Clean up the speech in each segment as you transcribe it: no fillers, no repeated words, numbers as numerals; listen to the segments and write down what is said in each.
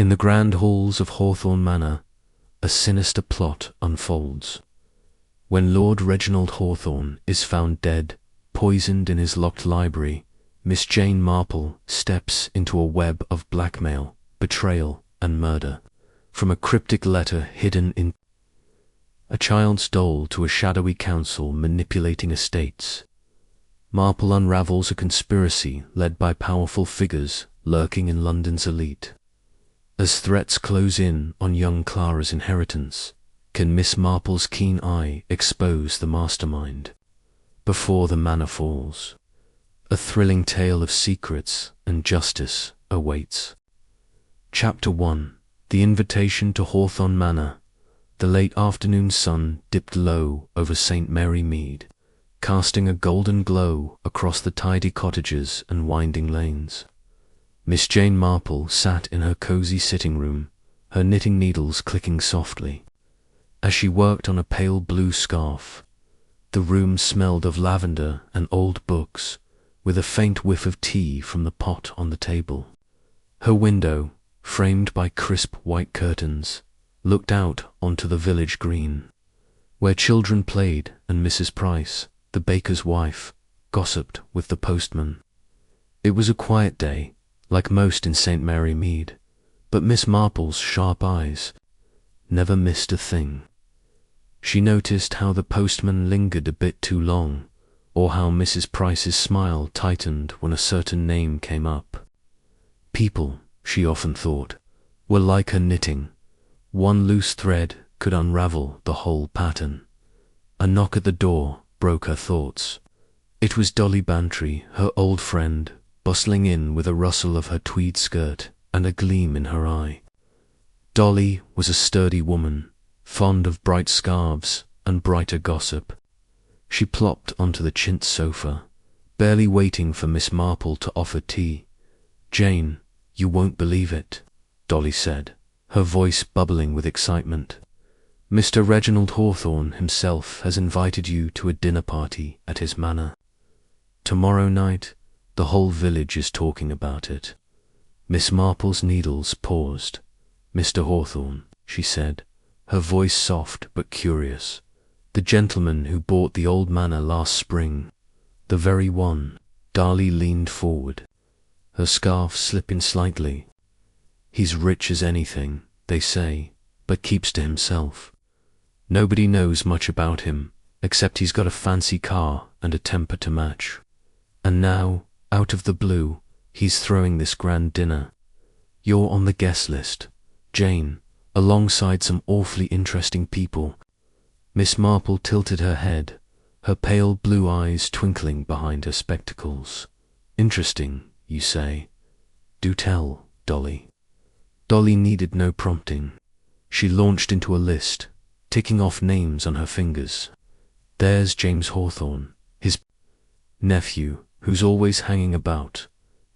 In the grand halls of Hawthorne Manor, a sinister plot unfolds. When Lord Reginald Hawthorne is found dead, poisoned in his locked library, Miss Jane Marple steps into a web of blackmail, betrayal, and murder. From a cryptic letter hidden in a child's doll to a shadowy council manipulating estates, Marple unravels a conspiracy led by powerful figures lurking in London's elite. As threats close in on young Clara's inheritance, can Miss Marple's keen eye expose the mastermind? Before the manor falls, a thrilling tale of secrets and justice awaits. Chapter 1. The invitation to Hawthorne Manor. The late afternoon sun dipped low over St. Mary Mead, casting a golden glow across the tidy cottages and winding lanes. Miss Jane Marple sat in her cosy sitting room, her knitting needles clicking softly. As she worked on a pale blue scarf, the room smelled of lavender and old books, with a faint whiff of tea from the pot on the table. Her window, framed by crisp white curtains, looked out onto the village green, where children played and Mrs. Price, the baker's wife, gossiped with the postman. It was a quiet day, like most in St. Mary Mead, but Miss Marple's sharp eyes never missed a thing. She noticed how the postman lingered a bit too long, or how Mrs. Price's smile tightened when a certain name came up. People, she often thought, were like her knitting. One loose thread could unravel the whole pattern. A knock at the door broke her thoughts. It was Dolly Bantry, her old friend, bustling in with a rustle of her tweed skirt and a gleam in her eye. Dolly was a sturdy woman, fond of bright scarves and brighter gossip. She plopped onto the chintz sofa, barely waiting for Miss Marple to offer tea. "Jane, you won't believe it," Dolly said, her voice bubbling with excitement. "Mr. Reginald Hawthorne himself has invited you to a dinner party at his manor. Tomorrow night, the whole village is talking about it." Miss Marple's needles paused. "Mr. Hawthorne," she said, her voice soft but curious. "The gentleman who bought the old manor last spring. The very one." Dolly leaned forward, her scarf slipping slightly. "He's rich as anything, they say, but keeps to himself. Nobody knows much about him, except he's got a fancy car and a temper to match. And now, out of the blue, he's throwing this grand dinner. You're on the guest list, Jane, alongside some awfully interesting people." Miss Marple tilted her head, her pale blue eyes twinkling behind her spectacles. "Interesting, you say? Do tell, Dolly." Dolly needed no prompting. She launched into a list, ticking off names on her fingers. "There's James Hawthorne, his nephew, who's always hanging about,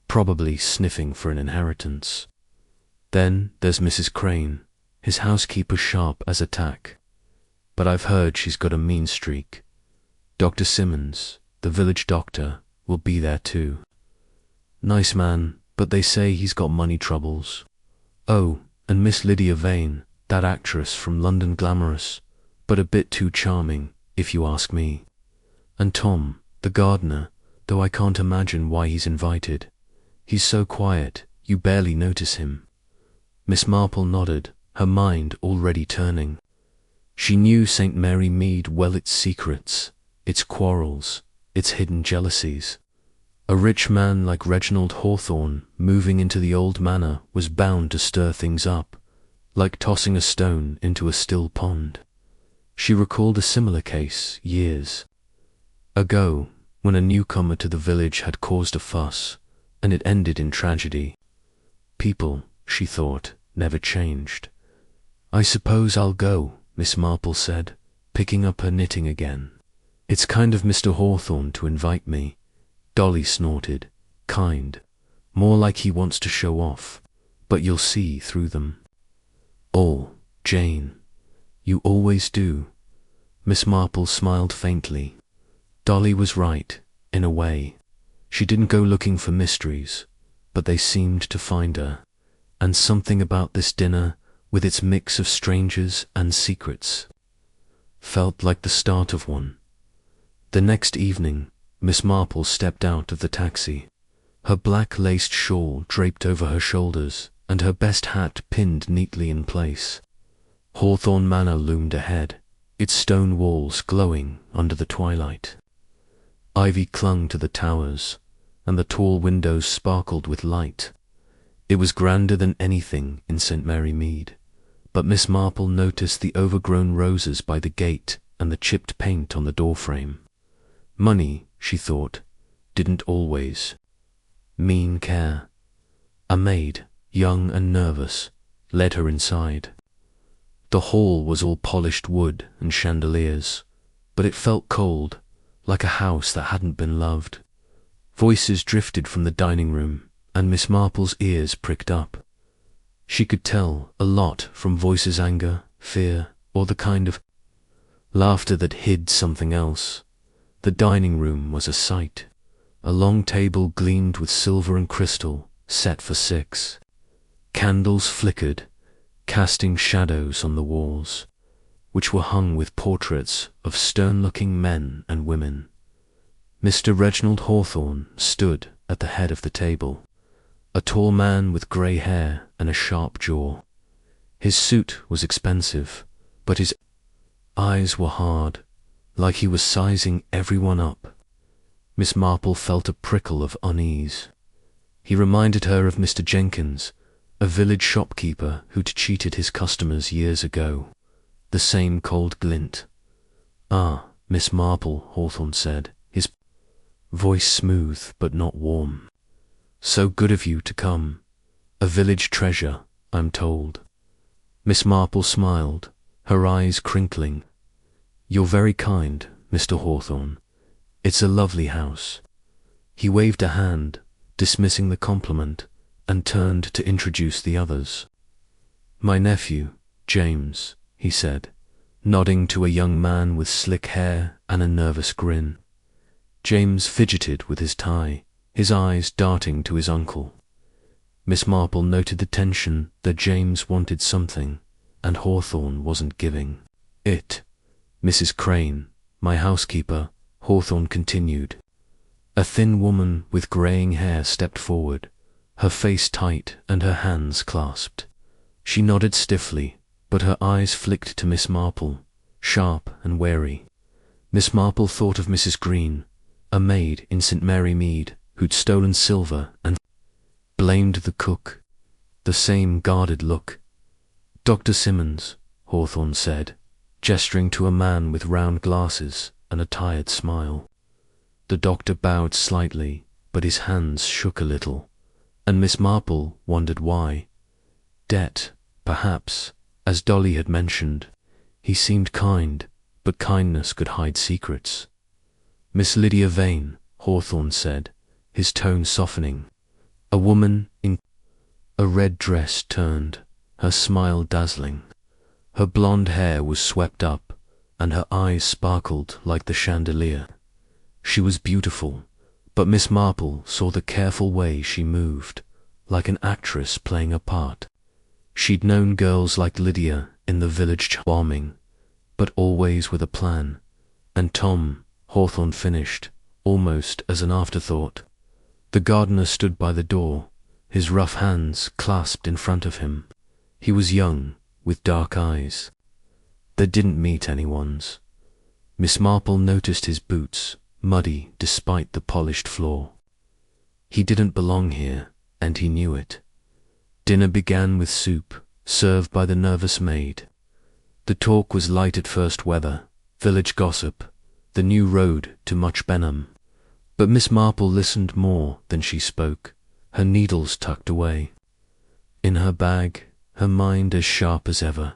probably sniffing for an inheritance. Then there's Mrs. Crane, his housekeeper sharp as a tack, but I've heard she's got a mean streak. Dr. Simmons, the village doctor, will be there too. Nice man, but they say he's got money troubles. Oh, and Miss Lydia Vane, that actress from London Glamorous, but a bit too charming, if you ask me. And Tom, the gardener, though I can't imagine why he's invited. He's so quiet, you barely notice him." Miss Marple nodded, her mind already turning. She knew St. Mary Mead well, its secrets, its quarrels, its hidden jealousies. A rich man like Reginald Hawthorne moving into the old manor was bound to stir things up, like tossing a stone into a still pond. She recalled a similar case years ago, when a newcomer to the village had caused a fuss, and it ended in tragedy. People, she thought, never changed. "I suppose I'll go," Miss Marple said, picking up her knitting again. "It's kind of Mr. Hawthorne to invite me." Dolly snorted. "Kind. More like he wants to show off, but you'll see through them." "Oh, Jane, you always do." Miss Marple smiled faintly. Dolly was right, in a way. She didn't go looking for mysteries, but they seemed to find her. and something about this dinner, with its mix of strangers and secrets, felt like the start of one. The next evening, Miss Marple stepped out of the taxi, her black laced shawl draped over her shoulders and her best hat pinned neatly in place. Hawthorne Manor loomed ahead, its stone walls glowing under the twilight. Ivy clung to the towers, and the tall windows sparkled with light. It was grander than anything in St. Mary Mead, but Miss Marple noticed the overgrown roses by the gate and the chipped paint on the doorframe. Money, she thought, didn't always mean care. A maid, young and nervous, led her inside. The hall was all polished wood and chandeliers, but it felt cold, like a house that hadn't been loved. Voices drifted from the dining room, and Miss Marple's ears pricked up. She could tell a lot from voices' anger, fear, or the kind of laughter that hid something else. The dining room was a sight. A long table gleamed with silver and crystal, set for 6. Candles flickered, casting shadows on the walls, which were hung with portraits of stern-looking men and women. Mr. Reginald Hawthorne stood at the head of the table, a tall man with grey hair and a sharp jaw. His suit was expensive, but his eyes were hard, like he was sizing everyone up. Miss Marple felt a prickle of unease. He reminded her of Mr. Jenkins, a village shopkeeper who'd cheated his customers years ago. The same cold glint. "Ah, Miss Marple," Hawthorne said, his voice smooth but not warm. "So good of you to come. A village treasure, I'm told." Miss Marple smiled, her eyes crinkling. "You're very kind, Mr. Hawthorne. It's a lovely house." He waved a hand, dismissing the compliment, and turned to introduce the others. "My nephew, James," he said, nodding to a young man with slick hair and a nervous grin. James fidgeted with his tie, his eyes darting to his uncle. Miss Marple noted the tension that James wanted something, and Hawthorne wasn't giving it. "Mrs. Crane, my housekeeper," Hawthorne continued. A thin woman with greying hair stepped forward, her face tight and her hands clasped. She nodded stiffly, but her eyes flicked to Miss Marple, sharp and wary. Miss Marple thought of Mrs. Green, a maid in St. Mary Mead who'd stolen silver, and blamed the cook. The same guarded look. "Dr. Simmons," Hawthorne said, gesturing to a man with round glasses and a tired smile. The doctor bowed slightly, but his hands shook a little, and Miss Marple wondered why. Debt, perhaps, as Dolly had mentioned. He seemed kind, but kindness could hide secrets. "Miss Lydia Vane," Hawthorne said, his tone softening. A woman in a red dress turned, her smile dazzling. Her blonde hair was swept up, and her eyes sparkled like the chandelier. She was beautiful, but Miss Marple saw the careful way she moved, like an actress playing a part. She'd known girls like Lydia in the village charming, but always with a plan. And Tom, Hawthorne finished, almost as an afterthought. The gardener stood by the door, his rough hands clasped in front of him. He was young, with dark eyes. They didn't meet anyone's. Miss Marple noticed his boots, muddy despite the polished floor. He didn't belong here, and he knew it. Dinner began with soup, served by the nervous maid. The talk was light at first: weather, village gossip, the new road to Much Benham. But Miss Marple listened more than she spoke, her needles tucked away. In her bag, her mind as sharp as ever.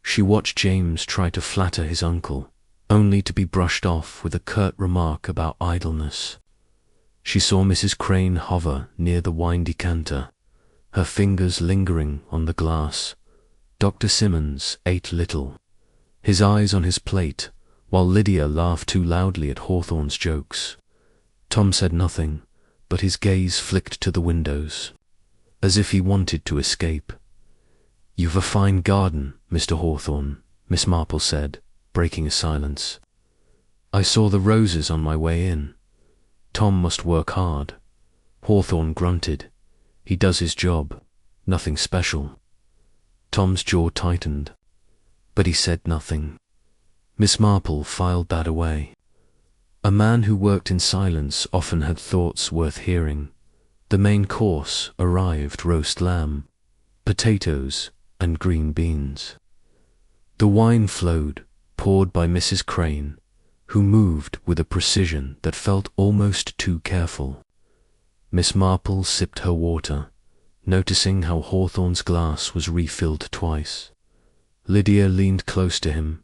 She watched James try to flatter his uncle, only to be brushed off with a curt remark about idleness. She saw Mrs. Crane hover near the wine decanter, her fingers lingering on the glass. Dr. Simmons ate little, his eyes on his plate, while Lydia laughed too loudly at Hawthorne's jokes. Tom said nothing, but his gaze flicked to the windows. as if he wanted to escape. "You've a fine garden, Mr. Hawthorne," Miss Marple said, breaking a silence. "I saw the roses on my way in. Tom must work hard." Hawthorne grunted. "He does his job. Nothing special." Tom's jaw tightened, but he said nothing. Miss Marple filed that away. A man who worked in silence often had thoughts worth hearing. The main course arrived: roast lamb, potatoes, and green beans. The wine flowed, poured by Mrs. Crane, who moved with a precision that felt almost too careful. Miss Marple sipped her water, noticing how Hawthorne's glass was refilled twice. Lydia leaned close to him,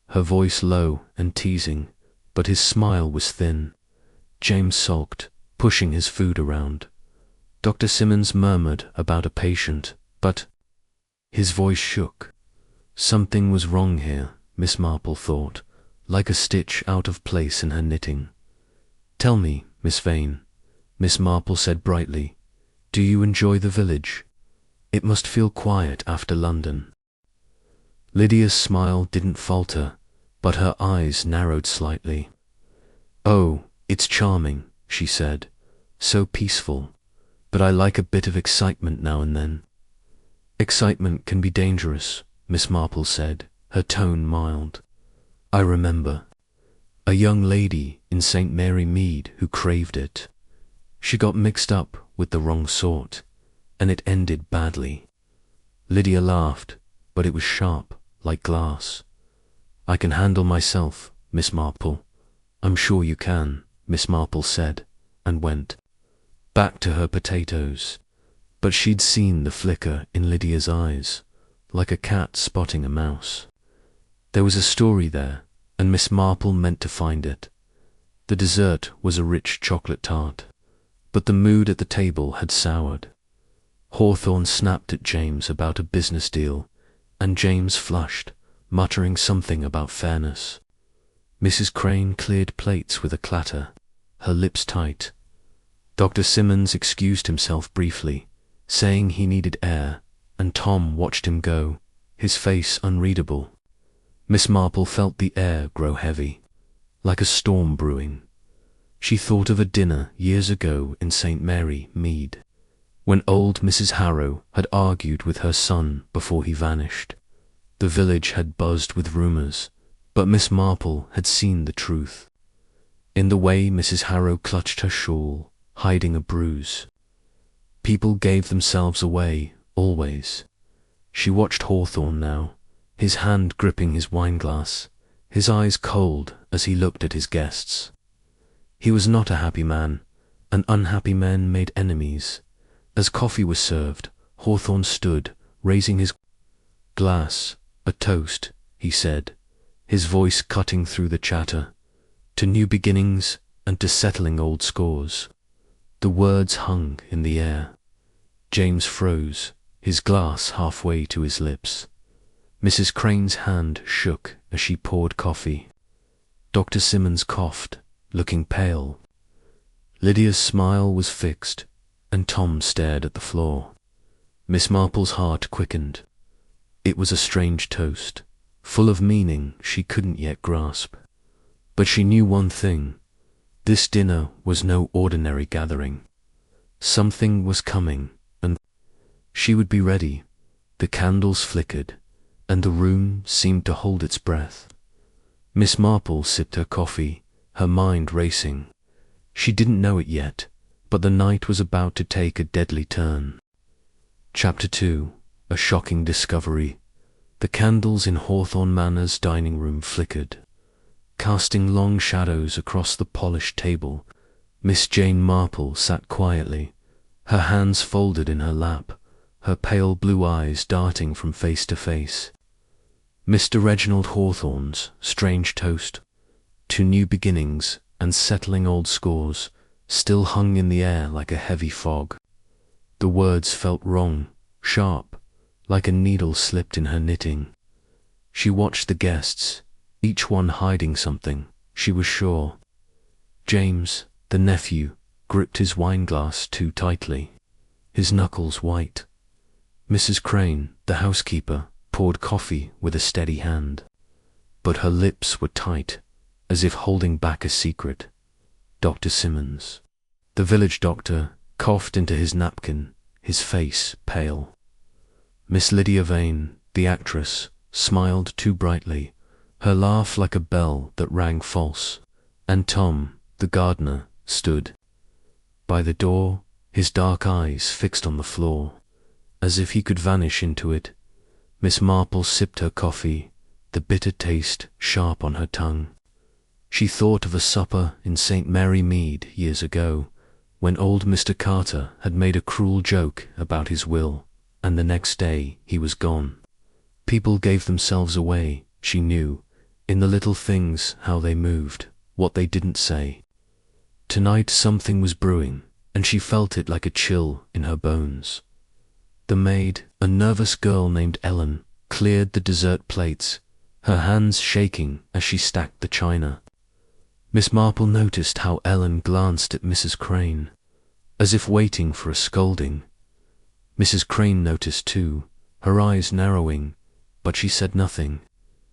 her voice low and teasing, but his smile was thin. James sulked, pushing his food around. Dr. Simmons murmured about a patient, but his voice shook. Something was wrong here, Miss Marple thought, like a stitch out of place in her knitting. "Tell me, Miss Vane," Miss Marple said brightly, "do you enjoy the village? It must feel quiet after London." Lydia's smile didn't falter, but her eyes narrowed slightly. "Oh, it's charming," she said, "so peaceful, but I like a bit of excitement now and then." "Excitement can be dangerous," Miss Marple said, her tone mild. "I remember a young lady in St. Mary Mead who craved it. She got mixed up with the wrong sort, and it ended badly." Lydia laughed, but it was sharp, like glass. "I can handle myself, Miss Marple." "I'm sure you can," Miss Marple said, and went back to her potatoes. But she'd seen the flicker in Lydia's eyes, like a cat spotting a mouse. There was a story there, and Miss Marple meant to find it. The dessert was a rich chocolate tart, but the mood at the table had soured. Hawthorne snapped at James about a business deal, and James flushed, muttering something about fairness. Mrs. Crane cleared plates with a clatter, her lips tight. Dr. Simmons excused himself briefly, saying he needed air, and Tom watched him go, his face unreadable. Miss Marple felt the air grow heavy, like a storm brewing. She thought of a dinner years ago in St. Mary, Mead, when old Mrs. Harrow had argued with her son before he vanished. The village had buzzed with rumours, but Miss Marple had seen the truth. In the way Mrs. Harrow clutched her shawl, hiding a bruise. People gave themselves away, always. She watched Hawthorne now, his hand gripping his wineglass, his eyes cold as he looked at his guests. He was not a happy man, and unhappy men made enemies. As coffee was served, Hawthorne stood, raising his glass. "A toast," he said, his voice cutting through the chatter, "to new beginnings and to settling old scores." The words hung in the air. James froze, his glass halfway to his lips. Mrs. Crane's hand shook as she poured coffee. Dr. Simmons coughed, looking pale. Lydia's smile was fixed, and Tom stared at the floor. Miss Marple's heart quickened. It was a strange toast, full of meaning she couldn't yet grasp. But she knew one thing: this dinner was no ordinary gathering. Something was coming, and she would be ready. The candles flickered, and the room seemed to hold its breath. Miss Marple sipped her coffee, her mind racing. She didn't know it yet, but the night was about to take a deadly turn. Chapter 2. A shocking discovery. The candles in Hawthorne Manor's dining room flickered, casting long shadows across the polished table. Miss Jane Marple sat quietly, her hands folded in her lap, her pale blue eyes darting from face to face. Mr. Reginald Hawthorne's strange toast, to new beginnings and settling old scores, still hung in the air like a heavy fog. The words felt wrong, sharp, like a needle slipped in her knitting. She watched the guests, each one hiding something, she was sure. James, the nephew, gripped his wineglass too tightly. his knuckles white. Mrs. Crane, the housekeeper, poured coffee with a steady hand, but her lips were tight, as if holding back a secret. Dr. Simmons. The village doctor coughed into his napkin, his face pale. Miss Lydia Vane, the actress, smiled too brightly, her laugh like a bell that rang false, and Tom, the gardener, stood by the door, his dark eyes fixed on the floor, as if he could vanish into it. Miss Marple sipped her coffee, the bitter taste sharp on her tongue. She thought of a supper in St. Mary Mead years ago, when old Mr. Carter had made a cruel joke about his will, and the next day he was gone. People gave themselves away, she knew, in the little things, how they moved, what they didn't say. Tonight something was brewing, and she felt it like a chill in her bones. The maid, a nervous girl named Ellen, cleared the dessert plates, her hands shaking as she stacked the china. Miss Marple noticed how Ellen glanced at Mrs. Crane, as if waiting for a scolding. Mrs. Crane noticed too, her eyes narrowing, but she said nothing.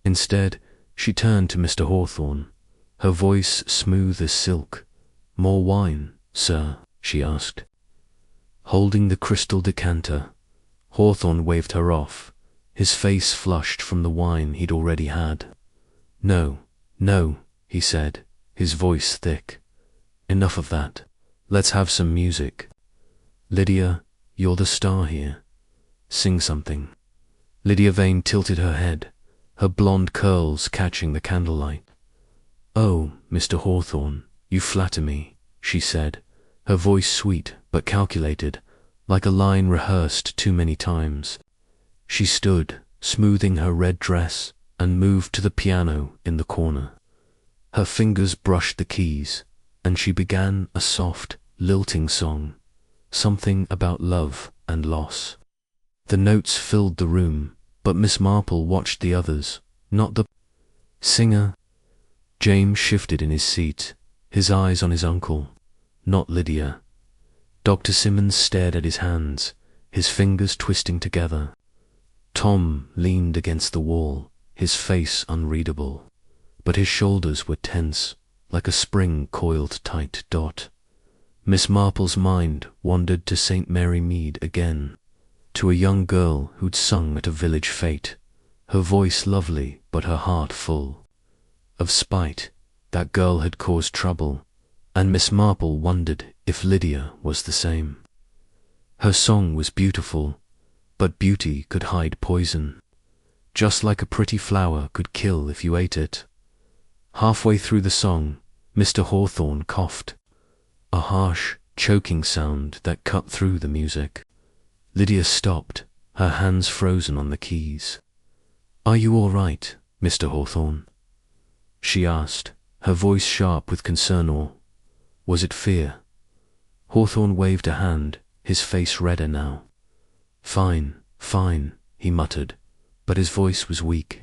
Instead, she turned to Mr. Hawthorne, her voice smooth as silk. "More wine, sir?" she asked. Holding the crystal decanter, Hawthorne waved her off, his face flushed from the wine he'd already had. "No, no," he said, his voice thick. "Enough of that. Let's have some music. Lydia, you're the star here. Sing something." Lydia Vane tilted her head, her blonde curls catching the candlelight. "Oh, Mr. Hawthorne, you flatter me," she said, her voice sweet but calculated, like a line rehearsed too many times. She stood, smoothing her red dress, and moved to the piano in the corner. Her fingers brushed the keys, and she began a soft, lilting song, something about love and loss. The notes filled the room, but Miss Marple watched the others, not the singer. James shifted in his seat, his eyes on his uncle, not Lydia. Dr. Simmons stared at his hands, his fingers twisting together. Tom leaned against the wall, his face unreadable, but his shoulders were tense, like a spring coiled tight. Miss Marple's mind wandered to St. Mary Mead again, to a young girl who'd sung at a village fete, her voice lovely but her heart full of spite. That girl had caused trouble, and Miss Marple wondered if Lydia was the same. Her song was beautiful, but beauty could hide poison, just like a pretty flower could kill if you ate it. Halfway through the song, Mr. Hawthorne coughed, a harsh, choking sound that cut through the music. Lydia stopped, her hands frozen on the keys. "Are you all right, Mr. Hawthorne?" she asked, her voice sharp with concern, or was it fear? Hawthorne waved a hand, his face redder now. "Fine, fine," he muttered, but his voice was weak.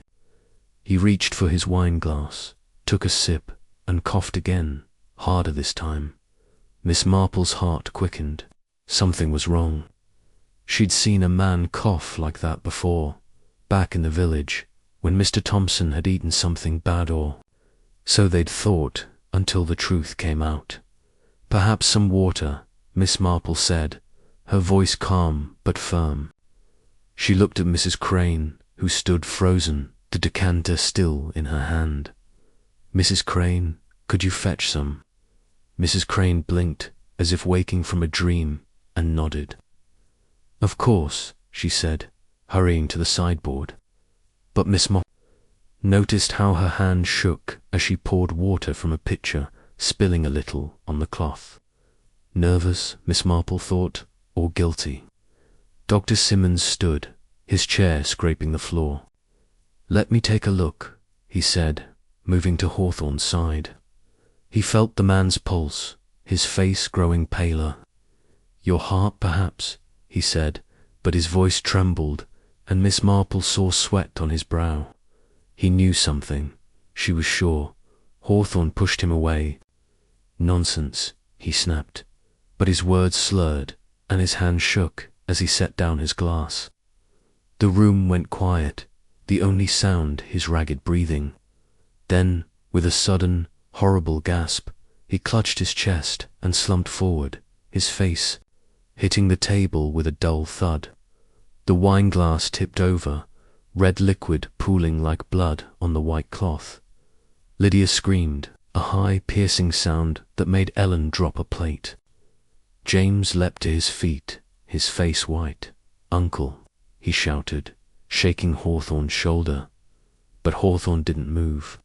He reached for his wine glass, took a sip, and coughed again, harder this time. Miss Marple's heart quickened. Something was wrong. She'd seen a man cough like that before, back in the village, when Mr. Thompson had eaten something bad, or so they'd thought, until the truth came out. "Perhaps some water," Miss Marple said, her voice calm but firm. She looked at Mrs. Crane, who stood frozen, the decanter still in her hand. "Mrs. Crane, could you fetch some?" Mrs. Crane blinked, as if waking from a dream, and nodded. "Of course," she said, hurrying to the sideboard. But Miss Marple noticed how her hand shook as she poured water from a pitcher, spilling a little on the cloth. Nervous, Miss Marple thought, or guilty. Dr. Simmons stood, his chair scraping the floor. "Let me take a look," he said, moving to Hawthorne's side. He felt the man's pulse, his face growing paler. "Your heart, perhaps," he said, but his voice trembled, and Miss Marple saw sweat on his brow. He knew something, she was sure. Hawthorne pushed him away. "Nonsense," he snapped, but his words slurred, and his hand shook as he set down his glass. The room went quiet, the only sound his ragged breathing. Then, with a sudden, horrible gasp, he clutched his chest and slumped forward, his face hitting the table with a dull thud. The wine glass tipped over, red liquid pooling like blood on the white cloth. Lydia screamed, a high, piercing sound that made Ellen drop a plate. James leapt to his feet, his face white. "Uncle," he shouted, shaking Hawthorne's shoulder. But Hawthorne didn't move.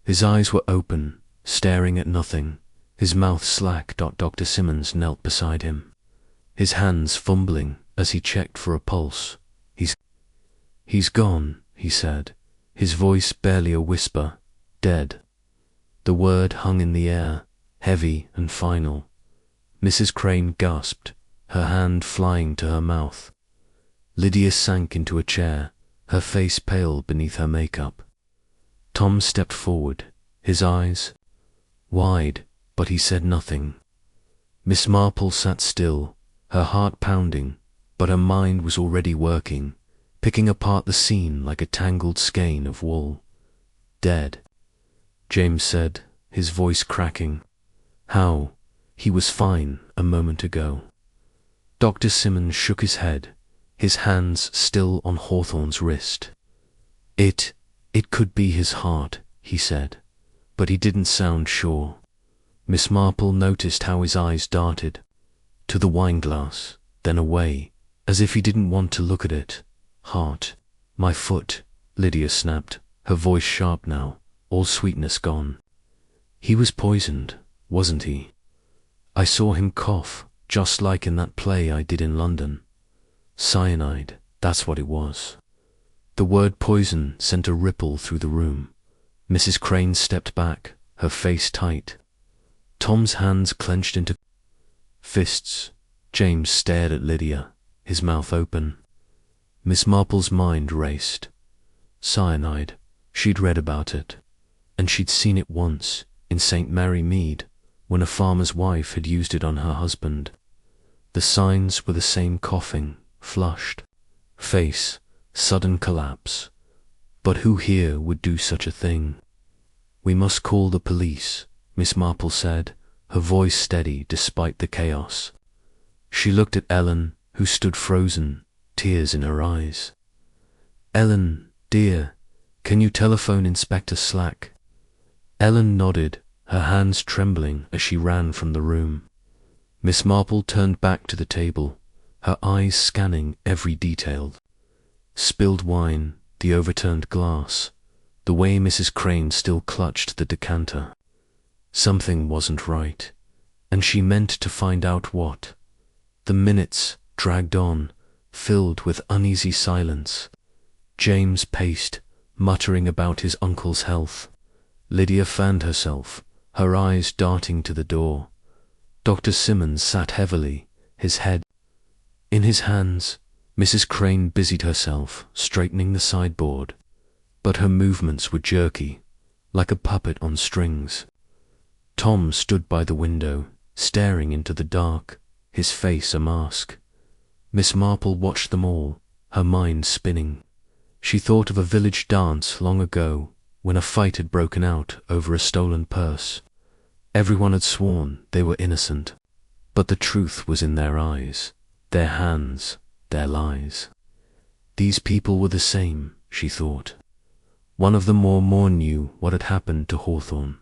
His eyes were open, staring at nothing, his mouth slack. Dr. Simmons knelt beside him, his hands fumbling as he checked for a pulse. He's gone, he said, his voice barely a whisper. "Dead." The word hung in the air, heavy and final. Mrs. Crane gasped, her hand flying to her mouth. Lydia sank into a chair, her face pale beneath her makeup. Tom stepped forward, his eyes wide, but he said nothing. Miss Marple sat still, her heart pounding, but her mind was already working, picking apart the scene like a tangled skein of wool. "Dead," James said, his voice cracking. "How? He was fine a moment ago." Dr. Simmons shook his head, his hands still on Hawthorne's wrist. It could be his heart," he said, but he didn't sound sure. Miss Marple noticed how his eyes darted to the wineglass, then away, as if he didn't want to look at it. "Heart, my foot," Lydia snapped, her voice sharp now, all sweetness gone. "He was poisoned, wasn't he? I saw him cough, just like in that play I did in London. Cyanide, that's what it was." The word poison sent a ripple through the room. Mrs. Crane stepped back, her face tight. Tom's hands clenched into fists. James stared at Lydia, his mouth open. Miss Marple's mind raced. Cyanide, she'd read about it, and she'd seen it once in St. Mary Mead when a farmer's wife had used it on her husband. The signs were the same: coughing, flushed face, sudden collapse. But who here would do such a thing? "We must call the police," Miss Marple said, her voice steady despite the chaos. She looked at Ellen, who stood frozen, tears in her eyes. "Ellen, dear, can you telephone Inspector Slack?" Ellen nodded, her hands trembling as she ran from the room. Miss Marple turned back to the table, her eyes scanning every detail. Spilled wine, the overturned glass, the way Mrs. Crane still clutched the decanter. Something wasn't right, and she meant to find out what. The minutes dragged on, filled with uneasy silence. James paced, muttering about his uncle's health. Lydia fanned herself, her eyes darting to the door. Dr. Simmons sat heavily, his head in his hands. Mrs. Crane busied herself, straightening the sideboard, but her movements were jerky, like a puppet on strings. Tom stood by the window, staring into the dark, his face a mask. Miss Marple watched them all, her mind spinning. She thought of a village dance long ago, when a fight had broken out over a stolen purse. Everyone had sworn they were innocent, but the truth was in their eyes, their hands, their lies. These people were the same, she thought. One of them more knew what had happened to Hawthorne.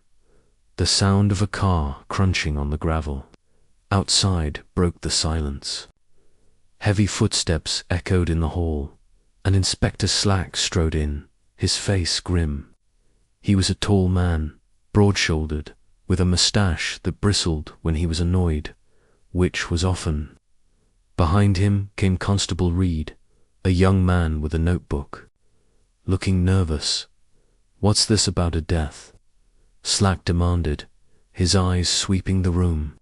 The sound of a car crunching on the gravel outside broke the silence. Heavy footsteps echoed in the hall, and Inspector Slack strode in, his face grim. He was a tall man, broad-shouldered, with a moustache that bristled when he was annoyed, which was often. Behind him came Constable Reed, a young man with a notebook, looking nervous. "What's this about a death?" Slack demanded, his eyes sweeping the room.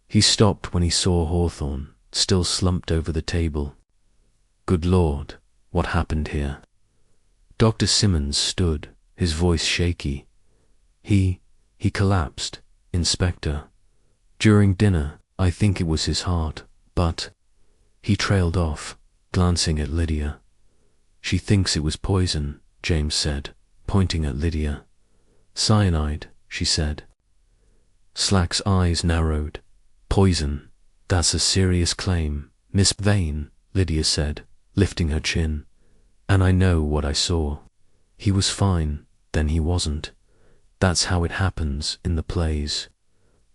He stopped when he saw Hawthorne, still slumped over the table. "Good Lord, what happened here?" Dr. Simmons stood, his voice shaky. He collapsed, Inspector. During dinner, I think it was his heart, but He trailed off, glancing at Lydia. "She thinks it was poison," James said, pointing at Lydia. "Cyanide," she said. Slack's eyes narrowed. "Poison. That's a serious claim, Miss Vane," Lydia said, lifting her chin. "And I know what I saw. He was fine, then he wasn't. That's how it happens in the plays."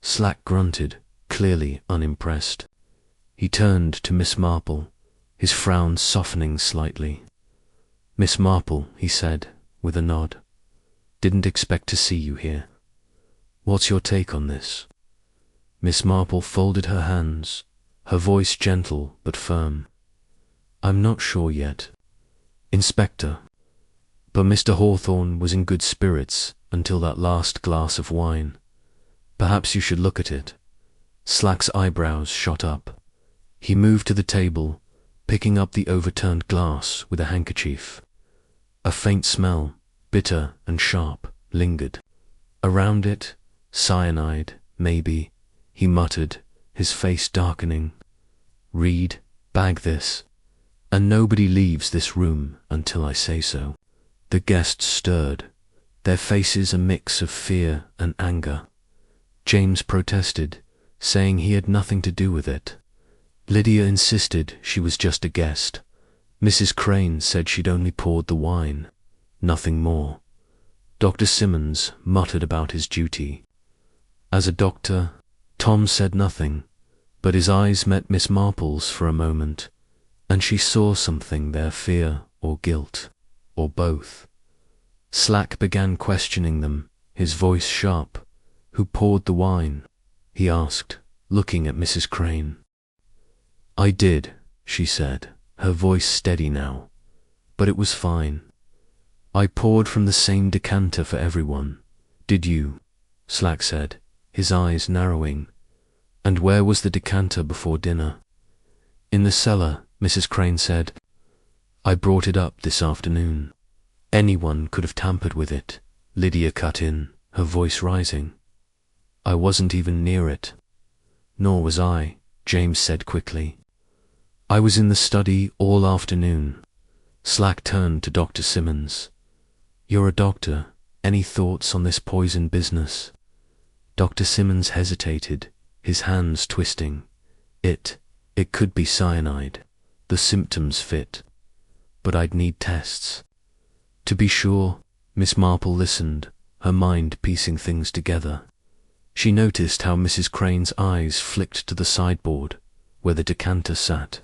Slack grunted, clearly unimpressed. He turned to Miss Marple, his frown softening slightly. "Miss Marple," he said, with a nod. "Didn't expect to see you here. What's your take on this?" Miss Marple folded her hands, her voice gentle but firm. "I'm not sure yet, Inspector. But Mr. Hawthorne was in good spirits until that last glass of wine. Perhaps you should look at it." Slack's eyebrows shot up. He moved to the table, picking up the overturned glass with a handkerchief. A faint smell, bitter and sharp, lingered. Around it, cyanide, maybe, he muttered, his face darkening. "Read, bag this. And nobody leaves this room until I say so." The guests stirred, their faces a mix of fear and anger. James protested, saying he had nothing to do with it. Lydia insisted she was just a guest. Mrs. Crane said she'd only poured the wine, nothing more. Dr. Simmons muttered about his duty. As a doctor, Tom said nothing, but his eyes met Miss Marple's for a moment, and she saw something there, fear or guilt, or both. Slack began questioning them, his voice sharp. "Who poured the wine?" he asked, looking at Mrs. Crane. "I did," she said, her voice steady now, "but it was fine. I poured from the same decanter for everyone. Did you?" Slack said, his eyes narrowing. "And where was the decanter before dinner?" "In the cellar," Mrs. Crane said. "I brought it up this afternoon." "Anyone could have tampered with it," Lydia cut in, her voice rising. "I wasn't even near it." "Nor was I," James said quickly. "I was in the study all afternoon." Slack turned to Dr. Simmons. "You're a doctor. Any thoughts on this poison business?" Dr. Simmons hesitated, his hands twisting. It could be cyanide. The symptoms fit. But I'd need tests." "To be sure." Miss Marple listened, her mind piecing things together. She noticed how Mrs. Crane's eyes flicked to the sideboard, where the decanter sat.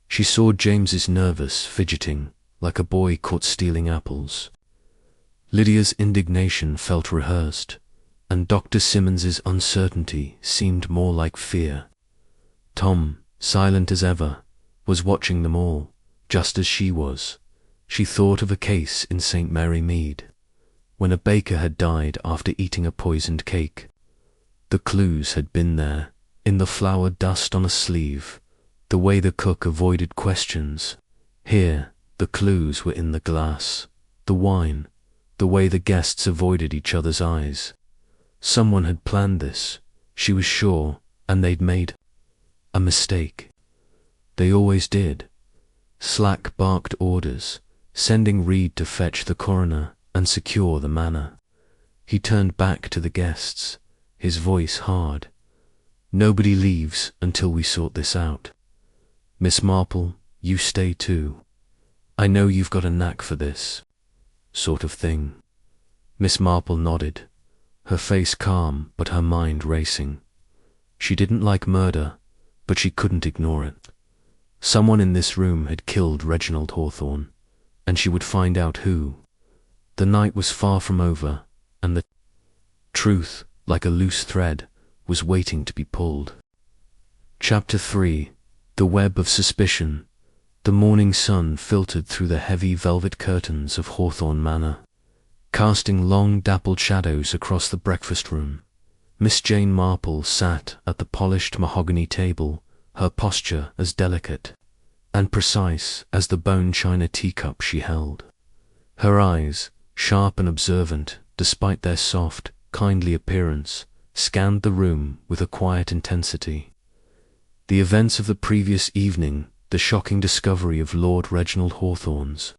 She saw James's nervous fidgeting, like a boy caught stealing apples. Lydia's indignation felt rehearsed, and Dr. Simmons's uncertainty seemed more like fear. Tom, silent as ever, was watching them all, just as she was. She thought of a case in St. Mary Mead, when a baker had died after eating a poisoned cake. The clues had been there, in the flour dust on a sleeve, the way the cook avoided questions. Here, the clues were in the glass, the wine, the way the guests avoided each other's eyes. Someone had planned this, she was sure, and they'd made a mistake. They always did. Slack barked orders, sending Reed to fetch the coroner and secure the manor. He turned back to the guests, his voice hard. "Nobody leaves until we sort this out. Miss Marple, you stay too. I know you've got a knack for this sort of thing." Miss Marple nodded, her face calm but her mind racing. She didn't like murder, but she couldn't ignore it. Someone in this room had killed Reginald Hawthorne, and she would find out who. The night was far from over, and the truth, like a loose thread, was waiting to be pulled. Chapter 3. The Web of Suspicion. The morning sun filtered through the heavy velvet curtains of Hawthorne Manor, casting long dappled shadows across the breakfast room. Miss Jane Marple sat at the polished mahogany table, her posture as delicate and precise as the bone china teacup she held. Her eyes, sharp and observant despite their soft, kindly appearance, scanned the room with a quiet intensity. The events of the previous evening, the shocking discovery of Lord Reginald Hawthorne's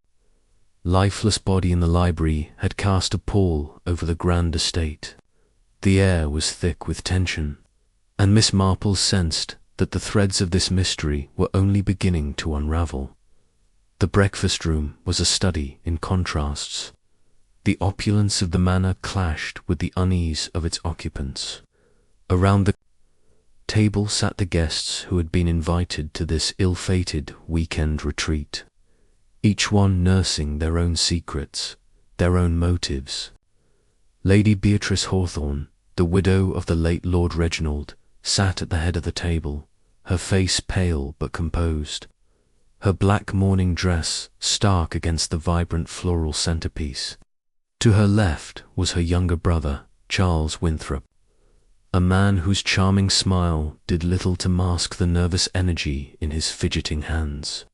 lifeless body in the library had cast a pall over the grand estate. The air was thick with tension, and Miss Marple sensed that the threads of this mystery were only beginning to unravel. The breakfast room was a study in contrasts. The opulence of the manor clashed with the unease of its occupants. Around the table sat the guests who had been invited to this ill-fated weekend retreat, each one nursing their own secrets, their own motives. Lady Beatrice Hawthorne, the widow of the late Lord Reginald, sat at the head of the table, her face pale but composed, her black mourning dress stark against the vibrant floral centerpiece. To her left was her younger brother, Charles Winthrop, a man whose charming smile did little to mask the nervous energy in his fidgeting hands.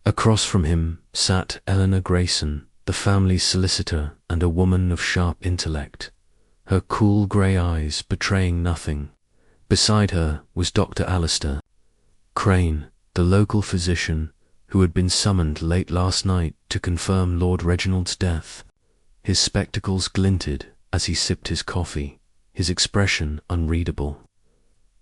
Across from him sat Eleanor Grayson, the family's solicitor and a woman of sharp intellect, her cool grey eyes betraying nothing. Beside her was Dr. Alistair Crane, the local physician who had been summoned late last night to confirm Lord Reginald's death. His spectacles glinted as he sipped his coffee, his expression unreadable.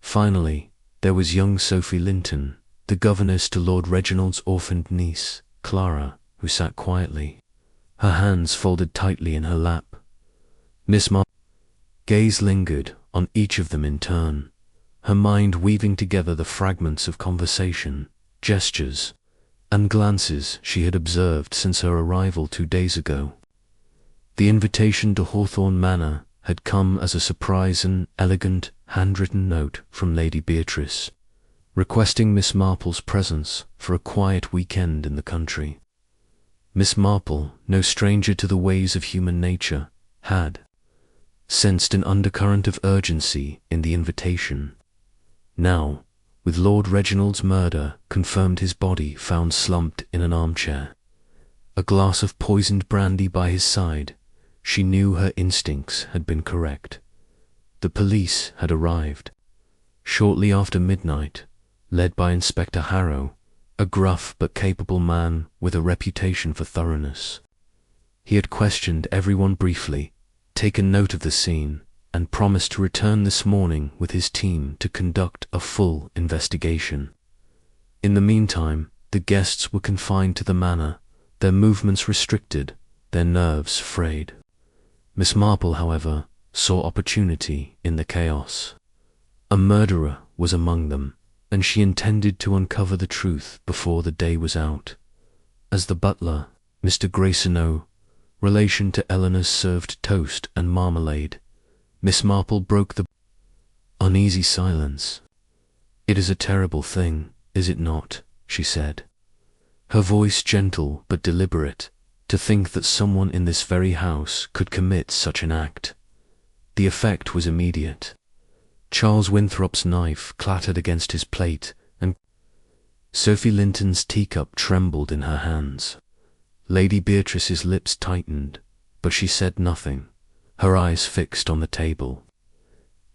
Finally, there was young Sophie Linton, the governess to Lord Reginald's orphaned niece, Clara, who sat quietly, her hands folded tightly in her lap. Miss Marple's gaze lingered on each of them in turn, her mind weaving together the fragments of conversation, gestures, and glances she had observed since her arrival 2 days ago. The invitation to Hawthorne Manor had come as a surprise, an elegant, handwritten note from Lady Beatrice, requesting Miss Marple's presence for a quiet weekend in the country. Miss Marple, no stranger to the ways of human nature, had sensed an undercurrent of urgency in the invitation. Now, with Lord Reginald's murder confirmed, his body found slumped in an armchair, a glass of poisoned brandy by his side, she knew her instincts had been correct. The police had arrived. Shortly after midnight, led by Inspector Harrow, a gruff but capable man with a reputation for thoroughness. He had questioned everyone briefly, taken note of the scene, and promised to return this morning with his team to conduct a full investigation. In the meantime, the guests were confined to the manor, their movements restricted, their nerves frayed. Miss Marple, however, saw opportunity in the chaos. A murderer was among them, and she intended to uncover the truth before the day was out. As the butler, Mr. Grayson, relation to Eleanor, served toast and marmalade, Miss Marple broke the uneasy silence. "It is a terrible thing, is it not?" she said, her voice gentle but deliberate. "To think that someone in this very house could commit such an act." The effect was immediate. Charles Winthrop's knife clattered against his plate, and Sophie Linton's teacup trembled in her hands. Lady Beatrice's lips tightened, but she said nothing, her eyes fixed on the table.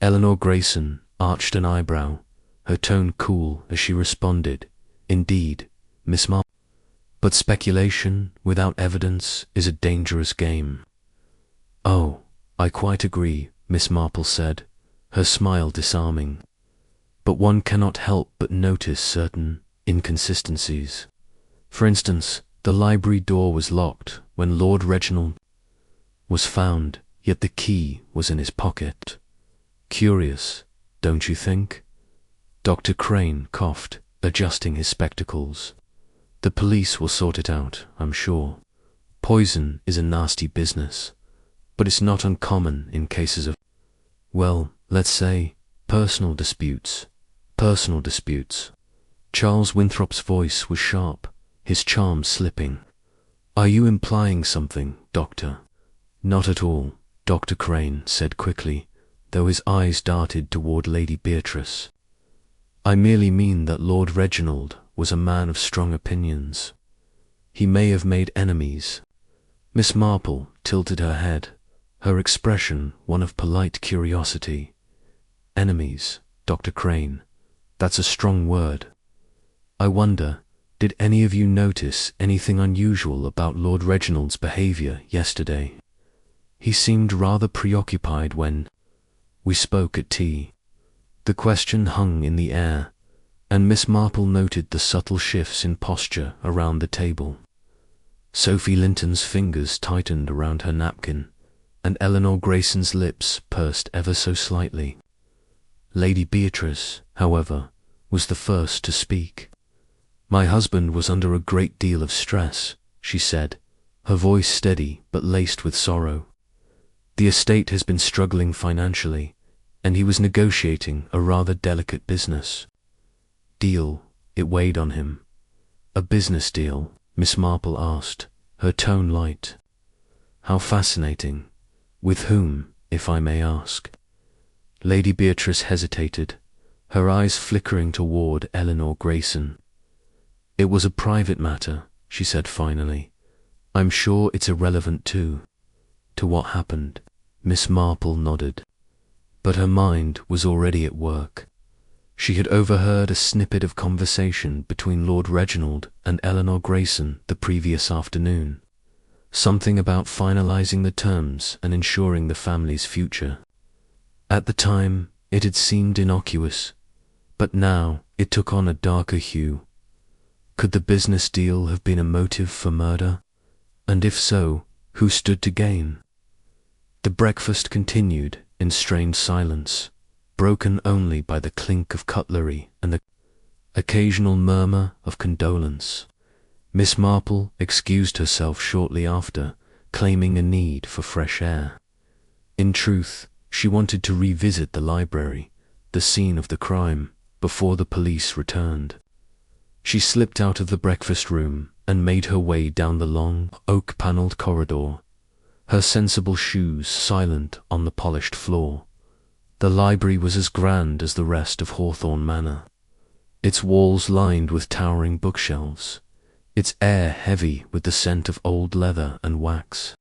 Eleanor Grayson arched an eyebrow, her tone cool as she responded, "Indeed, Miss Marple. But speculation without evidence is a dangerous game." "Oh, I quite agree," Miss Marple said, her smile disarming. "But one cannot help but notice certain inconsistencies. For instance, the library door was locked when Lord Reginald was found, yet the key was in his pocket. Curious, don't you think?" Dr. Crane coughed, adjusting his spectacles. "The police will sort it out, I'm sure. Poison is a nasty business, but it's not uncommon in cases of, well, let's say, personal disputes. Personal disputes." Charles Winthrop's voice was sharp, his charm slipping. "Are you implying something, Doctor?" "Not at all," Dr. Crane said quickly, though his eyes darted toward Lady Beatrice. "I merely mean that Lord Reginald was a man of strong opinions. He may have made enemies." Miss Marple tilted her head, her expression one of polite curiosity. "Enemies, Dr. Crane? That's a strong word. I wonder, did any of you notice anything unusual about Lord Reginald's behaviour yesterday? He seemed rather preoccupied when we spoke at tea. The question hung in the air, and Miss Marple noted the subtle shifts in posture around the table. Sophie Linton's fingers tightened around her napkin, and Eleanor Grayson's lips pursed ever so slightly. Lady Beatrice, however, was the first to speak. "My husband was under a great deal of stress," she said, her voice steady but laced with sorrow. "The estate has been struggling financially, and he was negotiating a rather delicate business deal. It weighed on him." "A business deal?" Miss Marple asked, her tone light. "How fascinating. With whom, if I may ask?" Lady Beatrice hesitated, her eyes flickering toward Eleanor Grayson. "It was a private matter," she said finally. "I'm sure it's irrelevant to what happened." Miss Marple nodded, but her mind was already at work. She had overheard a snippet of conversation between Lord Reginald and Eleanor Grayson the previous afternoon. Something about finalizing the terms and ensuring the family's future. At the time, it had seemed innocuous, but now it took on a darker hue. Could the business deal have been a motive for murder? And if so, who stood to gain? The breakfast continued in strained silence, broken only by the clink of cutlery and the occasional murmur of condolence. Miss Marple excused herself shortly after, claiming a need for fresh air. In truth, she wanted to revisit the library, the scene of the crime, before the police returned. She slipped out of the breakfast room and made her way down the long, oak-panelled corridor, her sensible shoes silent on the polished floor. The library was as grand as the rest of Hawthorne Manor, its walls lined with towering bookshelves, its air heavy with the scent of old leather and wax.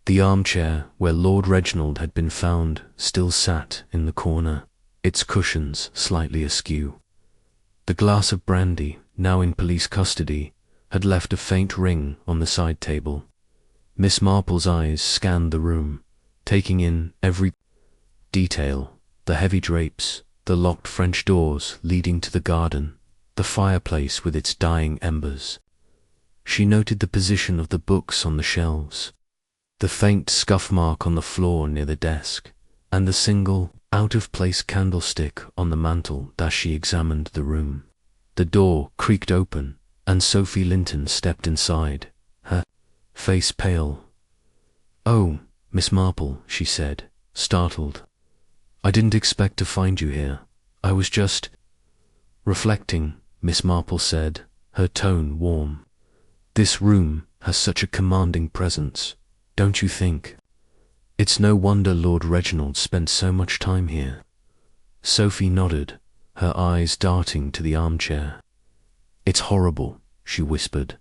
The armchair where Lord Reginald had been found still sat in the corner, its cushions slightly askew. The glass of brandy, now in police custody, had left a faint ring on the side table. Miss Marple's eyes scanned the room, taking in every detail: the heavy drapes, the locked French doors leading to the garden, the fireplace with its dying embers. She noted the position of the books on the shelves, the faint scuff mark on the floor near the desk, and the single, out-of-place candlestick on the mantel as she examined the room. The door creaked open, and Sophie Linton stepped inside, her face pale. "Oh, Miss Marple," she said, startled. "I didn't expect to find you here. I was just reflecting," Miss Marple said, her tone warm. "This room has such a commanding presence, don't you think? It's no wonder Lord Reginald spent so much time here." Sophie nodded, her eyes darting to the armchair. "It's horrible," she whispered,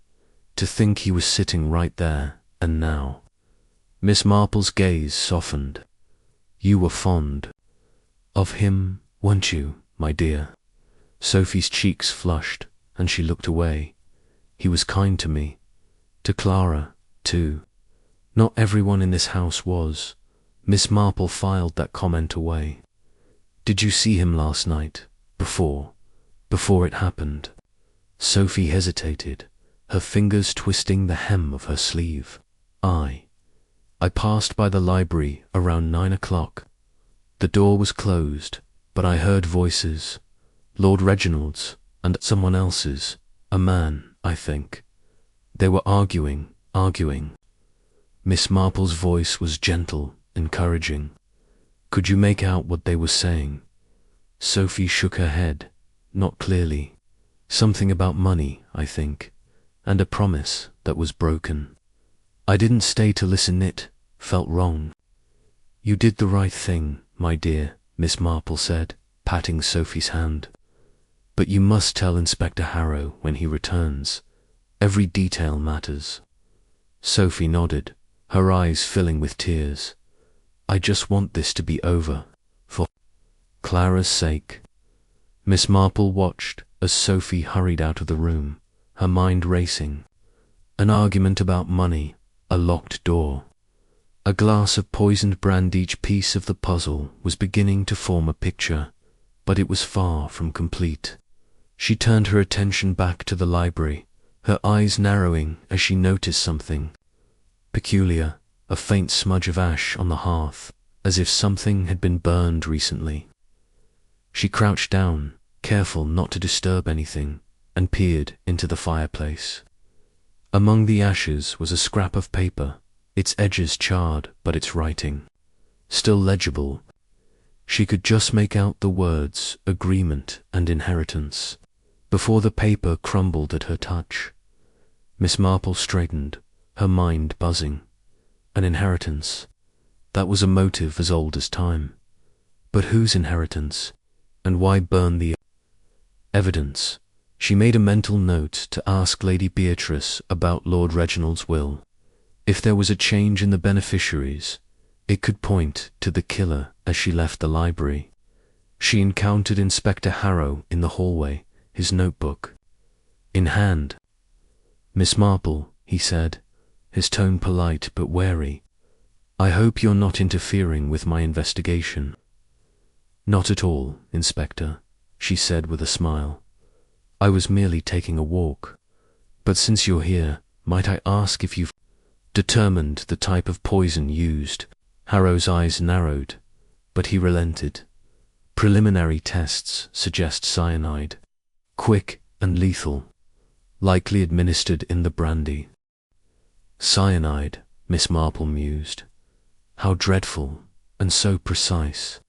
"to think he was sitting right there, and now." Miss Marple's gaze softened. "You were fond of him, weren't you, my dear?" Sophie's cheeks flushed, and she looked away. "He was kind to me, to Clara, too." "Not everyone in this house was." Miss Marple filed that comment away. "Did you see him last night, before it happened?" Sophie hesitated, her fingers twisting the hem of her sleeve. I passed by the library around 9 o'clock. The door was closed, but I heard voices, Lord Reginald's and someone else's, a man, I think. They were arguing. Miss Marple's voice was gentle, encouraging. "Could you make out what they were saying?" Sophie shook her head, not clearly. "Something about money, I think, and a promise that was broken. I didn't stay to listen. It felt wrong." "You did the right thing, my dear," Miss Marple said, patting Sophie's hand. "But you must tell Inspector Harrow when he returns. Every detail matters." Sophie nodded, her eyes filling with tears. "I just want this to be over, for Clara's sake." Miss Marple watched as Sophie hurried out of the room, her mind racing. An argument about money, a locked door, a glass of poisoned brandy. Each piece of the puzzle was beginning to form a picture, but it was far from complete. She turned her attention back to the library, her eyes narrowing as she noticed something peculiar, a faint smudge of ash on the hearth, as if something had been burned recently. She crouched down, careful not to disturb anything, and peered into the fireplace. Among the ashes was a scrap of paper, its edges charred but its writing still legible. She could just make out the words agreement and inheritance before the paper crumbled at her touch. Miss Marple straightened, her mind buzzing. An inheritance. That was a motive as old as time. But whose inheritance? And why burn the evidence? She made a mental note to ask Lady Beatrice about Lord Reginald's will. If there was a change in the beneficiaries, it could point to the killer. As she left the library, she encountered Inspector Harrow in the hallway, his notebook in hand. "Miss Marple," he said, his tone polite but wary, "I hope you're not interfering with my investigation." "Not at all, Inspector," she said with a smile. "I was merely taking a walk. But since you're here, might I ask if you've determined the type of poison used?" Harrow's eyes narrowed, but he relented. "Preliminary tests suggest cyanide. Quick and lethal. Likely administered in the brandy." Cyanide, Miss Marple mused. How dreadful, and so precise.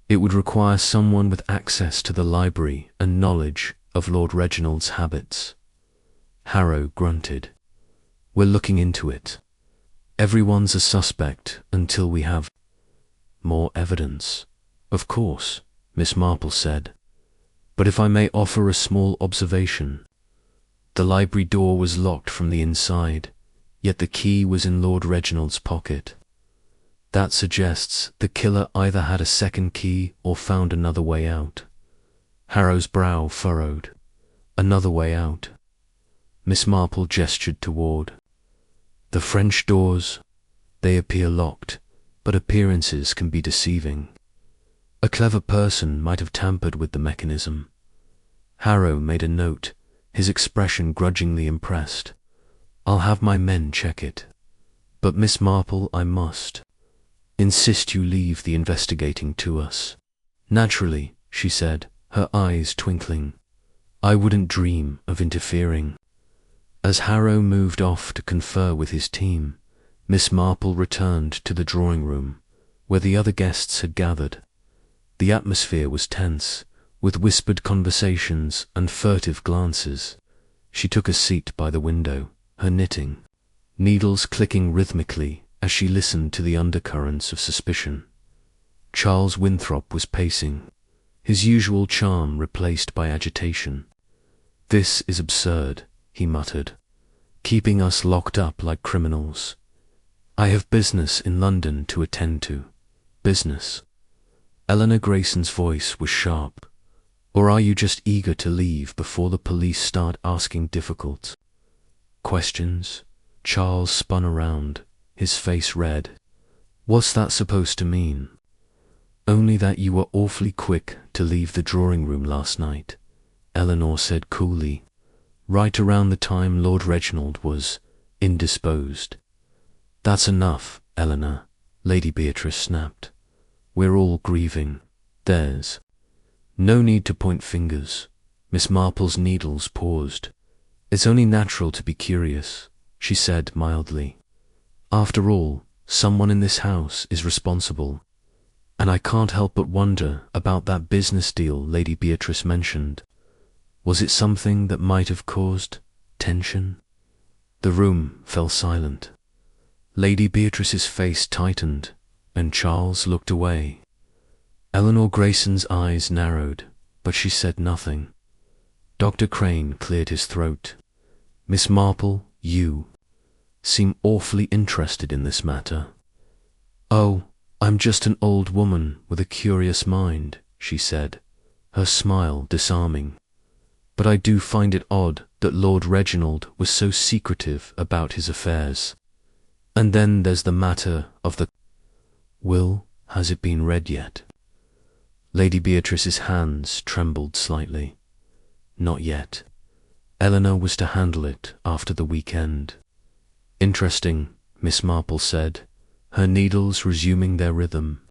It would require someone with access to the library and knowledge of Lord Reginald's habits. Harrow grunted. "We're looking into it. Everyone's a suspect until we have more evidence." "Of course," Miss Marple said. "But if I may offer a small observation, the library door was locked from the inside, yet the key was in Lord Reginald's pocket. That suggests the killer either had a second key or found another way out." Harrow's brow furrowed. "Another way out?" Miss Marple gestured toward the French doors. "They appear locked, but appearances can be deceiving. A clever person might have tampered with the mechanism." Harrow made a note, his expression grudgingly impressed. "I'll have my men check it. But Miss Marple, I must insist you leave the investigating to us." "Naturally," she said, her eyes twinkling. "I wouldn't dream of interfering." As Harrow moved off to confer with his team, Miss Marple returned to the drawing room, where the other guests had gathered. The atmosphere was tense, with whispered conversations and furtive glances. She took a seat by the window, her knitting needles clicking rhythmically as she listened to the undercurrents of suspicion. Charles Winthrop was pacing, his usual charm replaced by agitation. "This is absurd," he muttered, "keeping us locked up like criminals. I have business in London to attend to." "Business?" Eleanor Grayson's voice was sharp. "Or are you just eager to leave before the police start asking difficult questions?" Charles spun around, his face red. "What's that supposed to mean?" "Only that you were awfully quick to leave the drawing room last night," Eleanor said coolly, "right around the time Lord Reginald was indisposed." "That's enough, Eleanor," Lady Beatrice snapped. "We're all grieving. There's no need to point fingers." Miss Marple's needles paused. "It's only natural to be curious," she said mildly. "After all, someone in this house is responsible. And I can't help but wonder about that business deal Lady Beatrice mentioned. Was it something that might have caused tension?" The room fell silent. Lady Beatrice's face tightened, and Charles looked away. Eleanor Grayson's eyes narrowed, but she said nothing. Dr. Crane cleared his throat. "Miss Marple, you seem awfully interested in this matter." "Oh, I'm just an old woman with a curious mind," she said, her smile disarming. "But I do find it odd that Lord Reginald was so secretive about his affairs. And then there's the matter of the will. Has it been read yet?" Lady Beatrice's hands trembled slightly. "Not yet. Eleanor was to handle it after the weekend." "Interesting," Miss Marple said, her needles resuming their rhythm.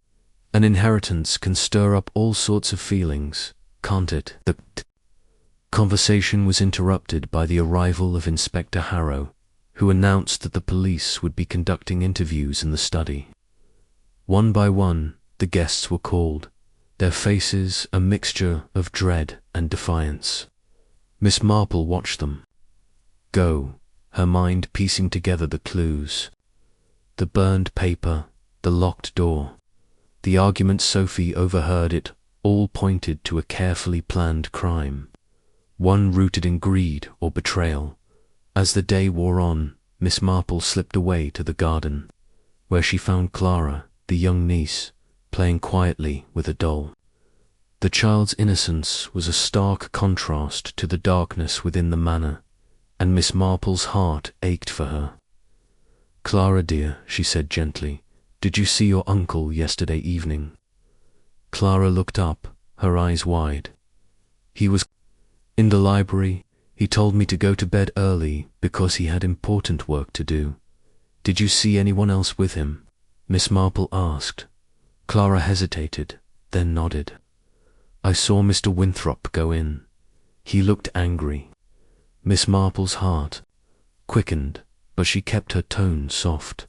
"An inheritance can stir up all sorts of feelings, can't it?" The conversation was interrupted by the arrival of Inspector Harrow, who announced that the police would be conducting interviews in the study. One by one, the guests were called, their faces a mixture of dread and defiance. Miss Marple watched them go, her mind piecing together the clues. The burned paper, the locked door, the argument Sophie overheard, it all pointed to a carefully planned crime, one rooted in greed or betrayal. As the day wore on, Miss Marple slipped away to the garden, where she found Clara, the young niece, playing quietly with a doll. The child's innocence was a stark contrast to the darkness within the manor, and Miss Marple's heart ached for her. "Clara dear," she said gently, "did you see your uncle yesterday evening?" Clara looked up, her eyes wide. "He was in the library. He told me to go to bed early because he had important work to do." "Did you see anyone else with him?" Miss Marple asked. Clara hesitated, then nodded. "I saw Mr. Winthrop go in. He looked angry." Miss Marple's heart quickened, but she kept her tone soft.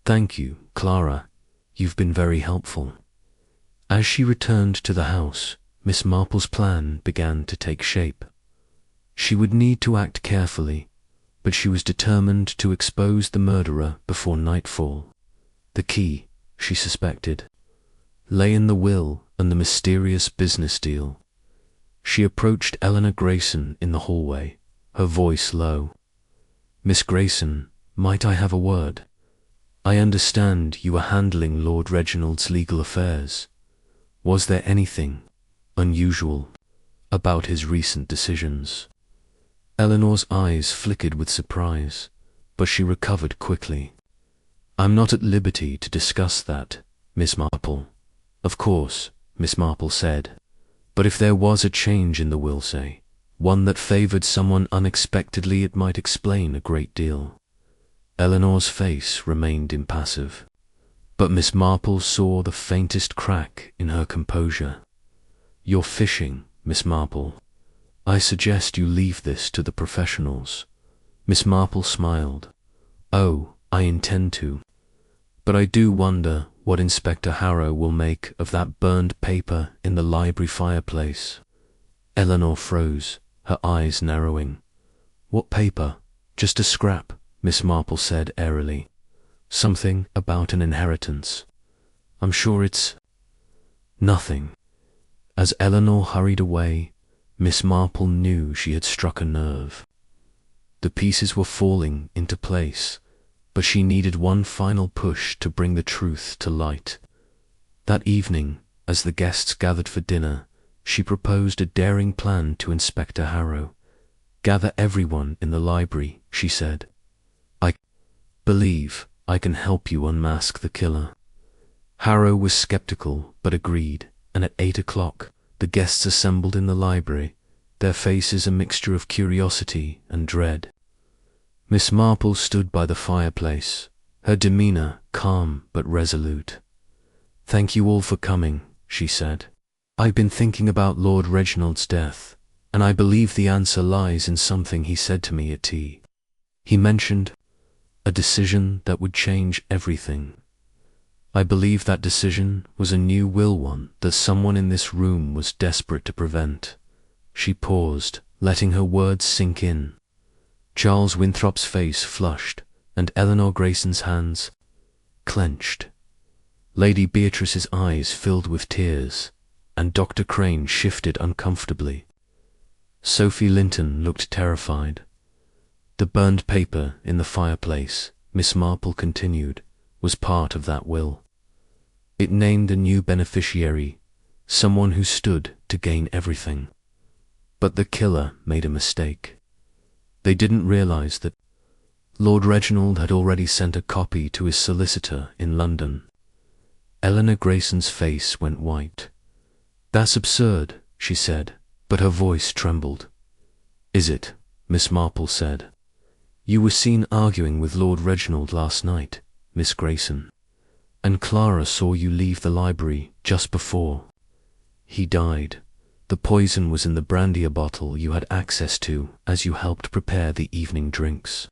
"Thank you, Clara. You've been very helpful." As she returned to the house, Miss Marple's plan began to take shape. She would need to act carefully, but she was determined to expose the murderer before nightfall. The key, she suspected, lay in the will and the mysterious business deal. She approached Eleanor Grayson in the hallway, her voice low. "Miss Grayson, might I have a word? I understand you are handling Lord Reginald's legal affairs. Was there anything unusual about his recent decisions?" Eleanor's eyes flickered with surprise, but she recovered quickly. "I'm not at liberty to discuss that, Miss Marple." "Of course," Miss Marple said, "but if there was a change in the will, say, one that favoured someone unexpectedly, it might explain a great deal." Eleanor's face remained impassive, but Miss Marple saw the faintest crack in her composure. "You're fishing, Miss Marple. I suggest you leave this to the professionals." Miss Marple smiled. "Oh, I intend to. But I do wonder what Inspector Harrow will make of that burned paper in the library fireplace." Eleanor froze, her eyes narrowing. "What paper?" "Just a scrap," Miss Marple said airily. "Something about an inheritance. I'm sure it's nothing." As Eleanor hurried away, Miss Marple knew she had struck a nerve. The pieces were falling into place, but she needed one final push to bring the truth to light. That evening, as the guests gathered for dinner, she proposed a daring plan to Inspector Harrow. "Gather everyone in the library," she said. "I believe I can help you unmask the killer." Harrow was skeptical but agreed, and at 8 o'clock the guests assembled in the library, their faces a mixture of curiosity and dread. Miss Marple stood by the fireplace, her demeanour calm but resolute. "Thank you all for coming," she said. "I've been thinking about Lord Reginald's death, and I believe the answer lies in something he said to me at tea. He mentioned a decision that would change everything. I believe that decision was a new will, one that someone in this room was desperate to prevent." She paused, letting her words sink in. Charles Winthrop's face flushed, and Eleanor Grayson's hands clenched. Lady Beatrice's eyes filled with tears, and Dr. Crane shifted uncomfortably. Sophie Linton looked terrified. "The burned paper in the fireplace," Miss Marple continued, "was part of that will. It named a new beneficiary, someone who stood to gain everything. But the killer made a mistake. They didn't realize that Lord Reginald had already sent a copy to his solicitor in London. Eleanor Grayson's face went white. "That's absurd," she said, but her voice trembled. "Is it?" Miss Marple said. "You were seen arguing with Lord Reginald last night, Miss Grayson, and Clara saw you leave the library just before. He died. The poison was in the brandy bottle you had access to as you helped prepare the evening drinks."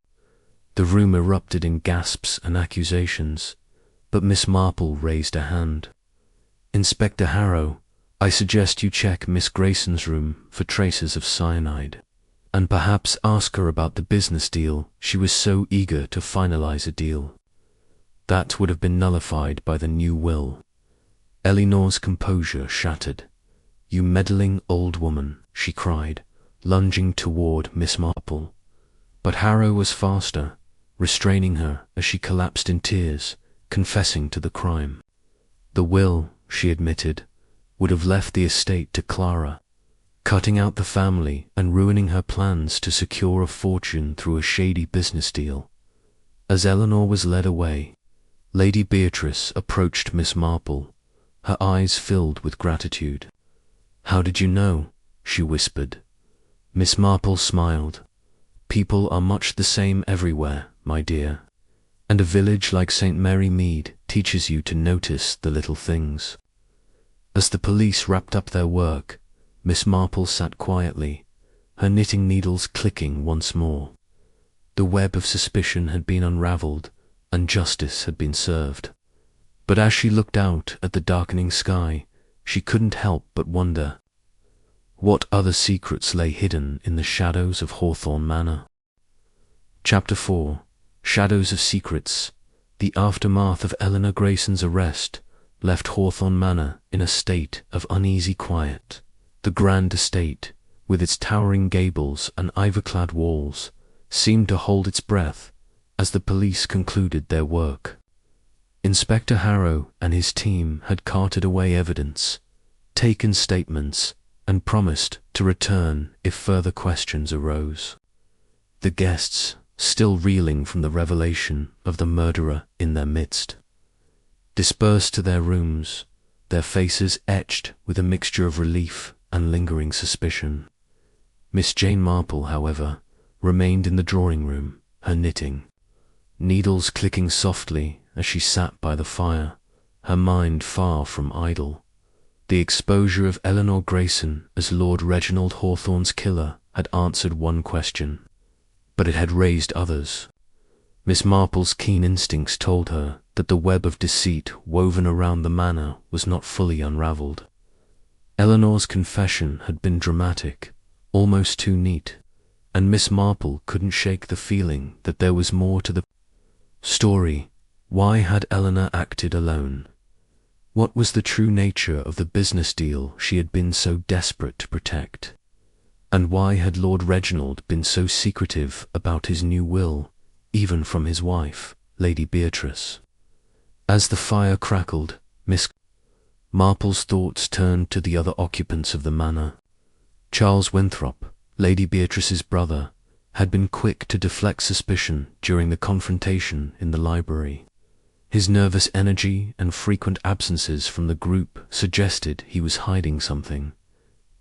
The room erupted in gasps and accusations, but Miss Marple raised a hand. "Inspector Harrow, I suggest you check Miss Grayson's room for traces of cyanide, and perhaps ask her about the business deal. She was so eager to finalize a deal. That would have been nullified by the new will." Eleanor's composure shattered. "You meddling old woman," she cried, lunging toward Miss Marple. But Harrow was faster, restraining her as she collapsed in tears, confessing to the crime. The will, she admitted, would have left the estate to Clara, cutting out the family and ruining her plans to secure a fortune through a shady business deal. As Eleanor was led away, Lady Beatrice approached Miss Marple, her eyes filled with gratitude. "How did you know?" she whispered. Miss Marple smiled. "People are much the same everywhere, my dear, and a village like St. Mary Mead teaches you to notice the little things." As the police wrapped up their work, Miss Marple sat quietly, her knitting needles clicking once more. The web of suspicion had been unravelled, and justice had been served. But as she looked out at the darkening sky, she couldn't help but wonder what other secrets lay hidden in the shadows of Hawthorne Manor. Chapter 4. Shadows of Secrets. The aftermath of Eleanor Grayson's arrest left Hawthorne Manor in a state of uneasy quiet. The grand estate, with its towering gables and ivy-clad walls, seemed to hold its breath as the police concluded their work. Inspector Harrow and his team had carted away evidence, taken statements, and promised to return if further questions arose. The guests, still reeling from the revelation of the murderer in their midst, dispersed to their rooms, their faces etched with a mixture of relief and lingering suspicion. Miss Jane Marple, however, remained in the drawing-room, her knitting, needles clicking softly as she sat by the fire, her mind far from idle. The exposure of Eleanor Grayson as Lord Reginald Hawthorne's killer had answered one question, but it had raised others. Miss Marple's keen instincts told her that the web of deceit woven around the manor was not fully unravelled. Eleanor's confession had been dramatic, almost too neat, and Miss Marple couldn't shake the feeling that there was more to the story. Why had Eleanor acted alone? What was the true nature of the business deal she had been so desperate to protect? And why had Lord Reginald been so secretive about his new will, even from his wife, Lady Beatrice? As the fire crackled, Miss Marple's thoughts turned to the other occupants of the manor. Charles Winthrop, Lady Beatrice's brother, had been quick to deflect suspicion during the confrontation in the library. His nervous energy and frequent absences from the group suggested he was hiding something.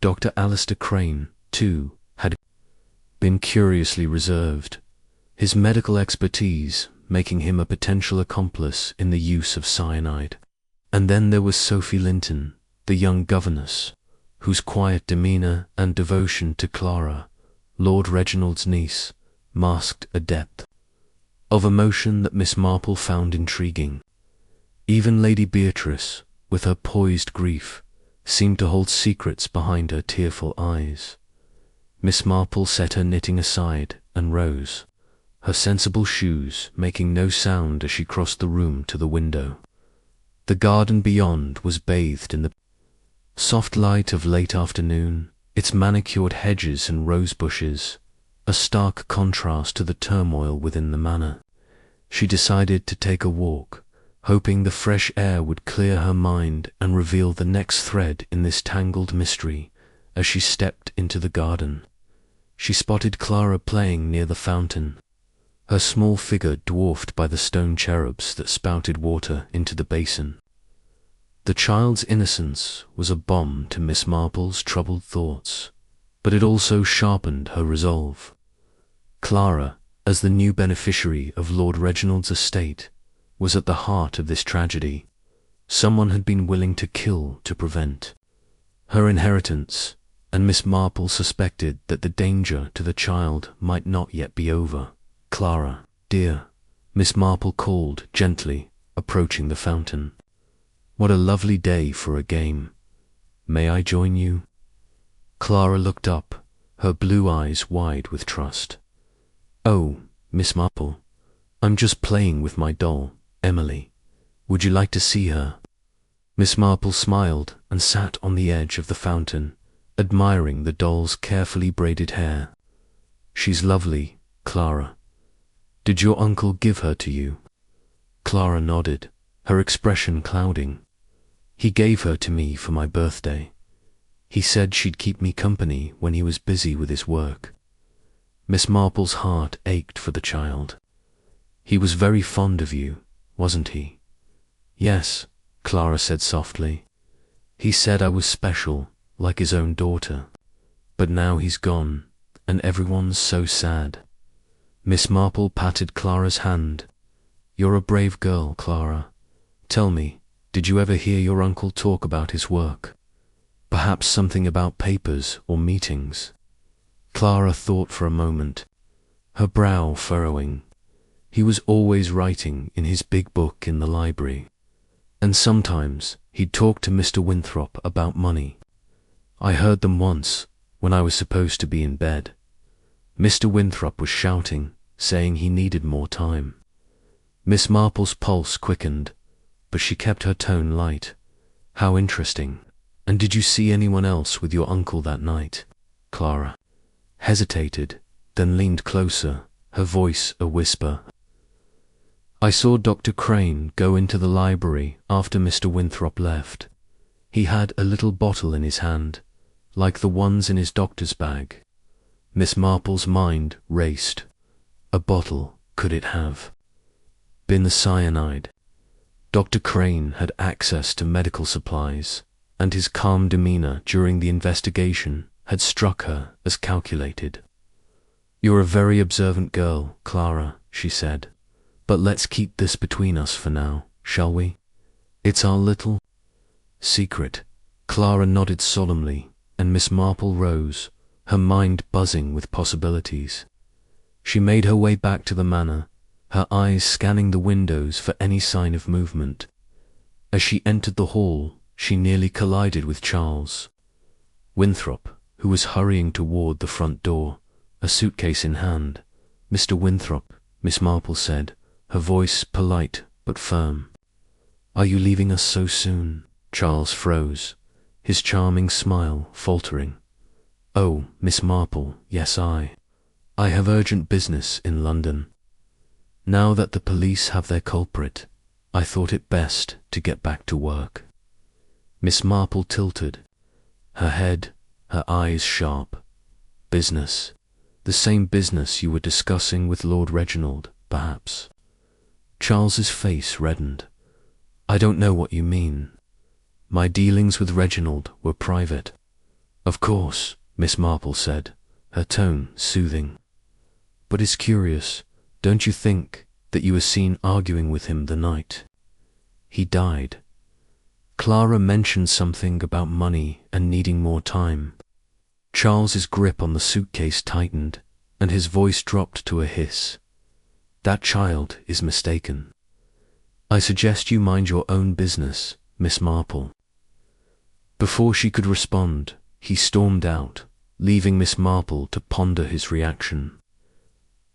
Dr. Alistair Crane, too, had been curiously reserved, his medical expertise making him a potential accomplice in the use of cyanide. And then there was Sophie Linton, the young governess, whose quiet demeanour and devotion to Clara, Lord Reginald's niece, masked a depth of emotion that Miss Marple found intriguing. Even Lady Beatrice, with her poised grief, seemed to hold secrets behind her tearful eyes. Miss Marple set her knitting aside and rose, her sensible shoes making no sound as she crossed the room to the window. The garden beyond was bathed in the soft light of late afternoon, its manicured hedges and rose bushes, a stark contrast to the turmoil within the manor. She decided to take a walk, hoping the fresh air would clear her mind and reveal the next thread in this tangled mystery. As she stepped into the garden, she spotted Clara playing near the fountain, her small figure dwarfed by the stone cherubs that spouted water into the basin. The child's innocence was a balm to Miss Marple's troubled thoughts, but it also sharpened her resolve. Clara, as the new beneficiary of Lord Reginald's estate, was at the heart of this tragedy. Someone had been willing to kill to prevent her inheritance, and Miss Marple suspected that the danger to the child might not yet be over. "Clara, dear," Miss Marple called gently, approaching the fountain. "What a lovely day for a game. May I join you?" Clara looked up, her blue eyes wide with trust. "Oh, Miss Marple, I'm just playing with my doll, Emily. Would you like to see her?" Miss Marple smiled and sat on the edge of the fountain, admiring the doll's carefully braided hair. "She's lovely, Clara. Did your uncle give her to you?" Clara nodded, her expression clouding. "He gave her to me for my birthday. He said she'd keep me company when he was busy with his work." Miss Marple's heart ached for the child. "He was very fond of you, wasn't he?" "Yes," Clara said softly. "He said I was special, like his own daughter. But now he's gone, and everyone's so sad." Miss Marple patted Clara's hand. "You're a brave girl, Clara. Tell me, did you ever hear your uncle talk about his work? Perhaps something about papers or meetings?" Clara thought for a moment, her brow furrowing. He was always writing in his big book in the library, and sometimes he'd talk to Mr. Winthrop about money. I heard them once when I was supposed to be in bed. Mr. Winthrop was shouting, saying he needed more time. Miss Marple's pulse quickened, but she kept her tone light. "How interesting. And did you see anyone else with your uncle that night?" Clara hesitated, then leaned closer, her voice a whisper. "I saw Dr. Crane go into the library after Mr. Winthrop left. He had a little bottle in his hand, like the ones in his doctor's bag." Miss Marple's mind raced. A bottle, could it have been the cyanide? Dr. Crane had access to medical supplies, and his calm demeanor during the investigation had struck her as calculated. "You're a very observant girl, Clara," she said, "but let's keep this between us for now, shall we? It's our little secret." Clara nodded solemnly, and Miss Marple rose, her mind buzzing with possibilities. She made her way back to the manor, her eyes scanning the windows for any sign of movement. As she entered the hall, she nearly collided with Charles Winthrop, who was hurrying toward the front door, a suitcase in hand. "Mr. Winthrop," Miss Marple said, her voice polite but firm. "Are you leaving us so soon?" Charles froze, his charming smile faltering. "Oh, Miss Marple, yes, I have urgent business in London. Now that the police have their culprit, I thought it best to get back to work." Miss Marple tilted, her head, her eyes sharp. "Business? The same business you were discussing with Lord Reginald, perhaps?" Charles's face reddened. "I don't know what you mean. My dealings with Reginald were private." "Of course," Miss Marple said, her tone soothing. "But it's curious, don't you think, that you were seen arguing with him the night he died?" Clara mentioned something about money and needing more time. Charles's grip on the suitcase tightened, and his voice dropped to a hiss. "That child is mistaken. I suggest you mind your own business, Miss Marple." Before she could respond, he stormed out, leaving Miss Marple to ponder his reaction.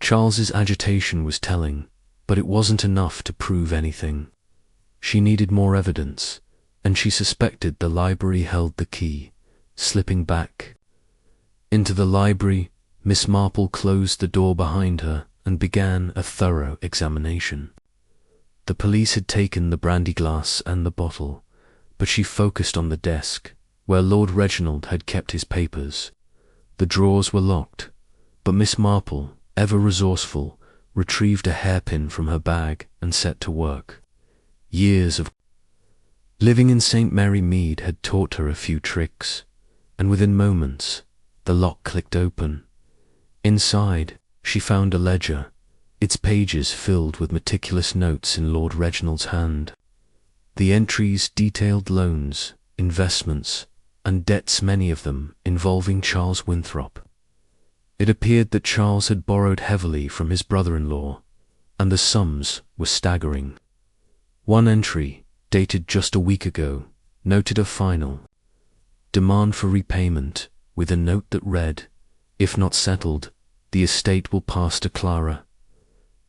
Charles's agitation was telling, but it wasn't enough to prove anything. She needed more evidence, and she suspected the library held the key. Slipping back into the library, Miss Marple closed the door behind her and began a thorough examination. The police had taken the brandy glass and the bottle, but she focused on the desk, where Lord Reginald had kept his papers. The drawers were locked, but Miss Marple, ever resourceful, retrieved a hairpin from her bag and set to work. Years of living in St. Mary Mead had taught her a few tricks, and within moments the lock clicked open. Inside, she found a ledger, its pages filled with meticulous notes in Lord Reginald's hand. The entries detailed loans, investments, and debts, many of them involving Charles Winthrop. It appeared that Charles had borrowed heavily from his brother-in-law, and the sums were staggering. One entry, dated just a week ago, noted a final demand for repayment, with a note that read, "If not settled, the estate will pass to Clara."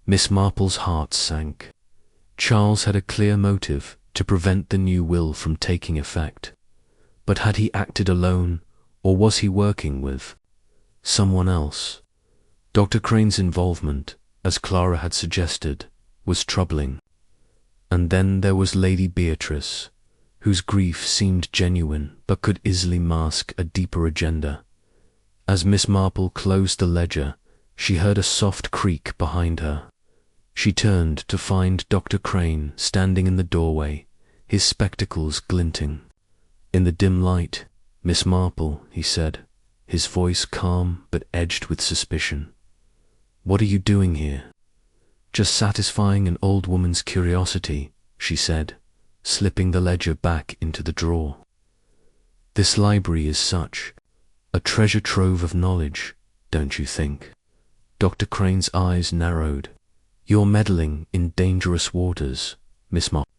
Miss Marple's heart sank. Charles had a clear motive to prevent the new will from taking effect. But had he acted alone, or was he working with someone else? Dr. Crane's involvement, as Clara had suggested, was troubling. And then there was Lady Beatrice, whose grief seemed genuine but could easily mask a deeper agenda. As Miss Marple closed the ledger, she heard a soft creak behind her. She turned to find Dr. Crane standing in the doorway, his spectacles glinting. "In the dim light, Miss Marple," he said, his voice calm but edged with suspicion. "What are you doing here?" "Just satisfying an old woman's curiosity," she said, slipping the ledger back into the drawer. "This library is such a treasure trove of knowledge, don't you think?" Dr. Crane's eyes narrowed. "You're meddling in dangerous waters, Miss Marple.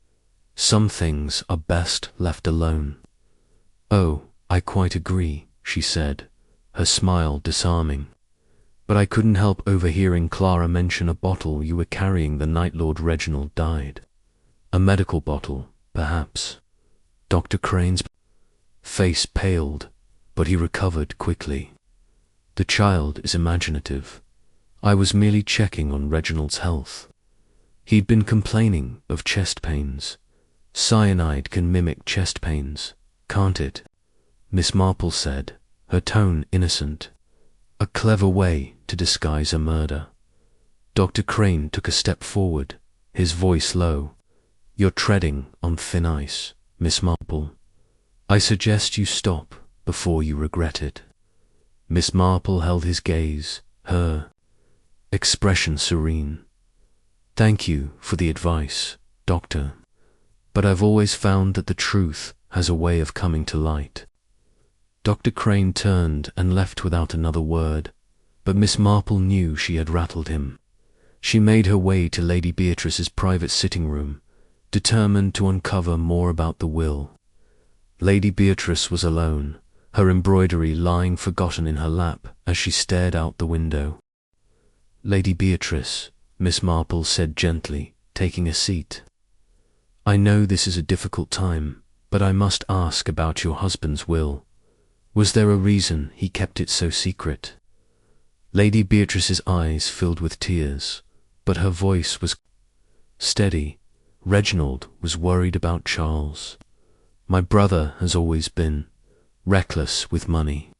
Some things are best left alone." "Oh, I quite agree," she said, her smile disarming. "But I couldn't help overhearing Clara mention a bottle you were carrying the night Lord Reginald died. A medical bottle, perhaps." Dr. Crane's face paled, but he recovered quickly. "The child is imaginative. I was merely checking on Reginald's health. He'd been complaining of chest pains. Cyanide can mimic chest pains, can't it?" Miss Marple said, her tone innocent. "A clever way to disguise a murder." Dr. Crane took a step forward, his voice low. "You're treading on thin ice, Miss Marple. I suggest you stop before you regret it." Miss Marple held his gaze, her expression serene. "Thank you for the advice, Doctor, but I've always found that the truth has a way of coming to light." Dr. Crane turned and left without another word, but Miss Marple knew she had rattled him. She made her way to Lady Beatrice's private sitting room, determined to uncover more about the will. Lady Beatrice was alone, her embroidery lying forgotten in her lap as she stared out the window. "Lady Beatrice," Miss Marple said gently, taking a seat. "I know this is a difficult time, but I must ask about your husband's will. Was there a reason he kept it so secret?" Lady Beatrice's eyes filled with tears, but her voice was steady. "Reginald was worried about Charles. My brother has always been reckless with money.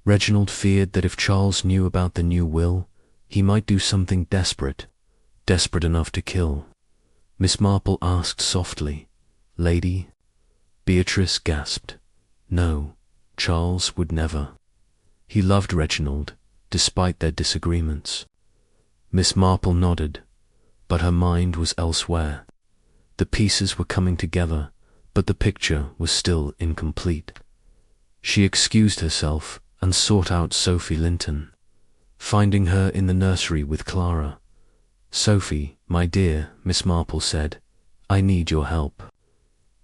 Reginald feared that if Charles knew about the new will, he might do something desperate enough to kill." Miss Marple asked softly. "Lady?" Beatrice gasped. "No, Charles would never. He loved Reginald, despite their disagreements." Miss Marple nodded, but her mind was elsewhere. The pieces were coming together, but the picture was still incomplete. She excused herself and sought out Sophie Linton, finding her in the nursery with Clara. "Sophie, my dear," Miss Marple said, "I need your help.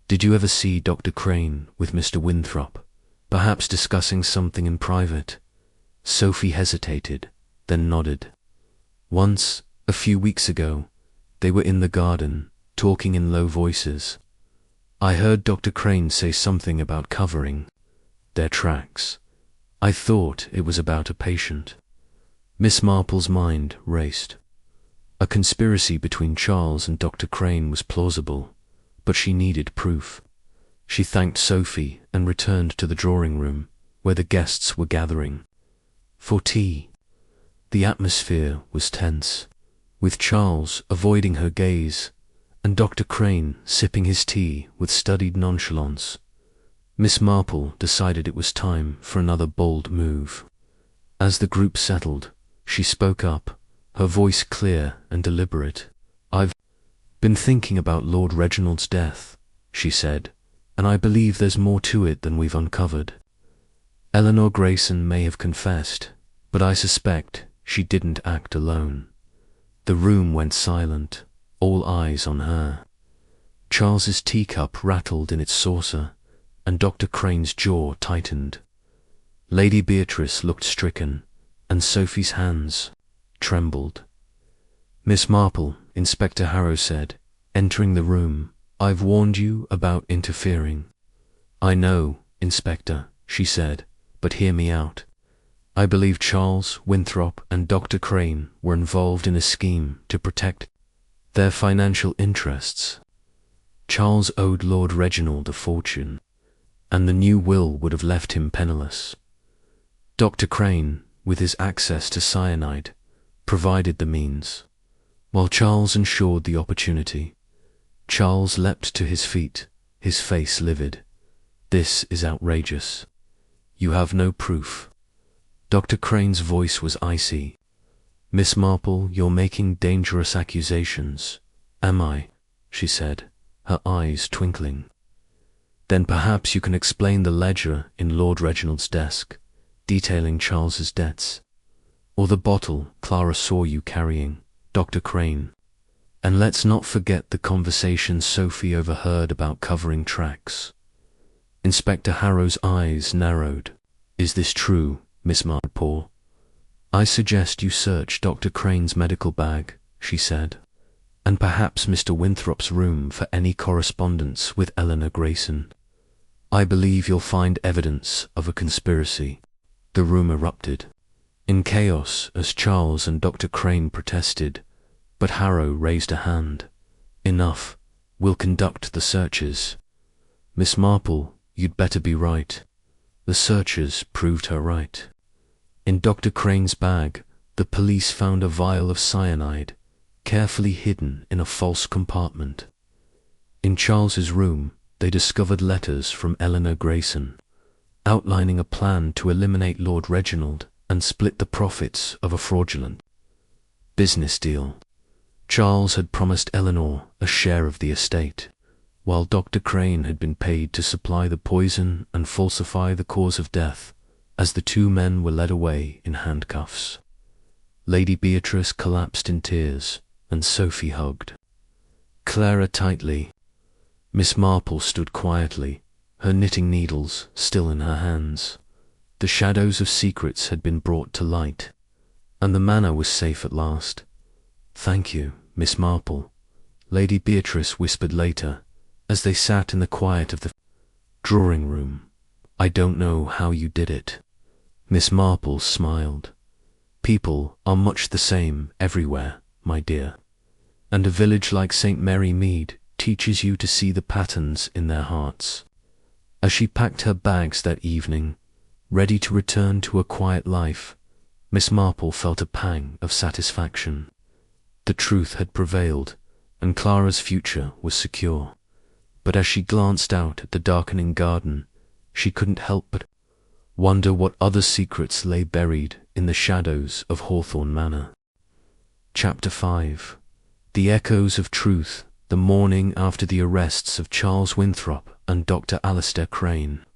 Did you ever see Dr. Crane with Mr. Winthrop, perhaps discussing something in private?" Sophie hesitated, then nodded. "Once, a few weeks ago, they were in the garden, talking in low voices. I heard Dr. Crane say something about covering their tracks. I thought it was about a patient." Miss Marple's mind raced. A conspiracy between Charles and Dr. Crane was plausible, but she needed proof. She thanked Sophie and returned to the drawing room, where the guests were gathering for tea. The atmosphere was tense, with Charles avoiding her gaze and Dr. Crane sipping his tea with studied nonchalance. Miss Marple decided it was time for another bold move. As the group settled, she spoke up, her voice clear and deliberate. "I've been thinking about Lord Reginald's death," she said, "and I believe there's more to it than we've uncovered. Eleanor Grayson may have confessed, but I suspect she didn't act alone." The room went silent, all eyes on her. Charles's teacup rattled in its saucer, and Dr. Crane's jaw tightened. Lady Beatrice looked stricken, and Sophie's hands trembled. "Miss Marple," Inspector Harrow said, entering the room, "I've warned you about interfering." "I know, Inspector," she said, "but hear me out. I believe Charles, Winthrop, and Dr. Crane were involved in a scheme to protect their financial interests. Charles owed Lord Reginald a fortune, and the new will would have left him penniless. Dr. Crane, with his access to cyanide, provided the means, while Charles ensured the opportunity. Charles leapt to his feet, his face livid. "This is outrageous. You have no proof." Dr. Crane's voice was icy. "Miss Marple, you're making dangerous accusations." "Am I?" she said, her eyes twinkling. "Then perhaps you can explain the ledger in Lord Reginald's desk, detailing Charles's debts, or the bottle Clara saw you carrying, Dr. Crane. And let's not forget the conversation Sophie overheard about covering tracks." Inspector Harrow's eyes narrowed. "Is this true, Miss Marple?" "I suggest you search Dr. Crane's medical bag," she said, "and perhaps Mr. Winthrop's room for any correspondence with Eleanor Grayson. I believe you'll find evidence of a conspiracy." The room erupted in chaos as Charles and Dr. Crane protested, but Harrow raised a hand. "Enough. We'll conduct the searches." "Miss Marple, you'd better be right." The searchers proved her right. In Dr. Crane's bag, the police found a vial of cyanide, carefully hidden in a false compartment. In Charles's room, they discovered letters from Eleanor Grayson, outlining a plan to eliminate Lord Reginald and split the profits of a fraudulent business deal. Charles had promised Eleanor a share of the estate, while Dr. Crane had been paid to supply the poison and falsify the cause of death as the two men were led away in handcuffs. Lady Beatrice collapsed in tears, and Sophie hugged Clara tightly. Miss Marple stood quietly, her knitting needles still in her hands. The shadows of secrets had been brought to light, and the manor was safe at last. "Thank you, Miss Marple," Lady Beatrice whispered later, as they sat in the quiet of the drawing room. "I don't know how you did it." Miss Marple smiled. "People are much the same everywhere, my dear. And a village like St. Mary Mead teaches you to see the patterns in their hearts." As she packed her bags that evening, ready to return to a quiet life, Miss Marple felt a pang of satisfaction. The truth had prevailed, and Clara's future was secure. But as she glanced out at the darkening garden, she couldn't help but wonder what other secrets lay buried in the shadows of Hawthorne Manor. Chapter 5. The Echoes of Truth, the morning after the arrests of Charles Winthrop and Dr. Alistair Crane.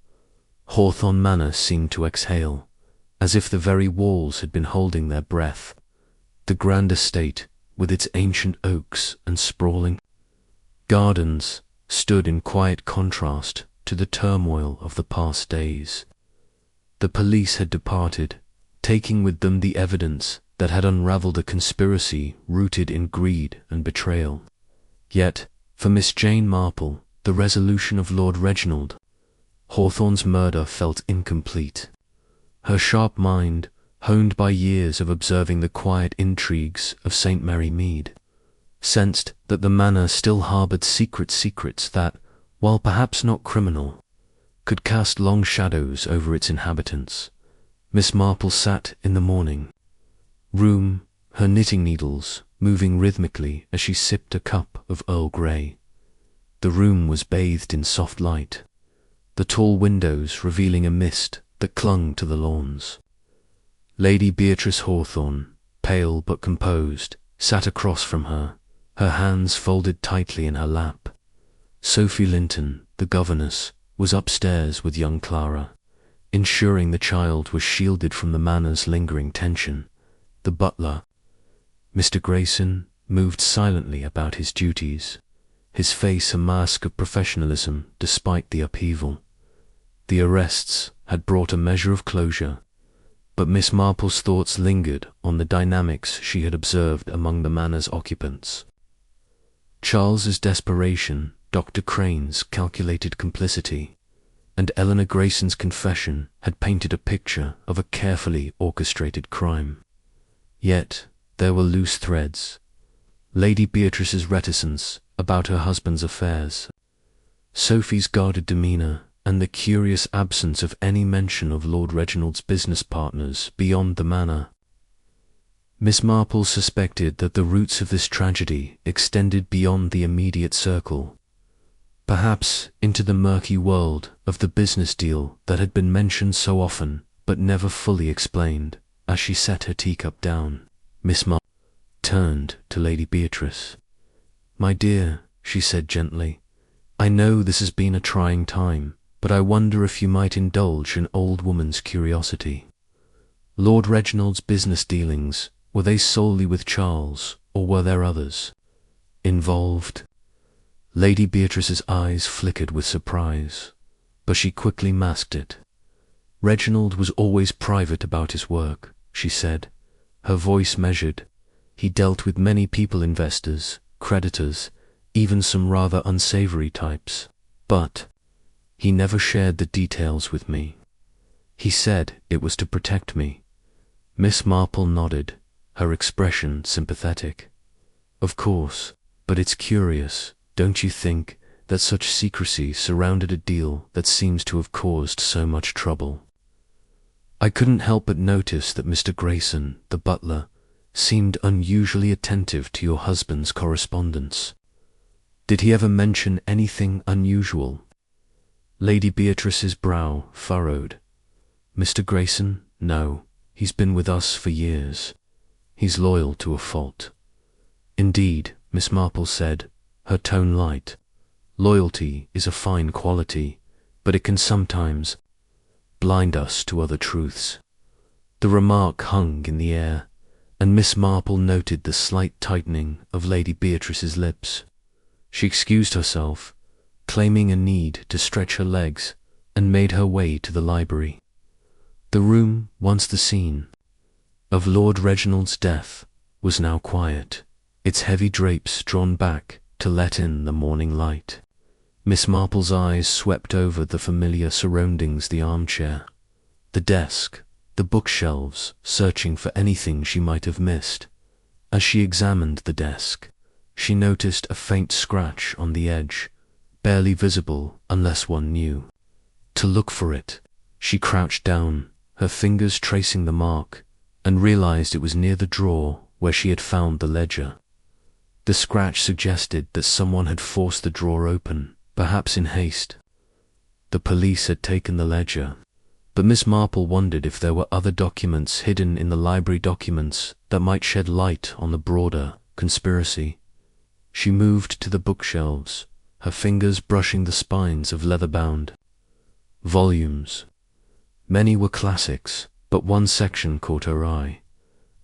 Hawthorne Manor seemed to exhale, as if the very walls had been holding their breath. The grand estate, with its ancient oaks and sprawling gardens, stood in quiet contrast to the turmoil of the past days. The police had departed, taking with them the evidence that had unravelled a conspiracy rooted in greed and betrayal. Yet, for Miss Jane Marple, the resolution of Lord Reginald Hawthorne's murder felt incomplete. Her sharp mind, honed by years of observing the quiet intrigues of St. Mary Mead, sensed that the manor still harboured secrets that, while perhaps not criminal, could cast long shadows over its inhabitants. Miss Marple sat in the morning room, her knitting needles moving rhythmically as she sipped a cup of Earl Grey. The room was bathed in soft light, the tall windows revealing a mist that clung to the lawns. Lady Beatrice Hawthorne, pale but composed, sat across from her, her hands folded tightly in her lap. Sophie Linton, the governess, was upstairs with young Clara, ensuring the child was shielded from the manor's lingering tension. The butler, Mr. Grayson, moved silently about his duties, his face a mask of professionalism despite the upheaval. The arrests had brought a measure of closure, but Miss Marple's thoughts lingered on the dynamics she had observed among the manor's occupants. Charles's desperation, Dr. Crane's calculated complicity, and Eleanor Grayson's confession had painted a picture of a carefully orchestrated crime. Yet there were loose threads. Lady Beatrice's reticence about her husband's affairs, Sophie's guarded demeanour, and the curious absence of any mention of Lord Reginald's business partners beyond the manor. Miss Marple suspected that the roots of this tragedy extended beyond the immediate circle, perhaps into the murky world of the business deal that had been mentioned so often but never fully explained. As she set her teacup down, Miss Marple turned to Lady Beatrice. "My dear," she said gently, "I know this has been a trying time, but I wonder if you might indulge an old woman's curiosity. Lord Reginald's business dealings, were they solely with Charles, or were there others involved?" Lady Beatrice's eyes flickered with surprise, but she quickly masked it. "Reginald was always private about his work," she said, her voice measured. "He dealt with many people, investors, creditors, even some rather unsavoury types, but he never shared the details with me. He said it was to protect me." Miss Marple nodded, her expression sympathetic. "Of course, but it's curious, don't you think, that such secrecy surrounded a deal that seems to have caused so much trouble? I couldn't help but notice that Mr. Grayson, the butler, seemed unusually attentive to your husband's correspondence. Did he ever mention anything unusual?" Lady Beatrice's brow furrowed. "Mr. Grayson? No, he's been with us for years. He's loyal to a fault." "Indeed," Miss Marple said, her tone light. "Loyalty is a fine quality, but it can sometimes blind us to other truths." The remark hung in the air, and Miss Marple noted the slight tightening of Lady Beatrice's lips. She excused herself, claiming a need to stretch her legs, and made her way to the library. The room, once the scene of Lord Reginald's death, was now quiet, its heavy drapes drawn back to let in the morning light. Miss Marple's eyes swept over the familiar surroundings, the armchair, the desk, the bookshelves, searching for anything she might have missed. As she examined the desk, she noticed a faint scratch on the edge, barely visible unless one knew to look for it. She crouched down, her fingers tracing the mark, and realized it was near the drawer where she had found the ledger. The scratch suggested that someone had forced the drawer open, perhaps in haste. The police had taken the ledger, but Miss Marple wondered if there were other documents hidden in the library documents that might shed light on the broader conspiracy. She moved to the bookshelves, her fingers brushing the spines of leather-bound volumes. Many were classics, but one section caught her eye,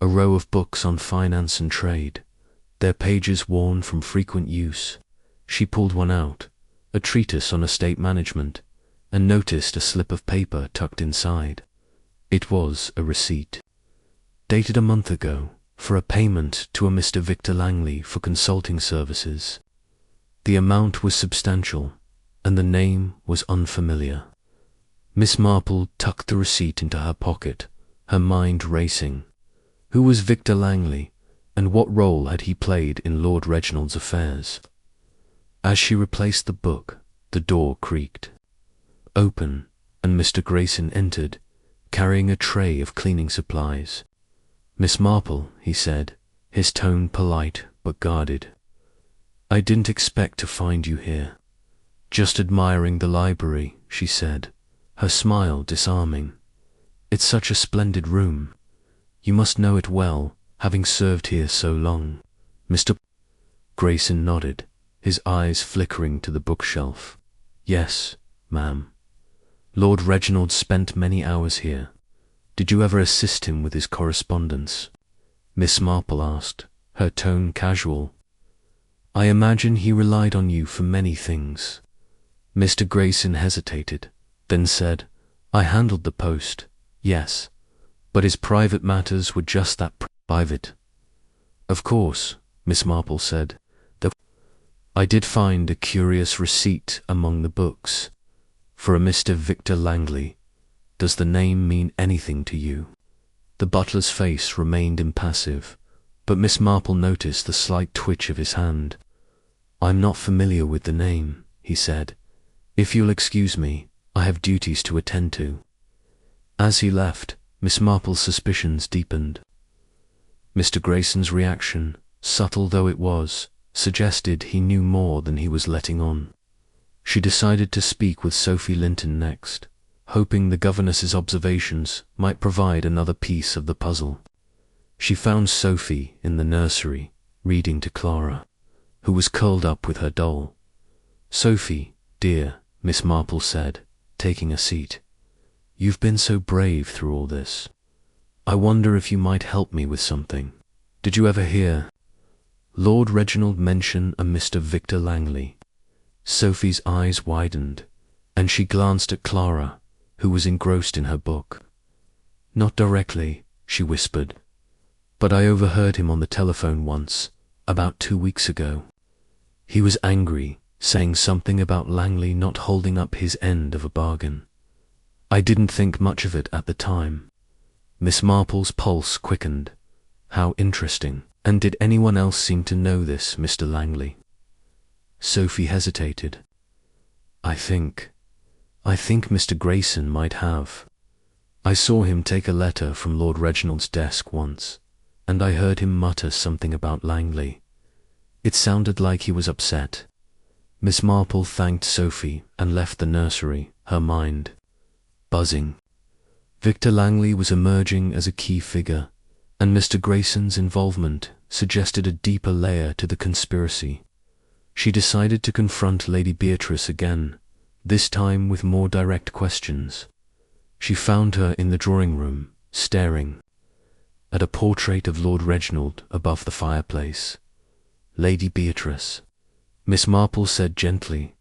a row of books on finance and trade, their pages worn from frequent use. She pulled one out, a treatise on estate management, and noticed a slip of paper tucked inside. It was a receipt, dated a month ago, for a payment to a Mr. Victor Langley for consulting services. The amount was substantial, and the name was unfamiliar. Miss Marple tucked the receipt into her pocket, her mind racing. Who was Victor Langley, and what role had he played in Lord Reginald's affairs? As she replaced the book, the door creaked open, and Mr. Grayson entered, carrying a tray of cleaning supplies. "Miss Marple," he said, his tone polite but guarded. "I didn't expect to find you here." "Just admiring the library," she said, her smile disarming. "It's such a splendid room. You must know it well, having served here so long." Mr. Grayson nodded, his eyes flickering to the bookshelf. "Yes, ma'am. Lord Reginald spent many hours here. Did you ever assist him with his correspondence?" Miss Marple asked, her tone casual. "I imagine he relied on you for many things." Mr. Grayson hesitated, then said, "I handled the post, yes, but his private matters were just that private." "Of course," Miss Marple said, "that I did find a curious receipt among the books for a Mr. Victor Langley. Does the name mean anything to you?" The butler's face remained impassive, but Miss Marple noticed the slight twitch of his hand. "I'm not familiar with the name," he said. "If you'll excuse me, I have duties to attend to." As he left, Miss Marple's suspicions deepened. Mr. Grayson's reaction, subtle though it was, suggested he knew more than he was letting on. She decided to speak with Sophie Linton next, hoping the governess's observations might provide another piece of the puzzle. She found Sophie in the nursery, reading to Clara, who was curled up with her doll. "Sophie, dear," Miss Marple said, taking a seat. "You've been so brave through all this. I wonder if you might help me with something. Did you ever hear Lord Reginald mention a Mr. Victor Langley?" Sophie's eyes widened, and she glanced at Clara, who was engrossed in her book. "Not directly," she whispered, "but I overheard him on the telephone once, about 2 weeks ago. He was angry, saying something about Langley not holding up his end of a bargain. I didn't think much of it at the time." Miss Marple's pulse quickened. How interesting. And did anyone else seem to know this Mr. Langley? Sophie hesitated. I think Mr. Grayson might have. I saw him take a letter from Lord Reginald's desk once, and I heard him mutter something about Langley. It sounded like he was upset." Miss Marple thanked Sophie and left the nursery, her mind buzzing. Victor Langley was emerging as a key figure, and Mr. Grayson's involvement suggested a deeper layer to the conspiracy. She decided to confront Lady Beatrice again, this time with more direct questions. She found her in the drawing room, staring at a portrait of Lord Reginald above the fireplace. "Lady Beatrice," Miss Marple said gently,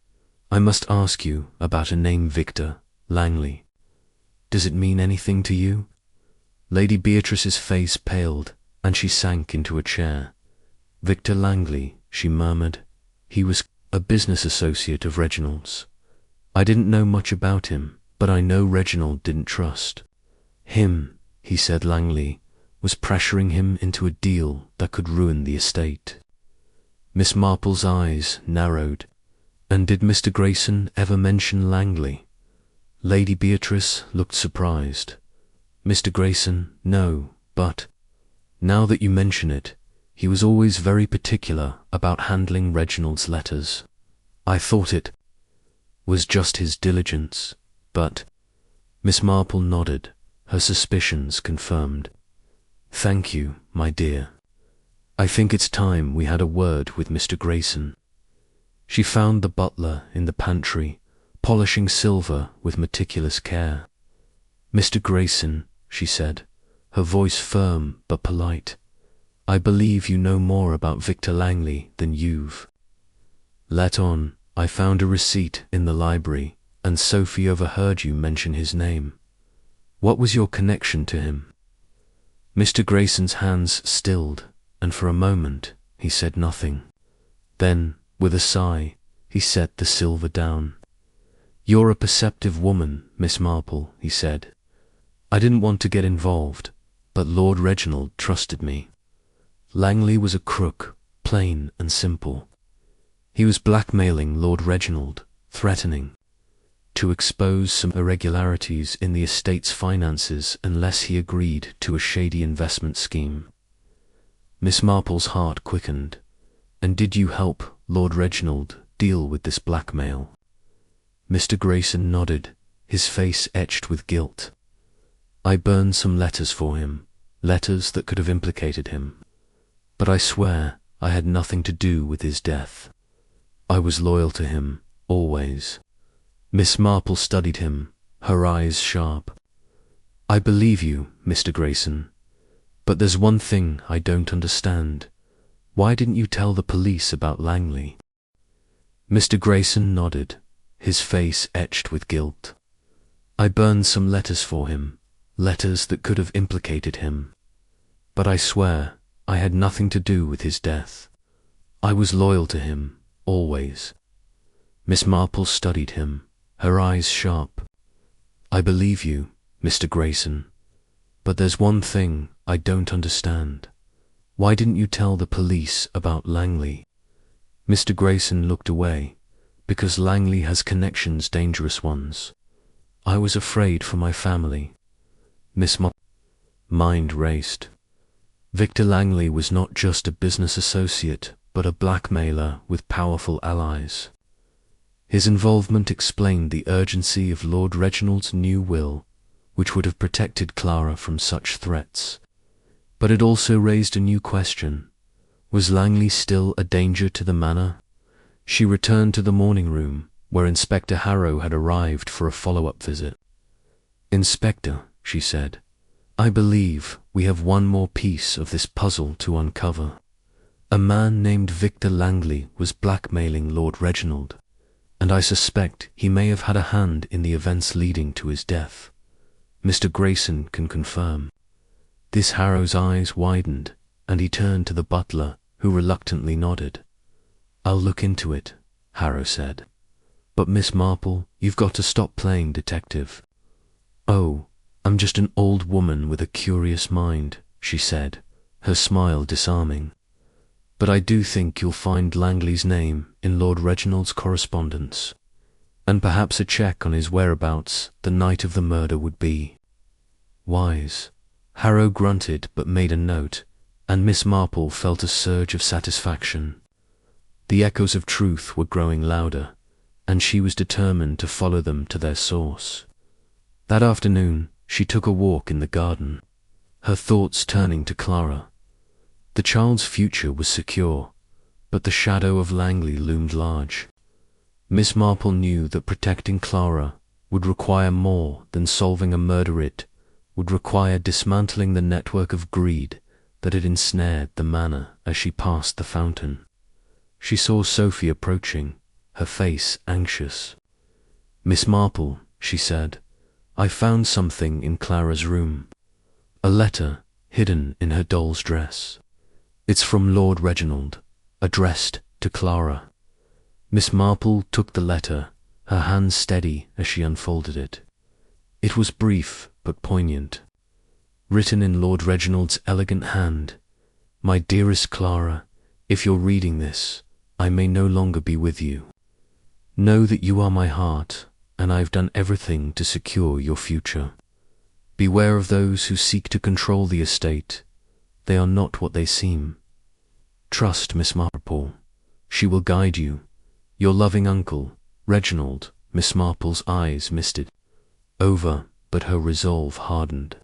"I must ask you about a name Victor Langley. Does it mean anything to you?" Lady Beatrice's face paled, and she sank into a chair. "Victor Langley," she murmured. "He was a business associate of Reginald's. I didn't know much about him, but I know Reginald didn't trust him. He said Langley was pressuring him into a deal that could ruin the estate." Miss Marple's eyes narrowed. "And did Mr. Grayson ever mention Langley?" Lady Beatrice looked surprised. "Mr. Grayson, no, but now that you mention it, he was always very particular about handling Reginald's letters. I thought it was just his diligence, but—" Miss Marple nodded, her suspicions confirmed. "Thank you, my dear. I think it's time we had a word with Mr. Grayson." She found the butler in the pantry, polishing silver with meticulous care. "Mr. Grayson," she said, her voice firm but polite, "I believe you know more about Victor Langley than you've let on. I found a receipt in the library, and Sophie overheard you mention his name. What was your connection to him?" Mr. Grayson's hands stilled, and for a moment he said nothing. Then, with a sigh, he set the silver down. "You're a perceptive woman, Miss Marple," he said. I didn't want to get involved, but Lord Reginald trusted me. Langley was a crook, plain and simple. He was blackmailing Lord Reginald, threatening to expose some irregularities in the estate's finances unless he agreed to a shady investment scheme. Miss Marple's heart quickened. And did you help Lord Reginald deal with this blackmail? Mr. Grayson nodded, his face etched with guilt. I burned some letters for him, letters that could have implicated him. But I swear I had nothing to do with his death. I was loyal to him, always. Miss Marple studied him, her eyes sharp. I believe you, Mr. Grayson, but there's one thing I don't understand. Why didn't you tell the police about Langley? Mr. Grayson nodded, his face etched with guilt. I burned some letters for him, letters that could have implicated him. But I swear I had nothing to do with his death. I was loyal to him, always. Miss Marple studied him, her eyes sharp. I believe you, Mr. Grayson, but there's one thing I don't understand. Why didn't you tell the police about Langley? Mr. Grayson looked away. Because Langley has connections, dangerous ones. I was afraid for my family. Miss Marple's mind raced. Victor Langley was not just a business associate, but a blackmailer with powerful allies. His involvement explained the urgency of Lord Reginald's new will, which would have protected Clara from such threats. But it also raised a new question. Was Langley still a danger to the manor? She returned to the morning room, where Inspector Harrow had arrived for a follow-up visit. Inspector, she said, I believe we have one more piece of this puzzle to uncover. A man named Victor Langley was blackmailing Lord Reginald, and I suspect he may have had a hand in the events leading to his death. Mr. Grayson can confirm. This Harrow's eyes widened, and he turned to the butler, who reluctantly nodded. I'll look into it, Harrow said. But Miss Marple, you've got to stop playing detective. Oh, I'm just an old woman with a curious mind, she said, her smile disarming. But I do think you'll find Langley's name in Lord Reginald's correspondence, and perhaps a check on his whereabouts the night of the murder would be wise. Harrow grunted but made a note, and Miss Marple felt a surge of satisfaction. The echoes of truth were growing louder, and she was determined to follow them to their source. That afternoon, she took a walk in the garden, her thoughts turning to Clara. The child's future was secure, but the shadow of Langley loomed large. Miss Marple knew that protecting Clara would require more than solving a murder. It would require dismantling the network of greed that had ensnared the manor as she passed the fountain. She saw Sophie approaching, her face anxious. Miss Marple, she said, I found something in Clara's room. A letter hidden in her doll's dress. It's from Lord Reginald, addressed to Clara. Miss Marple took the letter, her hand steady as she unfolded it. It was brief but poignant. Written in Lord Reginald's elegant hand, My dearest Clara, if you're reading this, I may no longer be with you. Know that you are my heart, and I've done everything to secure your future. Beware of those who seek to control the estate. They are not what they seem. Trust Miss Marple. She will guide you. Your loving uncle, Reginald. Miss Marple's eyes misted over, but her resolve hardened.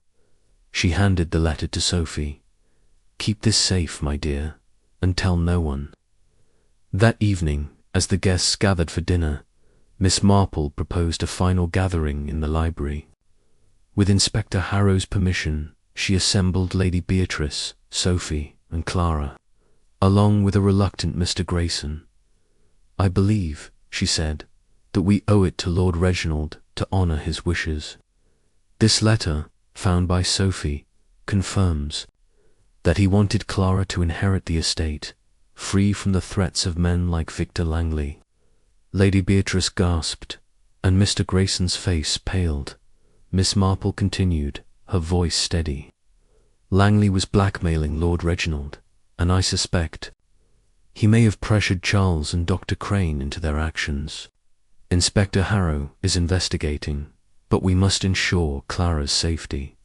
She handed the letter to Sophie. Keep this safe, my dear, and tell no one. That evening, as the guests gathered for dinner, Miss Marple proposed a final gathering in the library. With Inspector Harrow's permission, she assembled Lady Beatrice, Sophie, and Clara, along with a reluctant Mr. Grayson. I believe, she said, that we owe it to Lord Reginald to honour his wishes. This letter, found by Sophie, confirms that he wanted Clara to inherit the estate, free from the threats of men like Victor Langley. Lady Beatrice gasped, and Mr. Grayson's face paled. Miss Marple continued, her voice steady. "Langley was blackmailing Lord Reginald, and I suspect he may have pressured Charles and Dr. Crane into their actions. Inspector Harrow is investigating, but we must ensure Clara's safety."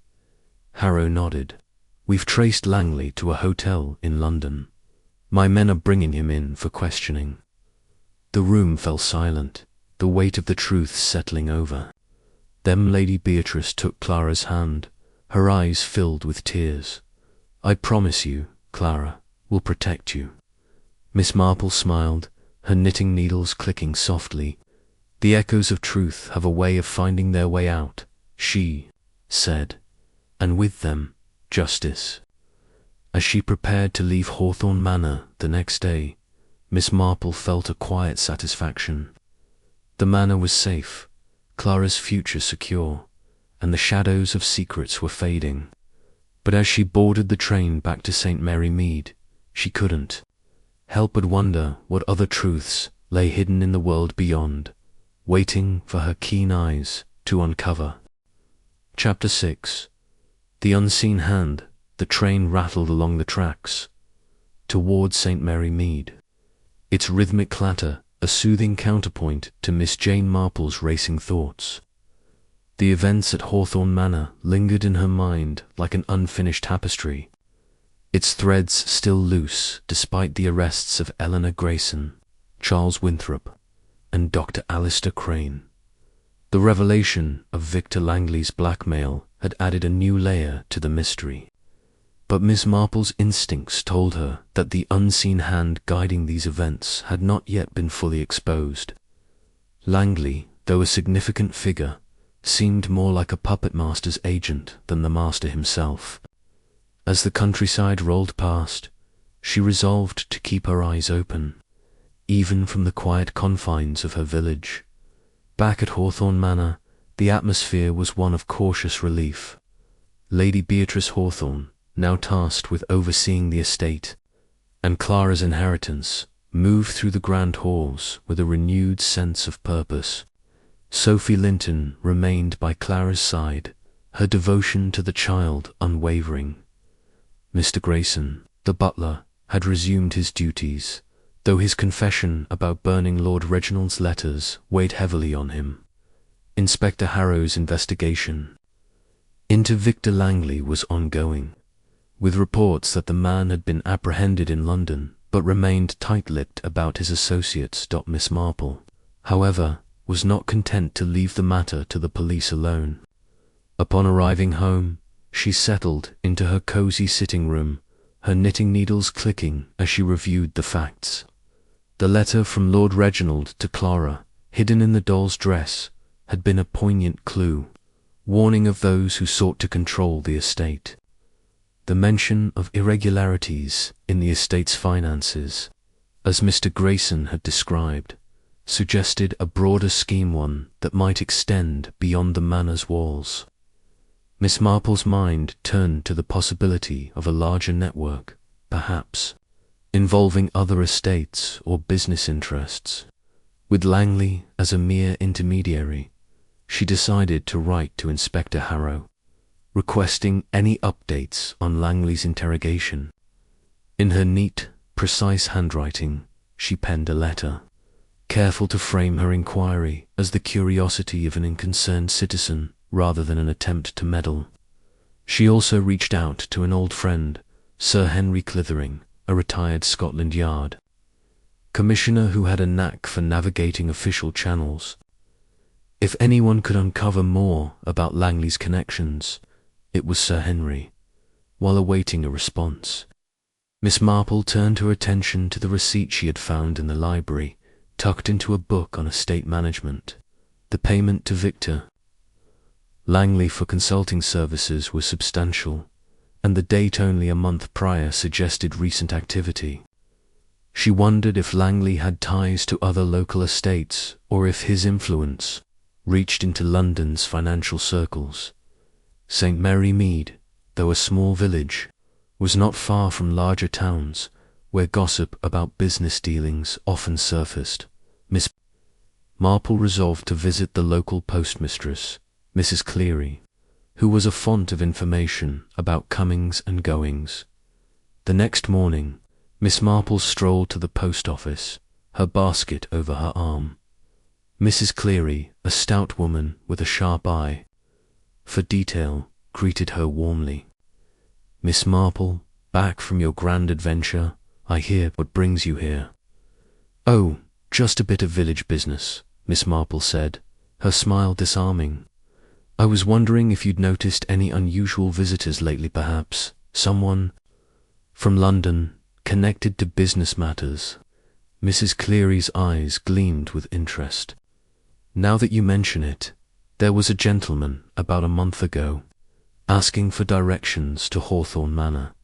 Harrow nodded. "We've traced Langley to a hotel in London. My men are bringing him in for questioning." The room fell silent, the weight of the truth settling over. Then Lady Beatrice took Clara's hand, her eyes filled with tears. "I promise you, Clara, we'll protect you." Miss Marple smiled, her knitting needles clicking softly. "The echoes of truth have a way of finding their way out," she said, "and with them, justice." As she prepared to leave Hawthorne Manor the next day, Miss Marple felt a quiet satisfaction. The manor was safe, Clara's future secure, and the shadows of secrets were fading. But as she boarded the train back to St. Mary Mead, she couldn't help but wonder what other truths lay hidden in the world beyond, waiting for her keen eyes to uncover. Chapter 6. The Unseen Hand. The train rattled along the tracks towards St. Mary Mead, its rhythmic clatter a soothing counterpoint to Miss Jane Marple's racing thoughts. The events at Hawthorne Manor lingered in her mind like an unfinished tapestry, its threads still loose despite the arrests of Eleanor Grayson, Charles Winthrop, and Dr. Alistair Crane. The revelation of Victor Langley's blackmail had added a new layer to the mystery. But Miss Marple's instincts told her that the unseen hand guiding these events had not yet been fully exposed. Langley, though a significant figure, seemed more like a puppet master's agent than the master himself. As the countryside rolled past, she resolved to keep her eyes open, even from the quiet confines of her village. Back at Hawthorne Manor, the atmosphere was one of cautious relief. Lady Beatrice Hawthorne, now tasked with overseeing the estate, and Clara's inheritance, moved through the grand halls with a renewed sense of purpose. Sophie Linton remained by Clara's side, her devotion to the child unwavering. Mr. Grayson, the butler, had resumed his duties, though his confession about burning Lord Reginald's letters weighed heavily on him. Inspector Harrow's investigation into Victor Langley was ongoing, with reports that the man had been apprehended in London but remained tight-lipped about his associates. Miss Marple, however, was not content to leave the matter to the police alone. Upon arriving home, she settled into her cosy sitting room, her knitting needles clicking as she reviewed the facts. The letter from Lord Reginald to Clara, hidden in the doll's dress, had been a poignant clue, warning of those who sought to control the estate. The mention of irregularities in the estate's finances, as Mr. Grayson had described, suggested a broader scheme, one that might extend beyond the manor's walls. Miss Marple's mind turned to the possibility of a larger network, perhaps, involving other estates or business interests. With Langley as a mere intermediary, she decided to write to Inspector Harrow, requesting any updates on Langley's interrogation. In her neat, precise handwriting, she penned a letter, careful to frame her inquiry as the curiosity of an unconcerned citizen rather than an attempt to meddle. She also reached out to an old friend, Sir Henry Clithering, a retired Scotland Yard commissioner who had a knack for navigating official channels. If anyone could uncover more about Langley's connections, it was Sir Henry. While awaiting a response, Miss Marple turned her attention to the receipt she had found in the library, tucked into a book on estate management. The payment to Victor Langley for consulting services was substantial, and the date only a month prior suggested recent activity. She wondered if Langley had ties to other local estates, or if his influence reached into London's financial circles. St. Mary Mead, though a small village, was not far from larger towns, where gossip about business dealings often surfaced. Miss Marple resolved to visit the local postmistress, Mrs. Cleary, who was a font of information about comings and goings. The next morning, Miss Marple strolled to the post office, her basket over her arm. Mrs. Cleary, a stout woman with a sharp eye for detail, greeted her warmly. "Miss Marple, back from your grand adventure, I hear. What brings you here?" "Oh, just a bit of village business," Miss Marple said, her smile disarming. "I was wondering if you'd noticed any unusual visitors lately, perhaps someone from London, connected to business matters." Mrs. Cleary's eyes gleamed with interest. "Now that you mention it, there was a gentleman about a month ago, asking for directions to Hawthorne Manor.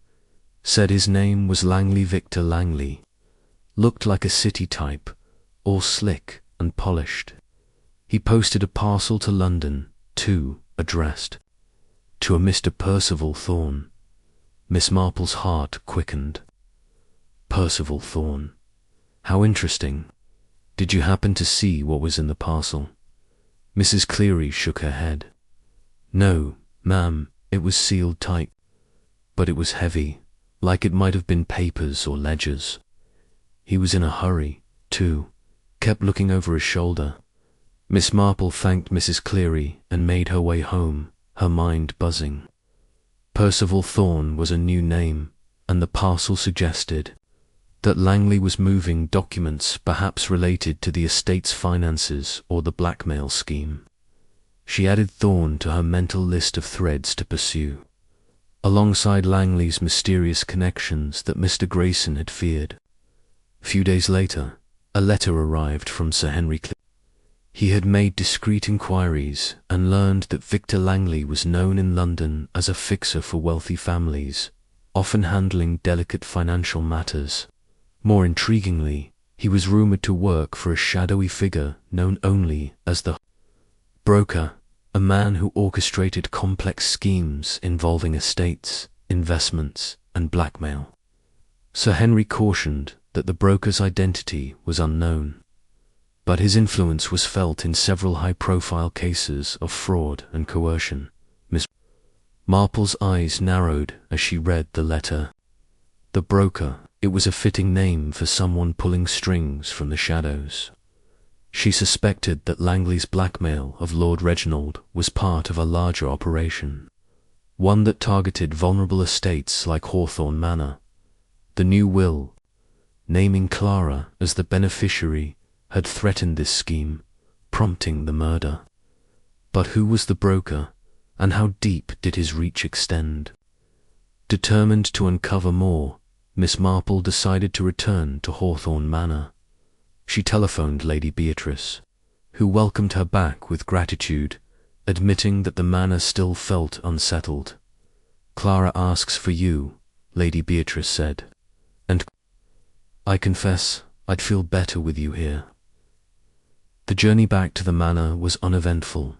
Said his name was Victor Langley. Looked like a city type, all slick and polished. He posted a parcel to London, too, addressed to a Mr. Percival Thorne." Miss Marple's heart quickened. Percival Thorne. How interesting. Did you happen to see what was in the parcel? Mrs. Cleary shook her head. "No, ma'am, it was sealed tight. But it was heavy, like it might have been papers or ledgers. He was in a hurry, too, kept looking over his shoulder." Miss Marple thanked Mrs. Cleary and made her way home, her mind buzzing. Percival Thorne was a new name, and the parcel suggested that Langley was moving documents perhaps related to the estate's finances or the blackmail scheme. She added Thorne to her mental list of threads to pursue, alongside Langley's mysterious connections that Mr. Grayson had feared. A few days later, a letter arrived from Sir Henry Cleary. He had made discreet inquiries and learned that Victor Langley was known in London as a fixer for wealthy families, often handling delicate financial matters. More intriguingly, he was rumoured to work for a shadowy figure known only as the broker, a man who orchestrated complex schemes involving estates, investments, and blackmail. Sir Henry cautioned that the broker's identity was unknown, but his influence was felt in several high-profile cases of fraud and coercion. Miss Marple's eyes narrowed as she read the letter. The broker, it was a fitting name for someone pulling strings from the shadows. She suspected that Langley's blackmail of Lord Reginald was part of a larger operation, one that targeted vulnerable estates like Hawthorne Manor. The new will, naming Clara as the beneficiary, had threatened this scheme, prompting the murder. But who was the broker, and how deep did his reach extend? Determined to uncover more, Miss Marple decided to return to Hawthorne Manor. She telephoned Lady Beatrice, who welcomed her back with gratitude, admitting that the manor still felt unsettled. "Clara asks for you," Lady Beatrice said, "and I confess I'd feel better with you here." The journey back to the manor was uneventful,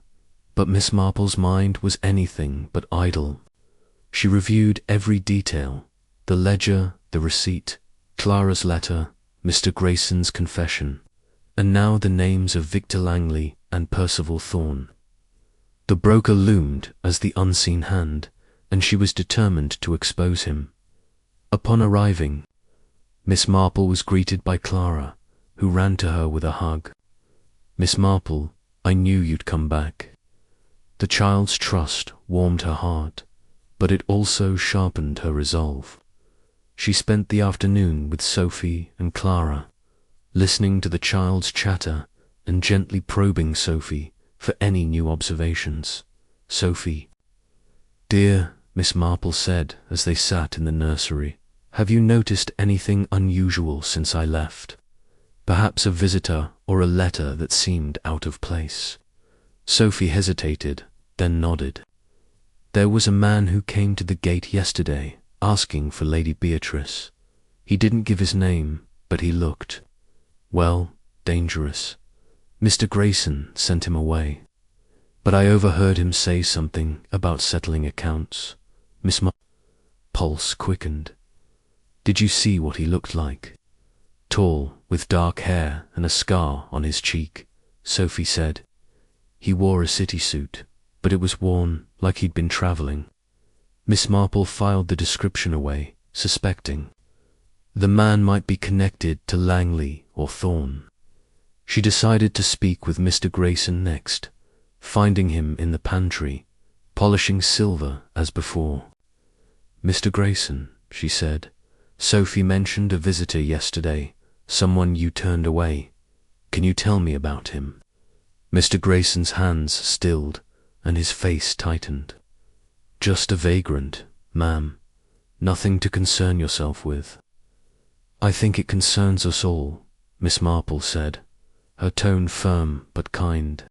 but Miss Marple's mind was anything but idle. She reviewed every detail: the ledger, the receipt, Clara's letter, Mr. Grayson's confession, and now the names of Victor Langley and Percival Thorne. The broker loomed as the unseen hand, and she was determined to expose him. Upon arriving, Miss Marple was greeted by Clara, who ran to her with a hug. "Miss Marple, I knew you'd come back." The child's trust warmed her heart, but it also sharpened her resolve. She spent the afternoon with Sophie and Clara, listening to the child's chatter and gently probing Sophie for any new observations. "Sophie, dear," Miss Marple said as they sat in the nursery, "have you noticed anything unusual since I left? Perhaps a visitor or a letter that seemed out of place?" Sophie hesitated, then nodded. "There was a man who came to the gate yesterday, asking for Lady Beatrice. He didn't give his name, but he looked, well, dangerous. Mr. Grayson sent him away. But I overheard him say something about settling accounts." Miss Pulse quickened. "Did you see what he looked like?" "Tall, with dark hair and a scar on his cheek," Sophie said. "He wore a city suit, but it was worn like he'd been travelling. Miss Marple filed the description away, suspecting the man might be connected to Langley or Thorn. She decided to speak with Mr. Grayson next, finding him in the pantry, polishing silver as before. "Mr. Grayson," she said, "Sophie mentioned a visitor yesterday, someone you turned away. Can you tell me about him?" Mr. Grayson's hands stilled, and his face tightened. "Just a vagrant, ma'am. Nothing to concern yourself with." "I think it concerns us all," Miss Marple said, her tone firm but kind.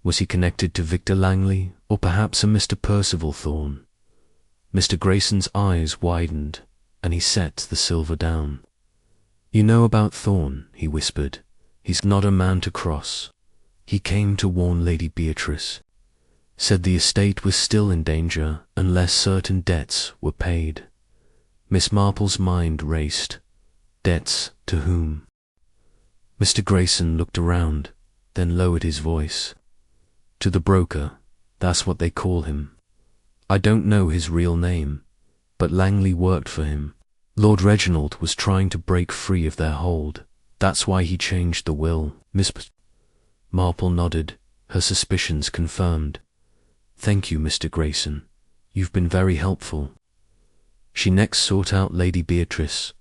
"Was he connected to Victor Langley, or perhaps a Mr. Percival Thorn?" Mr. Grayson's eyes widened, and he set the silver down. "You know about Thorn," he whispered. "He's not a man to cross. He came to warn Lady Beatrice. Said the estate was still in danger unless certain debts were paid." Miss Marple's mind raced. Debts to whom? Mr. Grayson looked around, then lowered his voice. "To the broker, that's what they call him. I don't know his real name, but Langley worked for him. Lord Reginald was trying to break free of their hold. That's why he changed the will." Miss Marple nodded, her suspicions confirmed. "Thank you, Mr. Grayson. You've been very helpful." She next sought out Lady Beatrice,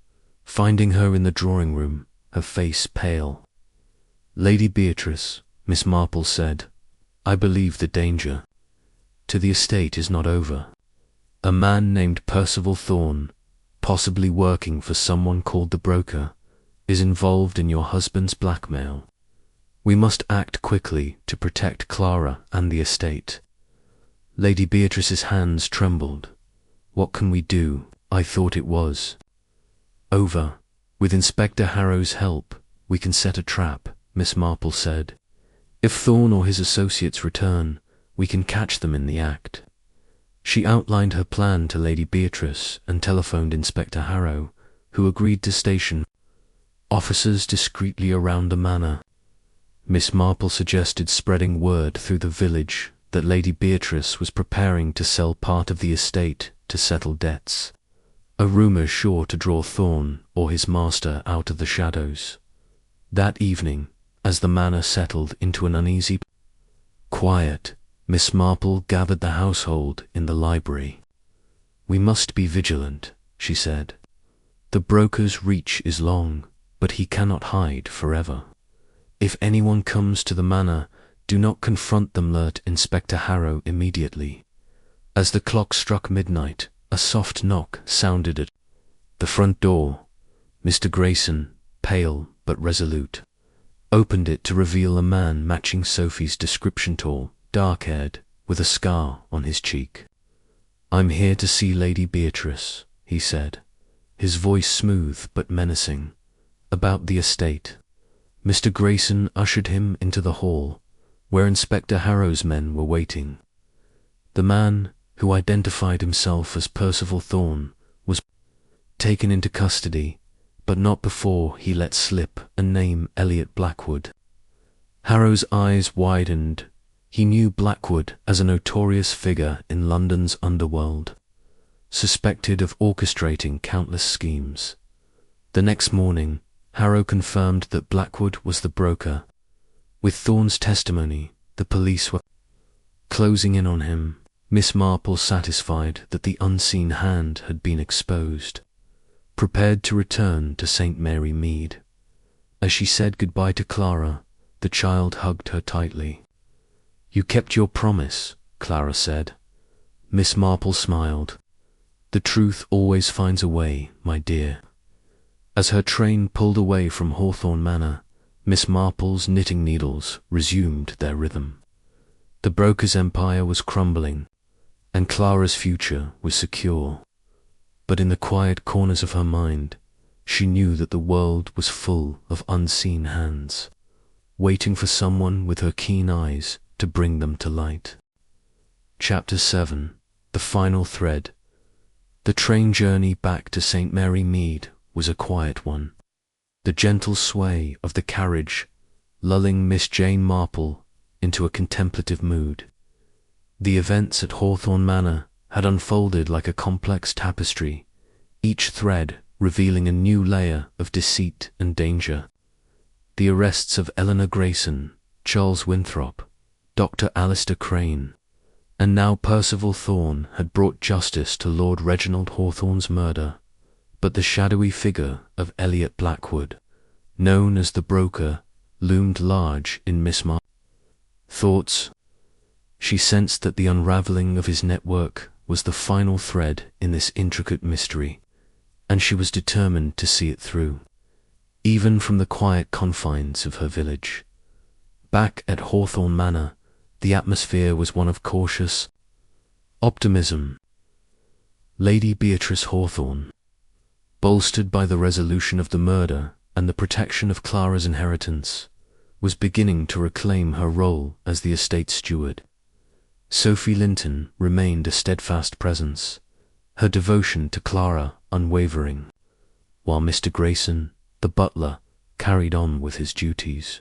finding her in the drawing room, her face pale. "Lady Beatrice," Miss Marple said, "I believe the danger to the estate is not over. A man named Percival Thorn, possibly working for someone called the broker, is involved in your husband's blackmail. We must act quickly to protect Clara and the estate." Lady Beatrice's hands trembled. "What can we do?" "I thought it was over. With Inspector Harrow's help, we can set a trap," Miss Marple said. "If Thorn or his associates return, we can catch them in the act." She outlined her plan to Lady Beatrice and telephoned Inspector Harrow, who agreed to station officers discreetly around the manor. Miss Marple suggested spreading word through the village that Lady Beatrice was preparing to sell part of the estate to settle debts, a rumour sure to draw Thorn or his master out of the shadows. That evening, as the manor settled into an uneasy quiet, Miss Marple gathered the household in the library. "We must be vigilant," she said. "The broker's reach is long, but he cannot hide forever. If anyone comes to the manor, do not confront them. Alert Inspector Harrow immediately." As the clock struck midnight, a soft knock sounded at the front door. Mr. Grayson, pale but resolute, opened it to reveal a man matching Sophie's description, tall, dark-haired, with a scar on his cheek. "I'm here to see Lady Beatrice," he said, his voice smooth but menacing. "About the estate." Mr. Grayson ushered him into the hall, where Inspector Harrow's men were waiting. The man, who identified himself as Percival Thorn, was taken into custody, but not before he let slip a name: Elliot Blackwood. Harrow's eyes widened. He knew Blackwood as a notorious figure in London's underworld, suspected of orchestrating countless schemes. The next morning, Harrow confirmed that Blackwood was the broker. With Thorn's testimony, the police were closing in on him. Miss Marple, satisfied that the unseen hand had been exposed, prepared to return to St. Mary Mead. As she said goodbye to Clara, the child hugged her tightly. "You kept your promise," Clara said. Miss Marple smiled. "The truth always finds a way, my dear." As her train pulled away from Hawthorne Manor, Miss Marple's knitting needles resumed their rhythm. The broker's empire was crumbling, and Clara's future was secure. But in the quiet corners of her mind, she knew that the world was full of unseen hands, waiting for someone with her keen eyes to bring them to light. Chapter 7. The Final Thread. The train journey back to St. Mary Mead was a quiet one. The gentle sway of the carriage lulling Miss Jane Marple into a contemplative mood. The events at Hawthorne Manor had unfolded like a complex tapestry, each thread revealing a new layer of deceit and danger. The arrests of Eleanor Grayson, Charles Winthrop, Dr. Alistair Crane, and now Percival Thorne had brought justice to Lord Reginald Hawthorne's murder, but the shadowy figure of Elliot Blackwood, known as the broker, loomed large in Miss Marple's thoughts. She sensed that the unravelling of his network was the final thread in this intricate mystery, and she was determined to see it through, even from the quiet confines of her village. Back at Hawthorne Manor, the atmosphere was one of cautious optimism. Lady Beatrice Hawthorne, bolstered by the resolution of the murder and the protection of Clara's inheritance, was beginning to reclaim her role as the estate steward. Sophie Linton remained a steadfast presence, her devotion to Clara unwavering, while Mr. Grayson, the butler, carried on with his duties.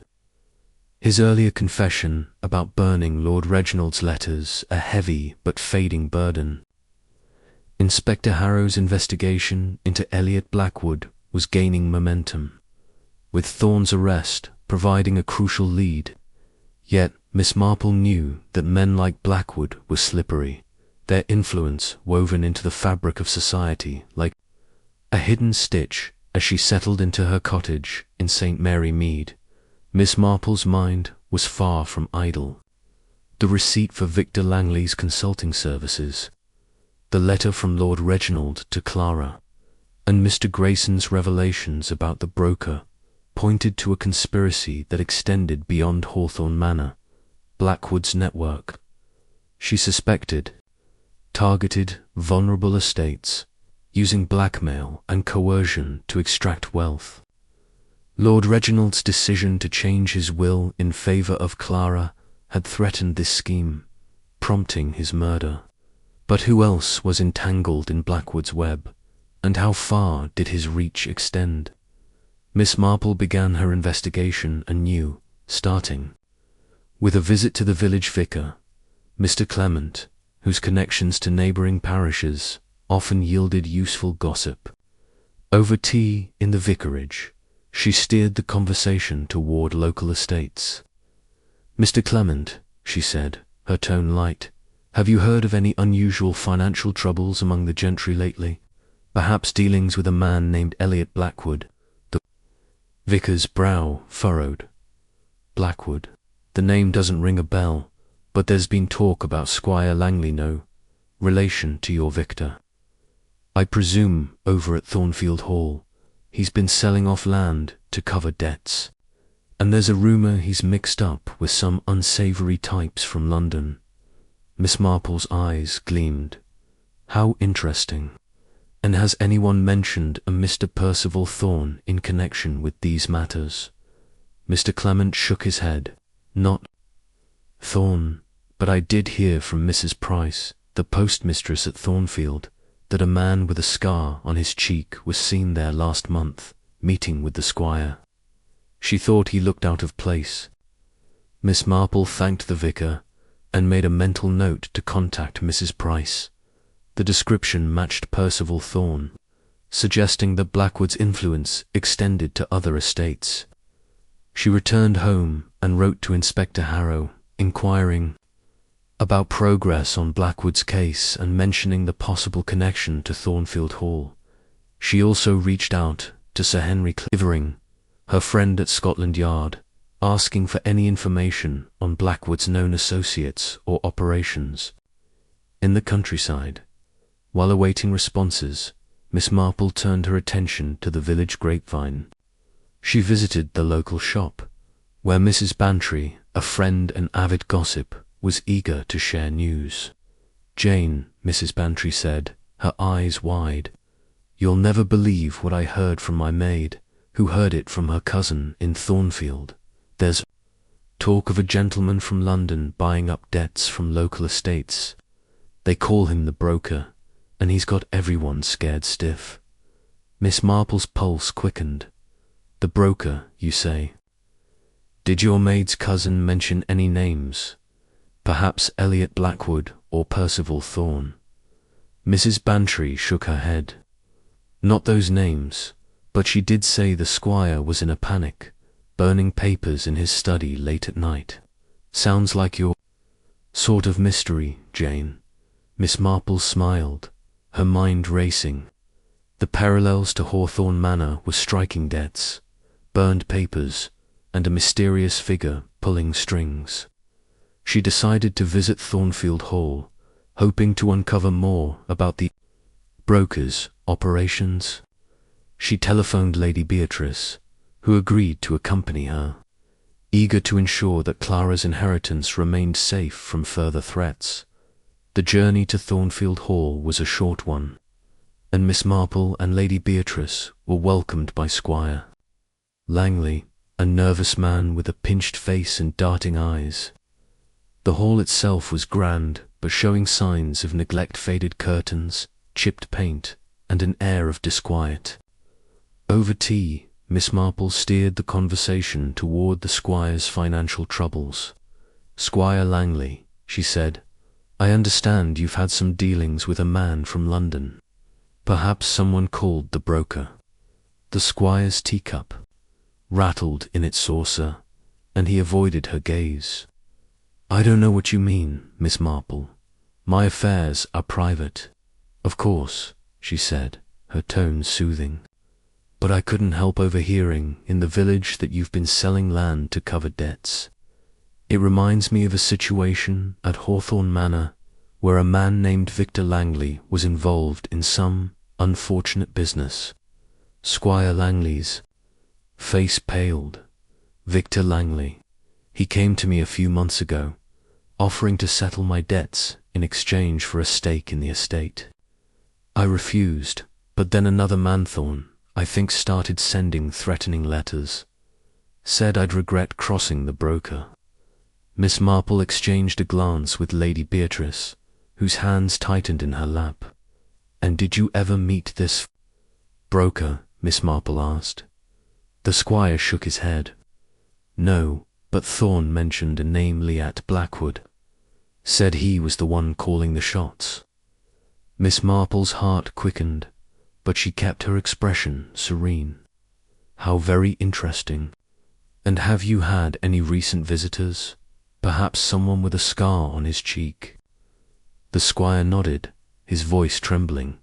His earlier confession about burning Lord Reginald's letters a heavy but fading burden. Inspector Harrow's investigation into Elliot Blackwood was gaining momentum, with Thorne's arrest providing a crucial lead. Yet Miss Marple knew that men like Blackwood were slippery, their influence woven into the fabric of society like a hidden stitch. As she settled into her cottage in St. Mary Mead, Miss Marple's mind was far from idle. The receipt for Victor Langley's consulting services, the letter from Lord Reginald to Clara, and Mr. Grayson's revelations about the broker pointed to a conspiracy that extended beyond Hawthorne Manor, Blackwood's network. She suspected targeted vulnerable estates, using blackmail and coercion to extract wealth. Lord Reginald's decision to change his will in favour of Clara had threatened this scheme, prompting his murder. But who else was entangled in Blackwood's web, and how far did his reach extend? Miss Marple began her investigation anew, starting with a visit to the village vicar, Mr. Clement, whose connections to neighbouring parishes often yielded useful gossip. Over tea in the vicarage, she steered the conversation toward local estates. "Mr. Clement," she said, her tone light, "have you heard of any unusual financial troubles among the gentry lately? Perhaps dealings with a man named Elliot Blackwood?" The vicar's brow furrowed. "Blackwood? The name doesn't ring a bell, but there's been talk about Squire Langley, no relation to your Victor. I presume over at Thornfield Hall. He's been selling off land to cover debts, and there's a rumour he's mixed up with some unsavoury types from London." Miss Marple's eyes gleamed. "How interesting. And has anyone mentioned a Mr. Percival Thorne in connection with these matters?" Mr. Clement shook his head. "Not Thorne, but I did hear from Mrs. Price, the postmistress at Thornfield, that a man with a scar on his cheek was seen there last month, meeting with the squire. She thought he looked out of place." Miss Marple thanked the vicar and made a mental note to contact Mrs. Price. The description matched Percival Thorne, suggesting that Blackwood's influence extended to other estates. She returned home and wrote to Inspector Harrow, inquiring about progress on Blackwood's case and mentioning the possible connection to Thornfield Hall. She also reached out to Sir Henry Clavering, her friend at Scotland Yard, asking for any information on Blackwood's known associates or operations. In the countryside, while awaiting responses, Miss Marple turned her attention to the village grapevine. She visited the local shop, where Mrs. Bantry, a friend and avid gossip, was eager to share news. "Jane," Mrs. Bantry said, her eyes wide, "you'll never believe what I heard from my maid, who heard it from her cousin in Thornfield. There's talk of a gentleman from London buying up debts from local estates. They call him the broker, and he's got everyone scared stiff." Miss Marple's pulse quickened. "The broker, you say? Did your maid's cousin mention any names?" Perhaps Elliot Blackwood or Percival Thorne. Mrs. Bantry shook her head. Not those names, but she did say the squire was in a panic, burning papers in his study late at night. Sounds like your sort of mystery, Jane. Miss Marple smiled, her mind racing. The parallels to Hawthorne Manor were striking: debts, burned papers, and a mysterious figure pulling strings. She decided to visit Thornfield Hall, hoping to uncover more about the broker's operations. She telephoned Lady Beatrice, who agreed to accompany her, eager to ensure that Clara's inheritance remained safe from further threats. The journey to Thornfield Hall was a short one, and Miss Marple and Lady Beatrice were welcomed by Squire Langley, a nervous man with a pinched face and darting eyes. The hall itself was grand, but showing signs of neglect: faded curtains, chipped paint, and an air of disquiet. Over tea, Miss Marple steered the conversation toward the squire's financial troubles. "Squire Langley," she said, "I understand you've had some dealings with a man from London. Perhaps someone called the broker." The squire's teacup rattled in its saucer, and he avoided her gaze. "I don't know what you mean, Miss Marple. My affairs are private." "Of course," she said, her tone soothing. "But I couldn't help overhearing in the village that you've been selling land to cover debts. It reminds me of a situation at Hawthorne Manor where a man named Victor Langley was involved in some unfortunate business." Squire Langley's face paled. "Victor Langley. He came to me a few months ago, offering to settle my debts in exchange for a stake in the estate. I refused, but then another man, Thorne, I think, started sending threatening letters. Said I'd regret crossing the broker." Miss Marple exchanged a glance with Lady Beatrice, whose hands tightened in her lap. "And did you ever meet this broker?" Miss Marple asked. The squire shook his head. "No, but Thorne mentioned a name, Liat Blackwood. Said he was the one calling the shots." Miss Marple's heart quickened, but she kept her expression serene. "How very interesting. And have you had any recent visitors? Perhaps someone with a scar on his cheek?" The squire nodded, his voice trembling.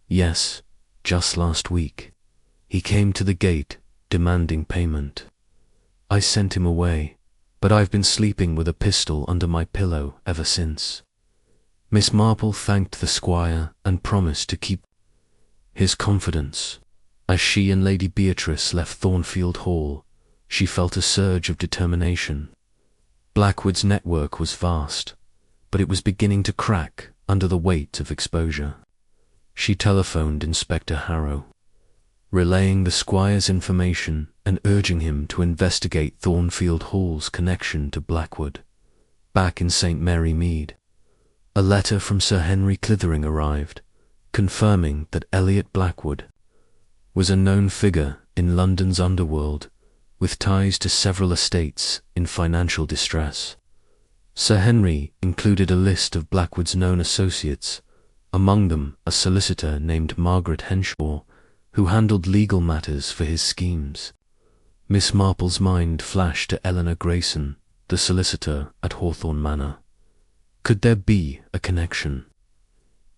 "Yes, just last week. He came to the gate, demanding payment. I sent him away, but I've been sleeping with a pistol under my pillow ever since." Miss Marple thanked the squire and promised to keep his confidence. As she and Lady Beatrice left Thornfield Hall, she felt a surge of determination. Blackwood's network was vast, but it was beginning to crack under the weight of exposure. She telephoned Inspector Harrow, relaying the squire's information and urging him to investigate Thornfield Hall's connection to Blackwood. Back in St. Mary Mead, a letter from Sir Henry Clithering arrived, confirming that Elliot Blackwood was a known figure in London's underworld, with ties to several estates in financial distress. Sir Henry included a list of Blackwood's known associates, among them a solicitor named Margaret Henshaw, who handled legal matters for his schemes. Miss Marple's mind flashed to Eleanor Grayson, the solicitor at Hawthorne Manor. Could there be a connection?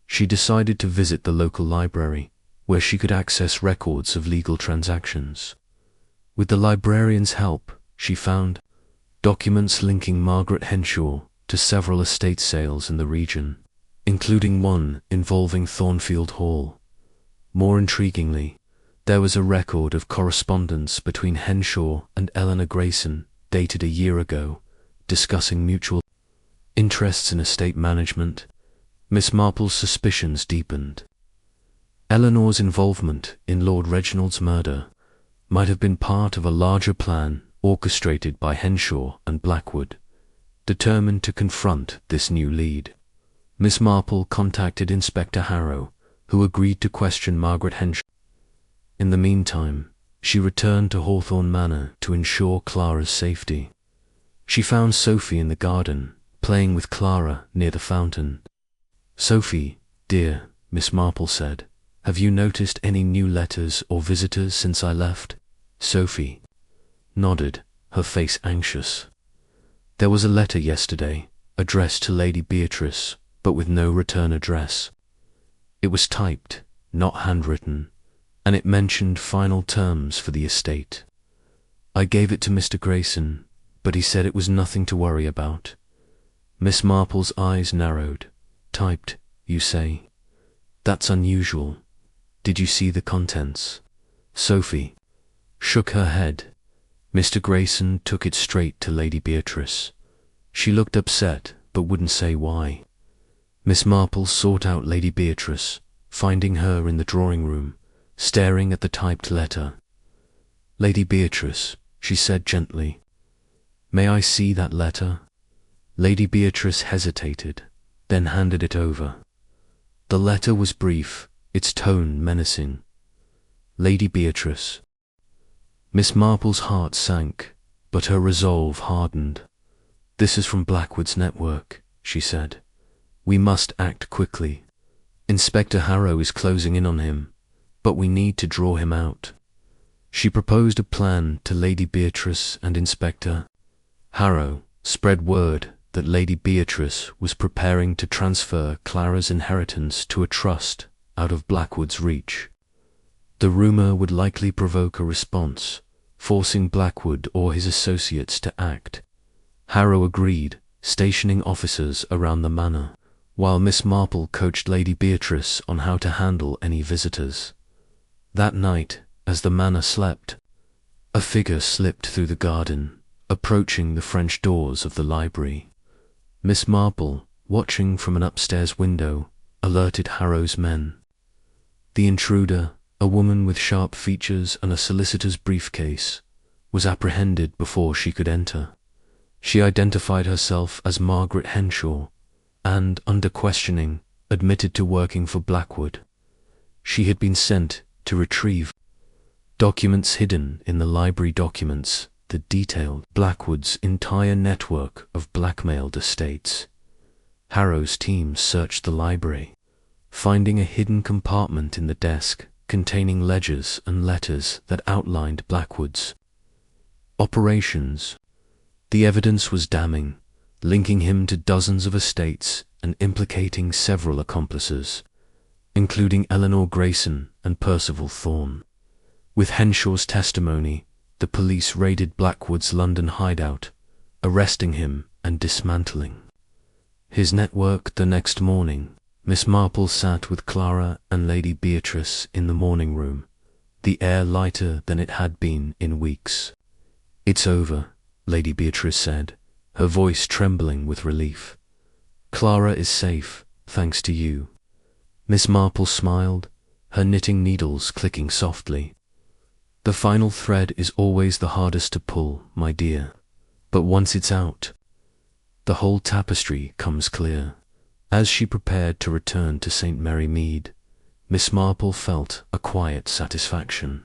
She decided to visit the local library, where she could access records of legal transactions. With the librarian's help, she found documents linking Margaret Henshaw to several estate sales in the region, including one involving Thornfield Hall. More intriguingly, there was a record of correspondence between Henshaw and Eleanor Grayson, dated a year ago, discussing mutual interests in estate management. Miss Marple's suspicions deepened. Eleanor's involvement in Lord Reginald's murder might have been part of a larger plan orchestrated by Henshaw and Blackwood. Determined to confront this new lead, Miss Marple contacted Inspector Harrow, who agreed to question Margaret Henshaw. In the meantime, she returned to Hawthorne Manor to ensure Clara's safety. She found Sophie in the garden, playing with Clara near the fountain. "Sophie, dear," Miss Marple said, "have you noticed any new letters or visitors since I left?" Sophie nodded, her face anxious. "There was a letter yesterday, addressed to Lady Beatrice, but with no return address. It was typed, not handwritten, and it mentioned final terms for the estate. I gave it to Mr. Grayson, but he said it was nothing to worry about." Miss Marple's eyes narrowed. "Typed, you say? That's unusual. Did you see the contents?" Sophie shook her head. Mr. Grayson took it straight to Lady Beatrice. She looked upset, but wouldn't say why. Miss Marple sought out Lady Beatrice, finding her in the drawing-room, staring at the typed letter. "Lady Beatrice," she said gently, "may I see that letter?" Lady Beatrice hesitated, then handed it over. The letter was brief, its tone menacing. "Lady Beatrice." Miss Marple's heart sank, but her resolve hardened. "This is from Blackwood's network," she said. "We must act quickly. Inspector Harrow is closing in on him, but we need to draw him out." She proposed a plan to Lady Beatrice and Inspector Harrow, spread word that Lady Beatrice was preparing to transfer Clara's inheritance to a trust out of Blackwood's reach. The rumour would likely provoke a response, forcing Blackwood or his associates to act. Harrow agreed, stationing officers around the manor, while Miss Marple coached Lady Beatrice on how to handle any visitors. That night, as the manor slept, a figure slipped through the garden, approaching the French doors of the library. Miss Marple, watching from an upstairs window, alerted Harrow's men. The intruder, a woman with sharp features and a solicitor's briefcase, was apprehended before she could enter. She identified herself as Margaret Henshaw and, under questioning, admitted to working for Blackwood. She had been sent to retrieve documents hidden in the library documents that detailed Blackwood's entire network of blackmailed estates. Harrow's team searched the library, finding a hidden compartment in the desk containing ledgers and letters that outlined Blackwood's operations. The evidence was damning, linking him to dozens of estates and implicating several accomplices, including Eleanor Grayson and Percival Thorne. With Henshaw's testimony, the police raided Blackwood's London hideout, arresting him and dismantling his network. The next morning, Miss Marple sat with Clara and Lady Beatrice in the morning room, the air lighter than it had been in weeks. "It's over," Lady Beatrice said, her voice trembling with relief. "Clara is safe, thanks to you." Miss Marple smiled, her knitting needles clicking softly. "The final thread is always the hardest to pull, my dear, but once it's out, the whole tapestry comes clear." As she prepared to return to St. Mary Mead, Miss Marple felt a quiet satisfaction.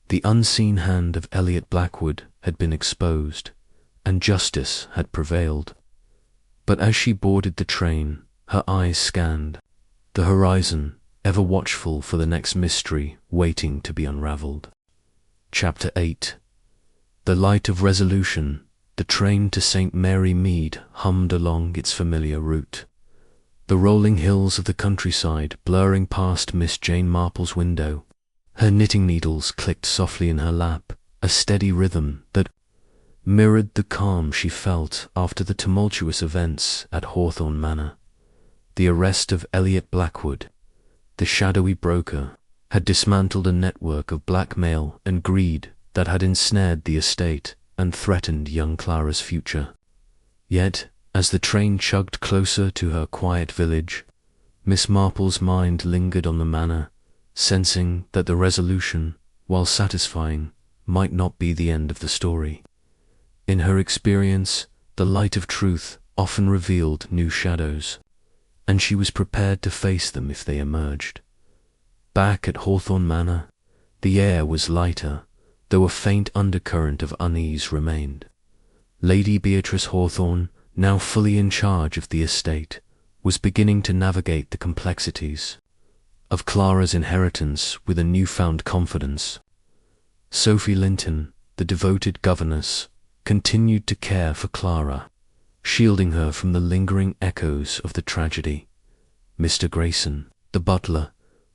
The unseen hand of Elliot Blackwood had been exposed, and justice had prevailed. But as she boarded the train, her eyes scanned the horizon, ever watchful for the next mystery waiting to be unravelled. Chapter 8. The light of resolution. The train to St. Mary Mead hummed along its familiar route. The rolling hills of the countryside blurring past Miss Jane Marple's window. Her knitting needles clicked softly in her lap, a steady rhythm that mirrored the calm she felt after the tumultuous events at Hawthorne Manor. The arrest of Elliot Blackwood, the shadowy broker, had dismantled a network of blackmail and greed that had ensnared the estate and threatened young Clara's future. Yet, as the train chugged closer to her quiet village, Miss Marple's mind lingered on the manor, sensing that the resolution, while satisfying, might not be the end of the story. In her experience, the light of truth often revealed new shadows, and she was prepared to face them if they emerged. Back at Hawthorne Manor, the air was lighter, though a faint undercurrent of unease remained. Lady Beatrice Hawthorne now fully in charge of the estate, was beginning to navigate the complexities of Clara's inheritance with a newfound confidence. Sophie Linton, the devoted governess, continued to care for Clara, shielding her from the lingering echoes of the tragedy. Mr. Grayson, the butler,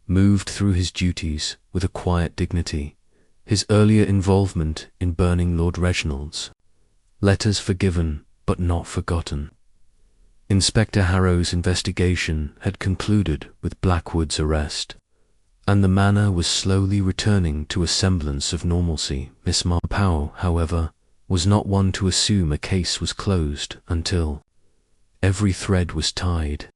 moved through his duties with a quiet dignity, his earlier involvement in burning Lord Reginald's letters forgiven but not forgotten. Inspector Harrow's investigation had concluded with Blackwood's arrest, and the manor was slowly returning to a semblance of normalcy. Miss Marple, however, was not one to assume a case was closed until every thread was tied.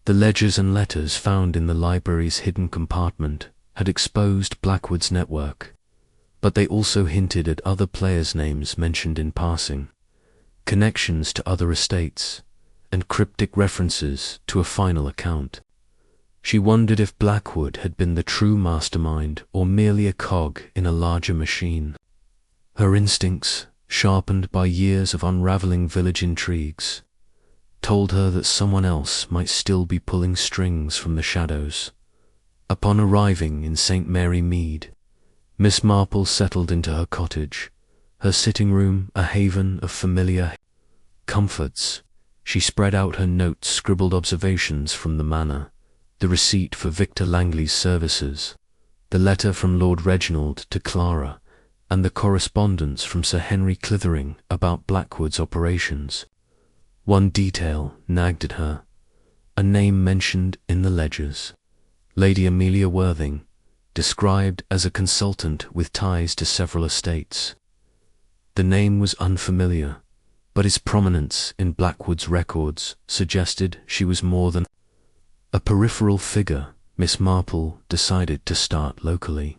The ledgers and letters found in the library's hidden compartment had exposed Blackwood's network, but they also hinted at other players' names mentioned in passing, connections to other estates, and cryptic references to a final account. She wondered if Blackwood had been the true mastermind or merely a cog in a larger machine. Her instincts, sharpened by years of unraveling village intrigues, told her that someone else might still be pulling strings from the shadows. Upon arriving in St. Mary Mead, Miss Marple settled into her cottage, her sitting room a haven of familiar comforts. She spread out her notes, scribbled observations from the manor, the receipt for Victor Langley's services, the letter from Lord Reginald to Clara, and the correspondence from Sir Henry Clithering about Blackwood's operations. One detail nagged at her, a name mentioned in the ledgers. Lady Amelia Worthing, described as a consultant with ties to several estates. The name was unfamiliar, but its prominence in Blackwood's records suggested she was more than a peripheral figure. Miss Marple decided to start locally.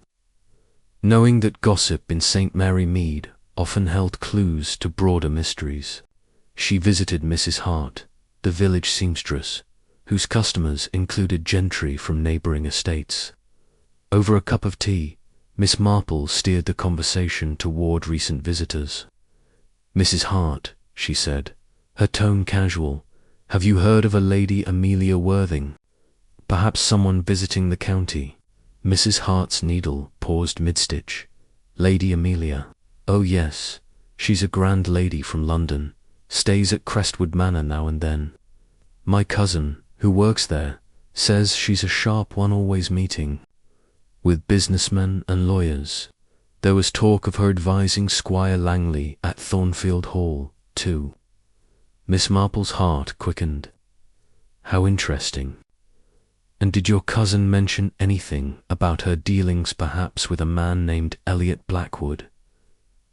Knowing that gossip in St. Mary Mead often held clues to broader mysteries, she visited Mrs. Hart, the village seamstress, whose customers included gentry from neighbouring estates. Over a cup of tea, Miss Marple steered the conversation toward recent visitors. "Mrs. Hart," she said, her tone casual, "have you heard of a Lady Amelia Worthing? Perhaps someone visiting the county?" Mrs. Hart's needle paused mid-stitch. "Lady Amelia? Oh yes, she's a grand lady from London, stays at Crestwood Manor now and then. My cousin, who works there, says she's a sharp one, always meeting with businessmen and lawyers. There was talk of her advising Squire Langley at Thornfield Hall, too." Miss Marple's heart quickened. "How interesting. And did your cousin mention anything about her dealings perhaps with a man named Elliot Blackwood?"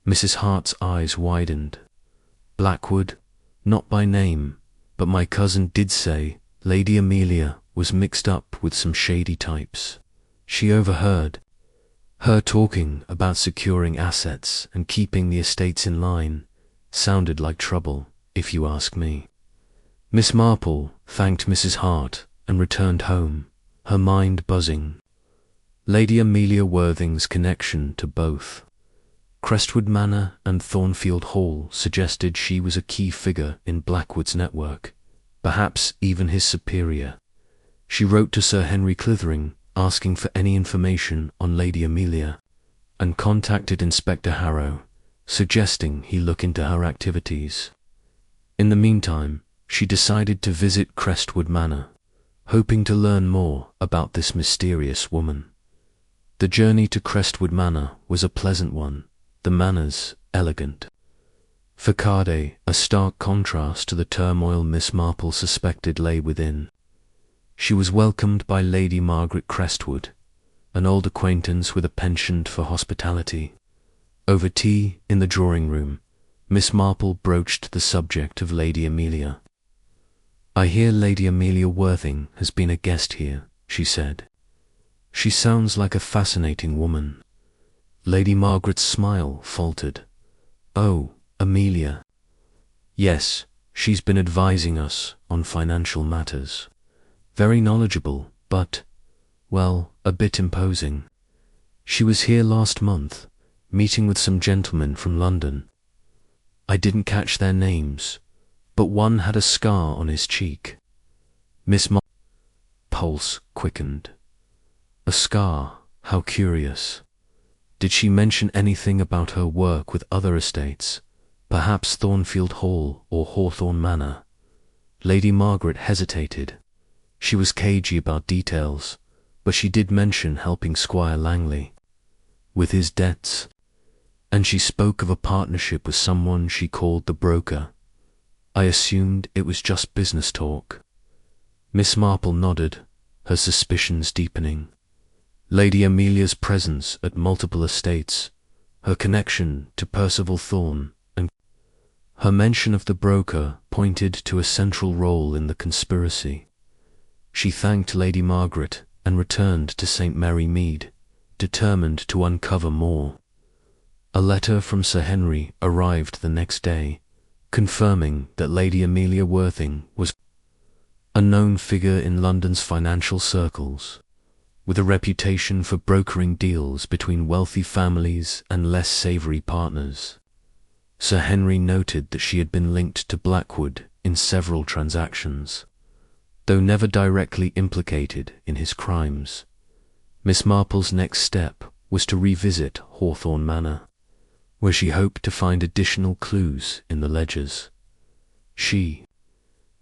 Mrs. Hart's eyes widened. "Blackwood? Not by name, but my cousin did say Lady Amelia was mixed up with some shady types. She overheard her talking about securing assets and keeping the estates in line. Sounded like trouble, if you ask me." Miss Marple thanked Mrs. Hart and returned home, her mind buzzing. Lady Amelia Worthing's connection to both Crestwood Manor and Thornfield Hall suggested she was a key figure in Blackwood's network, perhaps even his superior. She wrote to Sir Henry Clithering asking for any information on Lady Amelia, and contacted Inspector Harrow, suggesting he look into her activities. In the meantime, she decided to visit Crestwood Manor, hoping to learn more about this mysterious woman. The journey to Crestwood Manor was a pleasant one, the manners elegant. Facade, a stark contrast to the turmoil Miss Marple suspected lay within. She was welcomed by Lady Margaret Crestwood, an old acquaintance with a penchant for hospitality. Over tea in the drawing-room, Miss Marple broached the subject of Lady Amelia. "I hear Lady Amelia Worthing has been a guest here," she said. "She sounds like a fascinating woman." Lady Margaret's smile faltered. "Oh, Amelia. Yes, she's been advising us on financial matters. Very knowledgeable, but, well, a bit imposing. She was here last month, meeting with some gentlemen from London. I didn't catch their names. but one had a scar on his cheek. Miss Marple's pulse quickened. A scar, how curious. Did she mention anything about her work with other estates, perhaps Thornfield Hall or Hawthorne Manor? Lady Margaret hesitated. She was cagey about details, but she did mention helping Squire Langley with his debts, and she spoke of a partnership with someone she called the broker. I assumed it was just business talk. Miss Marple nodded, her suspicions deepening. Lady Amelia's presence at multiple estates, her connection to Percival Thorne, and her mention of the broker pointed to a central role in the conspiracy. She thanked Lady Margaret and returned to St. Mary Mead, determined to uncover more. A letter from Sir Henry arrived the next day, confirming that Lady Amelia Worthing was a known figure in London's financial circles, with a reputation for brokering deals between wealthy families and less savoury partners. Sir Henry noted that she had been linked to Blackwood in several transactions, though never directly implicated in his crimes. Miss Marple's next step was to revisit Hawthorne Manor, where she hoped to find additional clues in the ledgers. She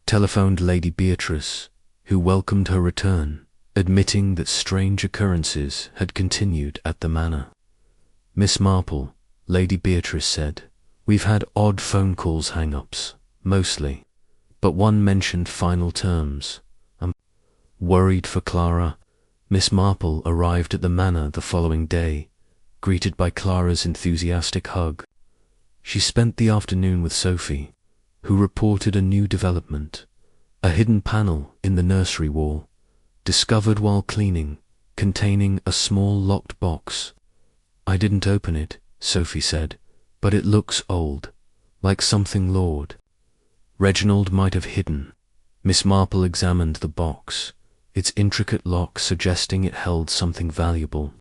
telephoned Lady Beatrice, who welcomed her return, admitting that strange occurrences had continued at the manor. Miss Marple, Lady Beatrice said, "We've had odd phone calls hang-ups, mostly, but one mentioned final terms. I'm worried for Clara." Miss Marple arrived at the manor the following day, greeted by Clara's enthusiastic hug. She spent the afternoon with Sophie, who reported a new development, a hidden panel in the nursery wall, discovered while cleaning, containing a small locked box. "I didn't open it," Sophie said, "but it looks old, like something Lord Reginald might have hidden." Miss Marple examined the box, its intricate lock suggesting it held something valuable.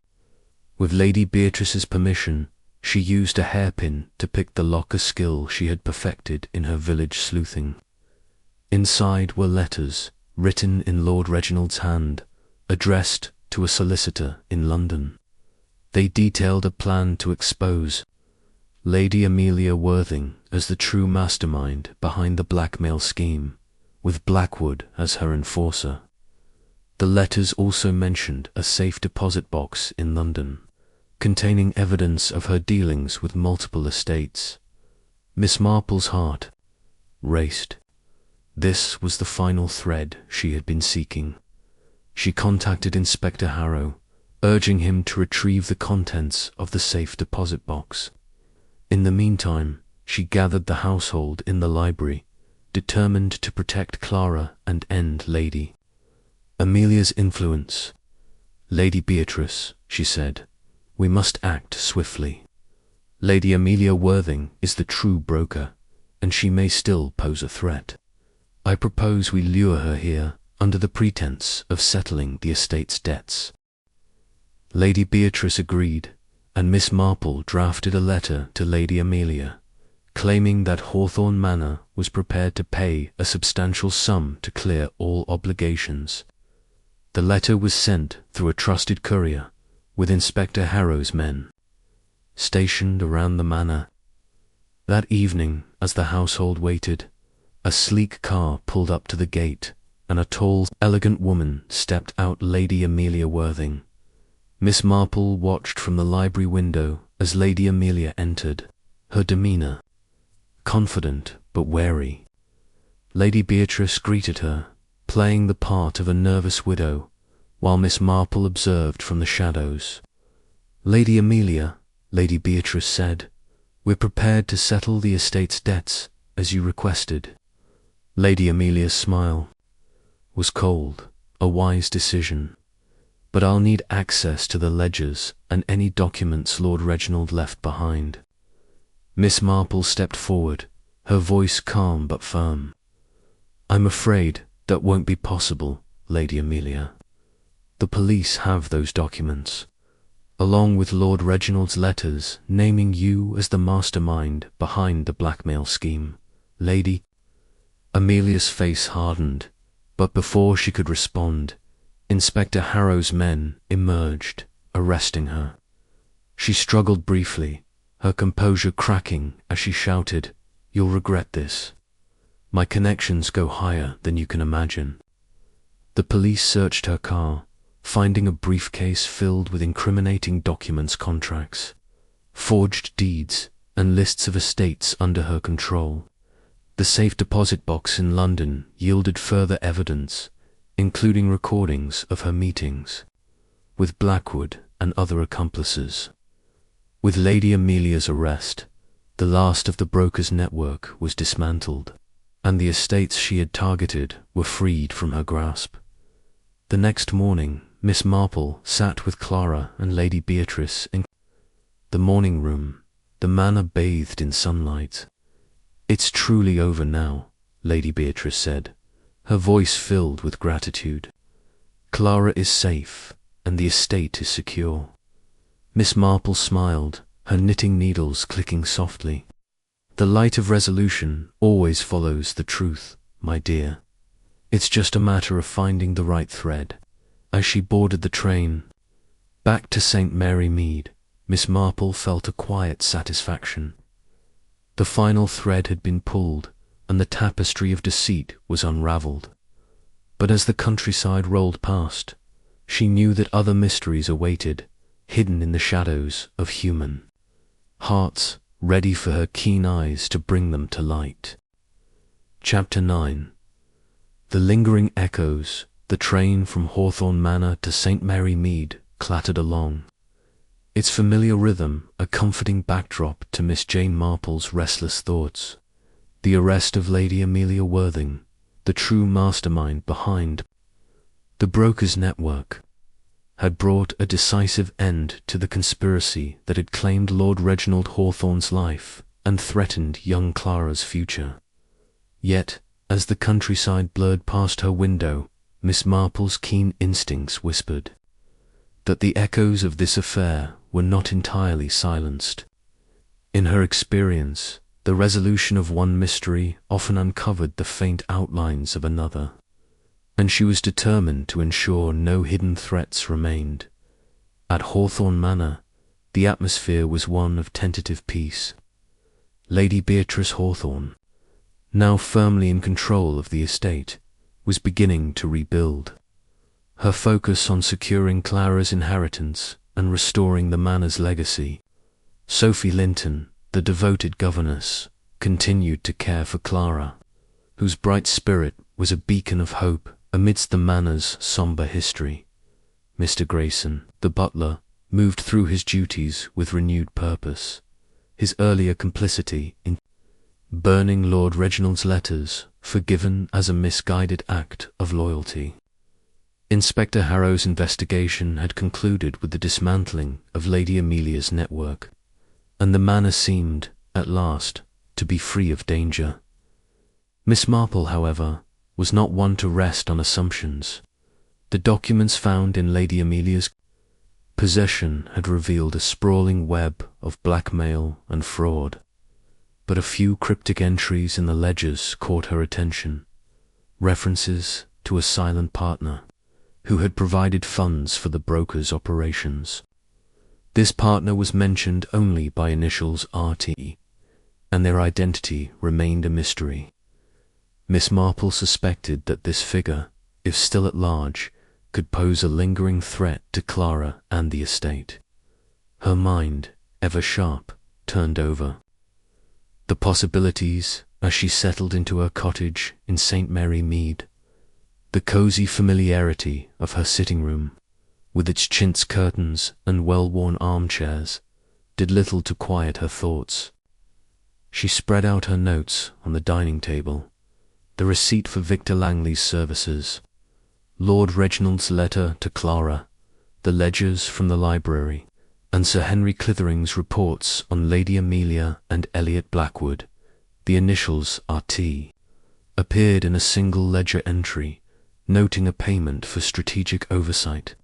With Lady Beatrice's permission, she used a hairpin to pick the lock, a skill she had perfected in her village sleuthing. Inside were letters, written in Lord Reginald's hand, addressed to a solicitor in London. They detailed a plan to expose Lady Amelia Worthing as the true mastermind behind the blackmail scheme, with Blackwood as her enforcer. The letters also mentioned a safe deposit box in London, containing evidence of her dealings with multiple estates. Miss Marple's heart raced. This was the final thread she had been seeking. She contacted Inspector Harrow, urging him to retrieve the contents of the safe deposit box. In the meantime, she gathered the household in the library, determined to protect Clara and end Lady Amelia's influence. "Lady Beatrice," she said, "we must act swiftly. Lady Amelia Worthing is the true broker, and she may still pose a threat. I propose we lure her here under the pretense of settling the estate's debts." Lady Beatrice agreed, and Miss Marple drafted a letter to Lady Amelia, claiming that Hawthorne Manor was prepared to pay a substantial sum to clear all obligations. The letter was sent through a trusted courier, with Inspector Harrow's men stationed around the manor. That evening, as the household waited, a sleek car pulled up to the gate, and a tall, elegant woman stepped out. Lady Amelia Worthing. Miss Marple watched from the library window as Lady Amelia entered, her demeanour confident but wary. Lady Beatrice greeted her, playing the part of a nervous widow, while Miss Marple observed from the shadows. "Lady Amelia," Lady Beatrice said, "we're prepared to settle the estate's debts, as you requested." Lady Amelia's smile was cold, a wise decision. "But I'll need access to the ledgers and any documents Lord Reginald left behind." Miss Marple stepped forward, her voice calm but firm. "I'm afraid that won't be possible, Lady Amelia. The police have those documents, along with Lord Reginald's letters naming you as the mastermind behind the blackmail scheme. Lady Amelia's face hardened, but before she could respond, Inspector Harrow's men emerged, arresting her. She struggled briefly, her composure cracking as she shouted, "You'll regret this. My connections go higher than you can imagine." The police searched her car, finding a briefcase filled with incriminating documents, contracts, forged deeds, and lists of estates under her control. The safe deposit box in London yielded further evidence, including recordings of her meetings with Blackwood and other accomplices. With Lady Amelia's arrest, the last of the brokers' network was dismantled, and the estates she had targeted were freed from her grasp. The next morning, Miss Marple sat with Clara and Lady Beatrice in the morning room, the manor bathed in sunlight. "It's truly over now," Lady Beatrice said, her voice filled with gratitude. "Clara is safe, and the estate is secure." Miss Marple smiled, her knitting needles clicking softly. "The light of resolution always follows the truth, my dear. It's just a matter of finding the right thread." As she boarded the train back to St. Mary Mead, Miss Marple felt a quiet satisfaction. The final thread had been pulled, and the tapestry of deceit was unravelled. But as the countryside rolled past, she knew that other mysteries awaited, hidden in the shadows of human hearts, ready for her keen eyes to bring them to light. Chapter 9. The lingering echoes. The train from Hawthorne Manor to St. Mary Mead clattered along, its familiar rhythm a comforting backdrop to Miss Jane Marple's restless thoughts. The arrest of Lady Amelia Worthing, the true mastermind behind the brokers' network, had brought a decisive end to the conspiracy that had claimed Lord Reginald Hawthorne's life and threatened young Clara's future. Yet, as the countryside blurred past her window, Miss Marple's keen instincts whispered that the echoes of this affair were not entirely silenced. In her experience, the resolution of one mystery often uncovered the faint outlines of another, and she was determined to ensure no hidden threats remained. At Hawthorne Manor, the atmosphere was one of tentative peace. Lady Beatrice Hawthorne, now firmly in control of the estate, was beginning to rebuild. Her focus on securing Clara's inheritance and restoring the manor's legacy. Sophie Linton, the devoted governess, continued to care for Clara, whose bright spirit was a beacon of hope amidst the manor's sombre history. Mr. Grayson, the butler, moved through his duties with renewed purpose. His earlier complicity in burning Lord Reginald's letters forgiven as a misguided act of loyalty. Inspector Harrow's investigation had concluded with the dismantling of Lady Amelia's network, and the manor seemed, at last, to be free of danger. Miss Marple, however, was not one to rest on assumptions. The documents found in Lady Amelia's possession had revealed a sprawling web of blackmail and fraud, but a few cryptic entries in the ledgers caught her attention, references to a silent partner who had provided funds for the broker's operations. This partner was mentioned only by initials RT, and their identity remained a mystery. Miss Marple suspected that this figure, if still at large, could pose a lingering threat to Clara and the estate. Her mind, ever sharp, turned over. The possibilities as she settled into her cottage in St. Mary Mead, the cosy familiarity of her sitting room, with its chintz curtains and well-worn armchairs, did little to quiet her thoughts. She spread out her notes on the dining table, the receipt for Victor Langley's services, Lord Reginald's letter to Clara, the ledgers from the library, and Sir Henry Clithering's reports on Lady Amelia and Elliot Blackwood, the initials RT, appeared in a single ledger entry, noting a payment for strategic oversight.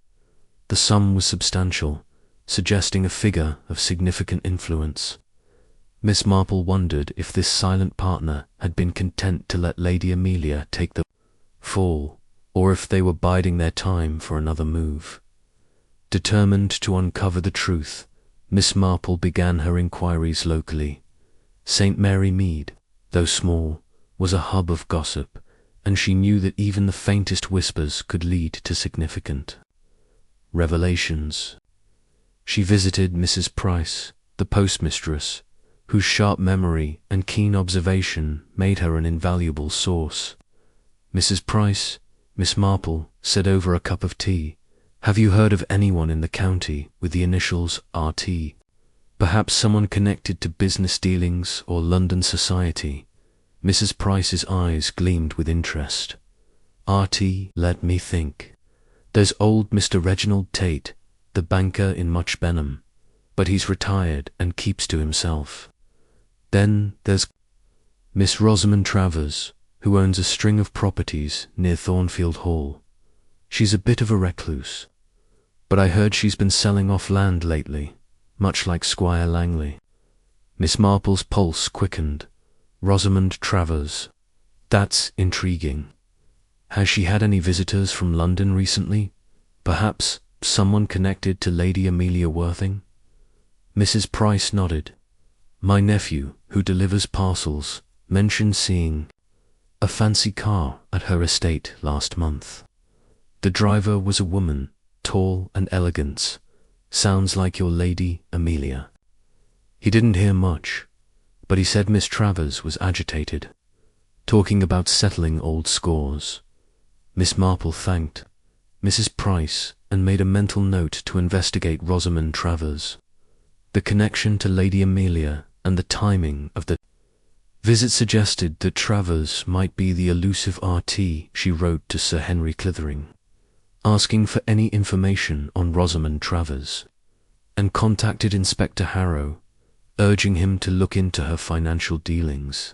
The sum was substantial, suggesting a figure of significant influence. Miss Marple wondered if this silent partner had been content to let Lady Amelia take the fall, or if they were biding their time for another move. Determined to uncover the truth, Miss Marple began her inquiries locally. St. Mary Mead, though small, was a hub of gossip, and she knew that even the faintest whispers could lead to significant revelations. She visited Mrs. Price, the postmistress, whose sharp memory and keen observation made her an invaluable source. "Mrs. Price," Miss Marple said over a cup of tea, "have you heard of anyone in the county with the initials R.T.? Perhaps someone connected to business dealings or London society?" Mrs. Price's eyes gleamed with interest. "R.T., let me think. There's old Mr. Reginald Tate, the banker in Much Benham, but he's retired and keeps to himself. Then there's Miss Rosamond Travers, who owns a string of properties near Thornfield Hall. She's a bit of a recluse, but I heard she's been selling off land lately, much like Squire Langley." Miss Marple's pulse quickened. Rosamond Travers. That's intriguing. Has she had any visitors from London recently? Perhaps someone connected to Lady Amelia Worthing? Mrs. Price nodded. "My nephew, who delivers parcels, mentioned seeing a fancy car at her estate last month. The driver was a woman, tall and elegant. Sounds like your Lady Amelia." He didn't hear much, but he said Miss Travers was agitated, talking about settling old scores. Miss Marple thanked Mrs. Price and made a mental note to investigate Rosamond Travers. The connection to Lady Amelia and the timing of the visit suggested that Travers might be the elusive R.T. She wrote to Sir Henry Clithering, asking for any information on Rosamond Travers, and contacted Inspector Harrow, urging him to look into her financial dealings.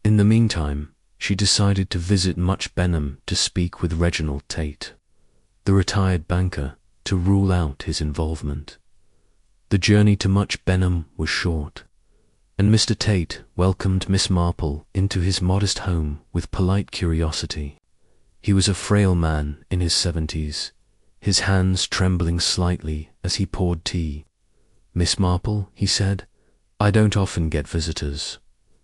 In the meantime, she decided to visit Much Benham to speak with Reginald Tate, the retired banker, to rule out his involvement. The journey to Much Benham was short, and Mr. Tate welcomed Miss Marple into his modest home with polite curiosity. He was a frail man in his 70s, his hands trembling slightly as he poured tea. "Miss Marple," he said, "I don't often get visitors.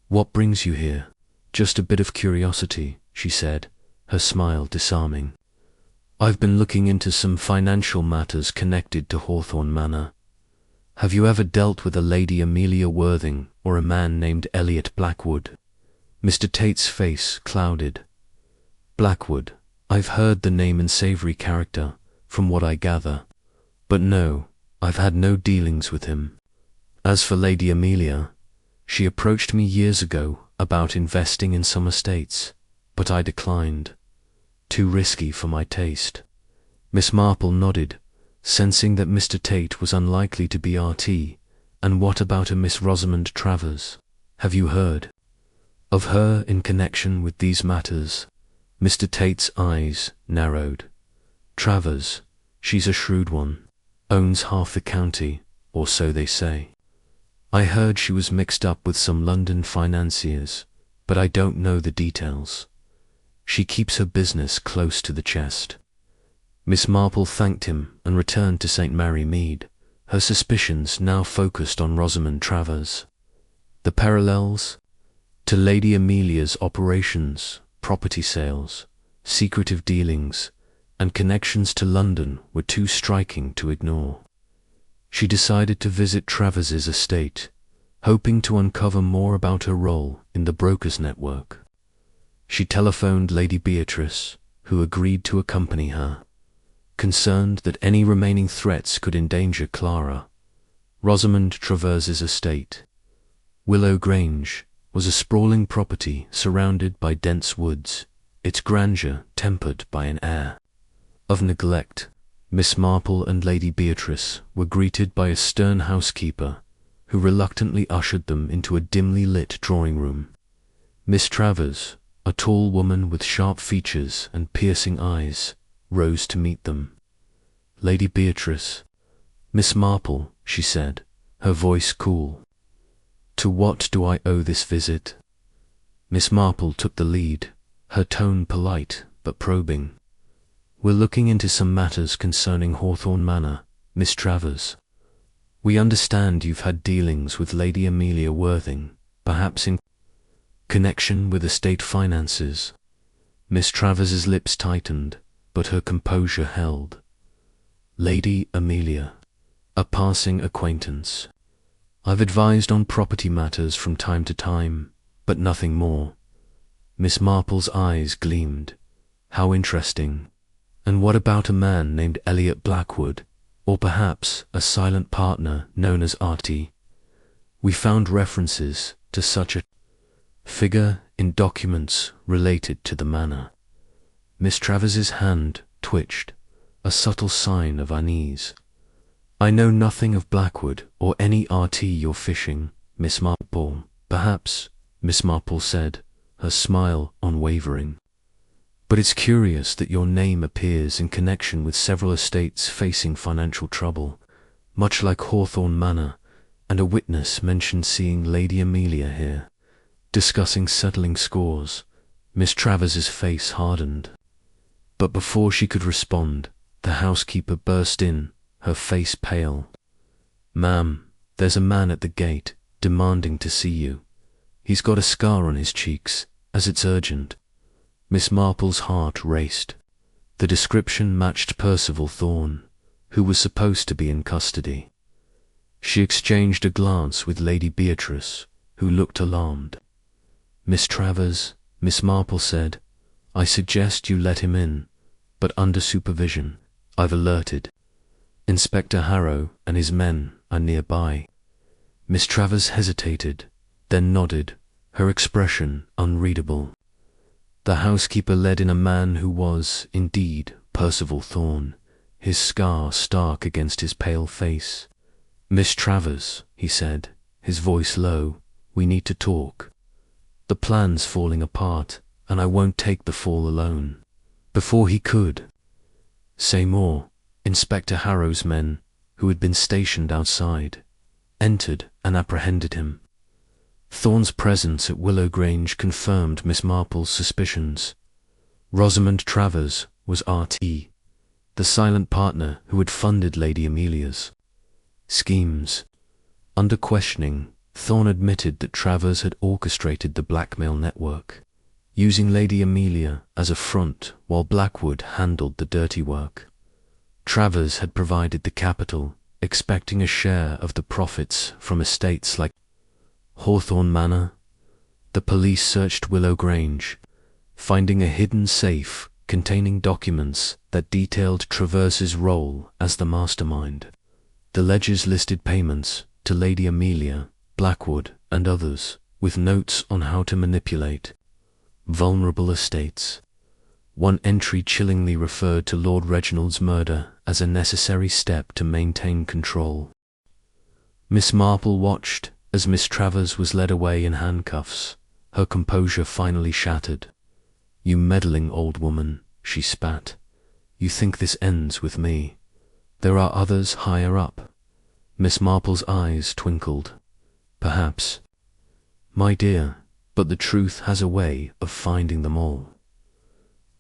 What brings you here?" "Just a bit of curiosity," she said, her smile disarming. "I've been looking into some financial matters connected to Hawthorne Manor. Have you ever dealt with a Lady Amelia Worthing or a man named Elliot Blackwood?" Mr. Tate's face clouded. "Blackwood, I've heard the name in savoury character, from what I gather, but no, I've had no dealings with him. As for Lady Amelia, she approached me years ago about investing in some estates, but I declined. Too risky for my taste." Miss Marple nodded, sensing that Mr. Tate was unlikely to be R.T. "And what about a Miss Rosamond Travers? Have you heard of her in connection with these matters?" Mr. Tate's eyes narrowed. "Travers, she's a shrewd one. Owns half the county, or so they say. I heard she was mixed up with some London financiers, but I don't know the details. She keeps her business close to the chest." Miss Marple thanked him and returned to St. Mary Mead, her suspicions now focused on Rosamond Travers. The parallels to Lady Amelia's operations, property sales, secretive dealings, and connections to London were too striking to ignore. She decided to visit Travers's estate, hoping to uncover more about her role in the brokers' network. She telephoned Lady Beatrice, who agreed to accompany her, concerned that any remaining threats could endanger Clara. Rosamond Travers's estate, Willow Grange, was a sprawling property surrounded by dense woods, its grandeur tempered by an air of neglect. Miss Marple and Lady Beatrice were greeted by a stern housekeeper, who reluctantly ushered them into a dimly lit drawing-room. Miss Travers, a tall woman with sharp features and piercing eyes, rose to meet them. Lady Beatrice, "Miss Marple," she said, her voice cool. To what do I owe this visit? Miss Marple took the lead, her tone polite but probing. We're looking into some matters concerning Hawthorne Manor, Miss Travers. We understand you've had dealings with Lady Amelia Worthing, perhaps in connection with estate finances. Miss Travers's lips tightened, but her composure held. Lady Amelia, a passing acquaintance. I've advised on property matters from time to time, but nothing more. Miss Marple's eyes gleamed. How interesting. And what about a man named Elliot Blackwood, or perhaps a silent partner known as Artie? We found references to such a figure in documents related to the manor. Miss Travers's hand twitched, a subtle sign of unease. I know nothing of Blackwood or any RT you're fishing, Miss Marple. Perhaps, Miss Marple said, her smile unwavering. But it's curious that your name appears in connection with several estates facing financial trouble, much like Hawthorne Manor, and a witness mentioned seeing Lady Amelia here, discussing settling scores. Miss Travers's face hardened. But before she could respond, the housekeeper burst in, her face pale. Ma'am, there's a man at the gate, demanding to see you. He's got a scar on his cheeks, as it's urgent. Miss Marple's heart raced. The description matched Percival Thorne, who was supposed to be in custody. She exchanged a glance with Lady Beatrice, who looked alarmed. Miss Travers, Miss Marple said, I suggest you let him in, but under supervision. I've alerted. Inspector Harrow and his men are nearby. Miss Travers hesitated, then nodded, her expression unreadable. The housekeeper led in a man who was, indeed, Percival Thorne, his scar stark against his pale face. Miss Travers, he said, his voice low, we need to talk. The plan's falling apart, and I won't take the fall alone. Before he could say more, Inspector Harrow's men, who had been stationed outside, entered and apprehended him. Thorne's presence at Willow Grange confirmed Miss Marple's suspicions. Rosamond Travers was R.T., the silent partner who had funded Lady Amelia's schemes. Under questioning, Thorne admitted that Travers had orchestrated the blackmail network, using Lady Amelia as a front while Blackwood handled the dirty work. Travers had provided the capital, expecting a share of the profits from estates like Hawthorne Manor. The police searched Willow Grange, finding a hidden safe containing documents that detailed Travers's role as the mastermind. The ledgers listed payments to Lady Amelia, Blackwood, and others, with notes on how to manipulate vulnerable estates. One entry chillingly referred to Lord Reginald's murder as a necessary step to maintain control. Miss Marple watched as Miss Travers was led away in handcuffs, her composure finally shattered. You meddling old woman, she spat. You think this ends with me. There are others higher up. Miss Marple's eyes twinkled. Perhaps. My dear, but the truth has a way of finding them all.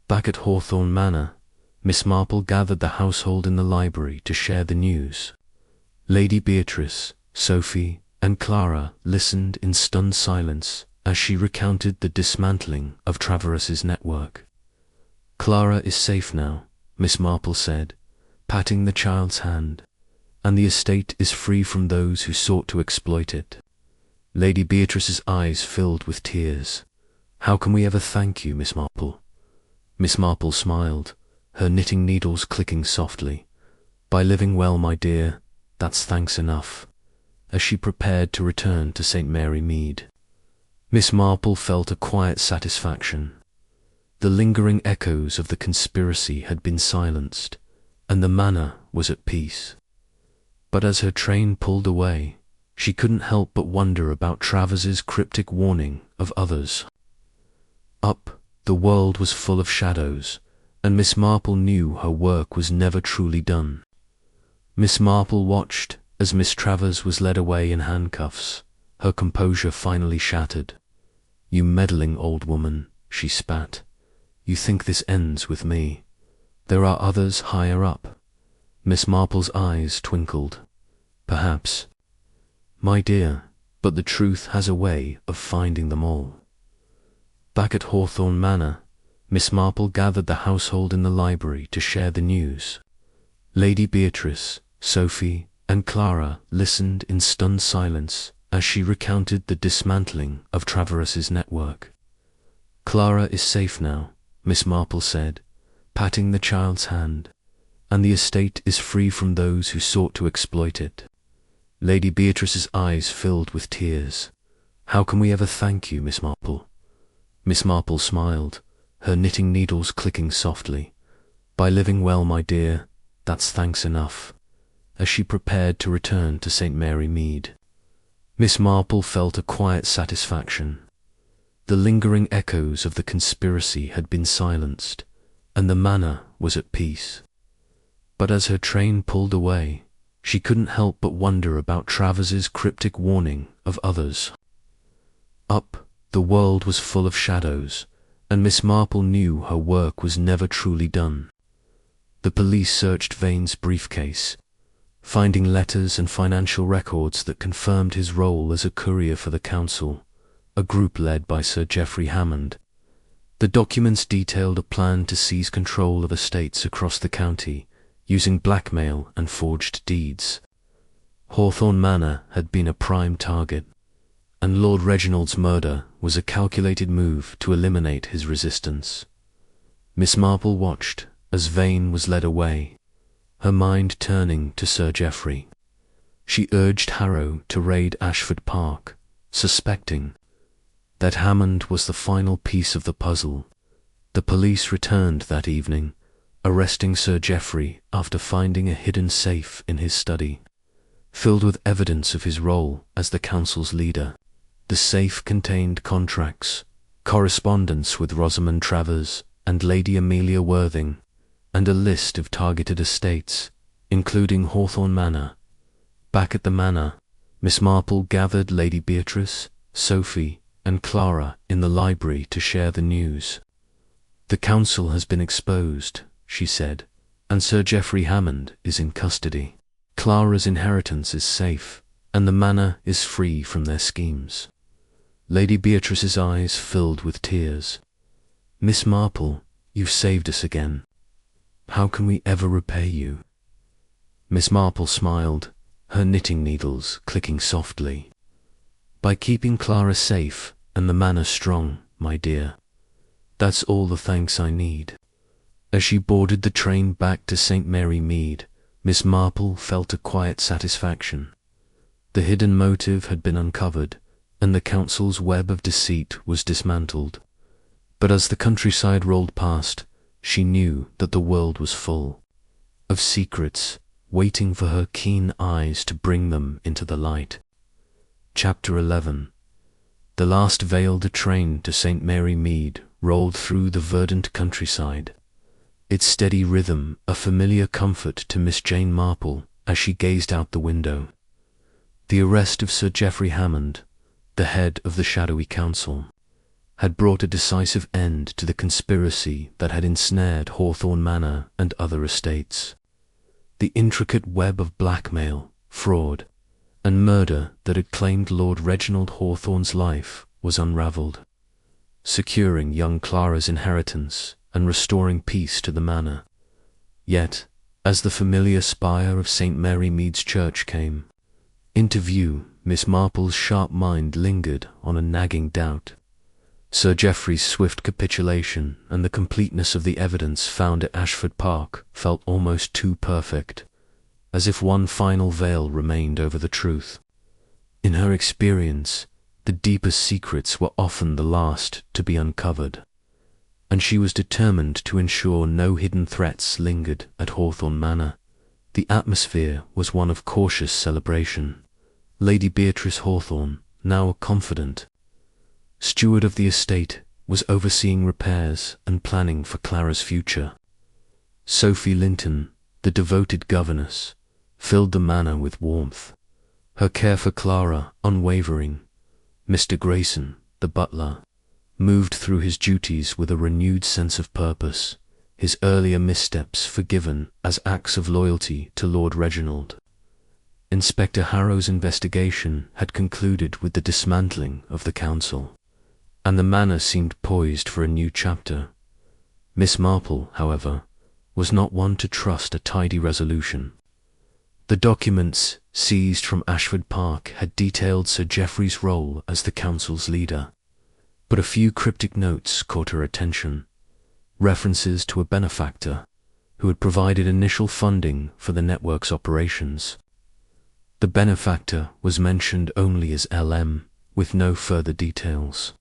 Back at Hawthorne Manor, Miss Marple gathered the household in the library to share the news. Lady Beatrice, Sophie, and Clara listened in stunned silence as she recounted the dismantling of Travers's network. Clara is safe now, Miss Marple said, patting the child's hand, and the estate is free from those who sought to exploit it. Lady Beatrice's eyes filled with tears. How can we ever thank you, Miss Marple? Miss Marple smiled, her knitting needles clicking softly. By living well, my dear, that's thanks enough, as she prepared to return to St. Mary Mead. Miss Marple felt a quiet satisfaction. The lingering echoes of the conspiracy had been silenced, and the manor was at peace. But as her train pulled away, she couldn't help but wonder about Travers's cryptic warning of others. Up, the world was full of shadows, and Miss Marple knew her work was never truly done. Miss Marple watched as Miss Travers was led away in handcuffs, her composure finally shattered. "You meddling old woman," she spat. "You think this ends with me. There are others higher up." Miss Marple's eyes twinkled. "Perhaps, my dear, but the truth has a way of finding them all." Back at Hawthorne Manor, Miss Marple gathered the household in the library to share the news. Lady Beatrice, Sophie, and Clara listened in stunned silence as she recounted the dismantling of Travers's network. "Clara is safe now," Miss Marple said, patting the child's hand, "and the estate is free from those who sought to exploit it." Lady Beatrice's eyes filled with tears. "How can we ever thank you, Miss Marple?" Miss Marple smiled, her knitting needles clicking softly. "By living well, my dear, that's thanks enough," as she prepared to return to St. Mary Mead. Miss Marple felt a quiet satisfaction. The lingering echoes of the conspiracy had been silenced, and the manor was at peace. But as her train pulled away, she couldn't help but wonder about Travers's cryptic warning of others. Up, the world was full of shadows, and Miss Marple knew her work was never truly done. The police searched Vane's briefcase, finding letters and financial records that confirmed his role as a courier for the council, a group led by Sir Geoffrey Hammond. The documents detailed a plan to seize control of estates across the county, using blackmail and forged deeds. Hawthorne Manor had been a prime target, and Lord Reginald's murder was a calculated move to eliminate his resistance. Miss Marple watched as Vane was led away, her mind turning to Sir Geoffrey. She urged Harrow to raid Ashford Park, suspecting that Hammond was the final piece of the puzzle. The police returned that evening, arresting Sir Geoffrey after finding a hidden safe in his study, filled with evidence of his role as the council's leader. The safe contained contracts, correspondence with Rosamond Travers and Lady Amelia Worthing, and a list of targeted estates, including Hawthorne Manor. Back at the manor, Miss Marple gathered Lady Beatrice, Sophie, and Clara in the library to share the news. "The council has been exposed," she said, "and Sir Geoffrey Hammond is in custody. Clara's inheritance is safe, and the manor is free from their schemes." Lady Beatrice's eyes filled with tears. "Miss Marple, you've saved us again. How can we ever repay you?" Miss Marple smiled, her knitting needles clicking softly. "By keeping Clara safe and the manor strong, my dear. That's all the thanks I need." As she boarded the train back to St. Mary Mead, Miss Marple felt a quiet satisfaction. The hidden motive had been uncovered, and the council's web of deceit was dismantled. But as the countryside rolled past, she knew that the world was full of secrets, waiting for her keen eyes to bring them into the light. Chapter 11. The last veiled train to St. Mary Mead rolled through the verdant countryside, its steady rhythm a familiar comfort to Miss Jane Marple as she gazed out the window. The arrest of Sir Geoffrey Hammond, the head of the shadowy council, had brought a decisive end to the conspiracy that had ensnared Hawthorne Manor and other estates. The intricate web of blackmail, fraud, and murder that had claimed Lord Reginald Hawthorne's life was unravelled, securing young Clara's inheritance and restoring peace to the manor. Yet, as the familiar spire of St. Mary Mead's church came into view, Miss Marple's sharp mind lingered on a nagging doubt. Sir Geoffrey's swift capitulation and the completeness of the evidence found at Ashford Park felt almost too perfect, as if one final veil remained over the truth. In her experience, the deepest secrets were often the last to be uncovered, and she was determined to ensure no hidden threats lingered at Hawthorne Manor. The atmosphere was one of cautious celebration. Lady Beatrice Hawthorne, now a confident steward of the estate, was overseeing repairs and planning for Clara's future. Sophie Linton, the devoted governess, filled the manor with warmth, her care for Clara unwavering Mr. Grayson, the butler, moved through his duties with a renewed sense of purpose, his earlier missteps forgiven as acts of loyalty to Lord Reginald. Inspector Harrow's investigation had concluded with the dismantling of the council, and the manor seemed poised for a new chapter. Miss Marple, however, was not one to trust a tidy resolution. The documents seized from Ashford Park had detailed Sir Geoffrey's role as the council's leader, but a few cryptic notes caught her attention, references to a benefactor who had provided initial funding for the network's operations. The benefactor was mentioned only as LM, with no further details.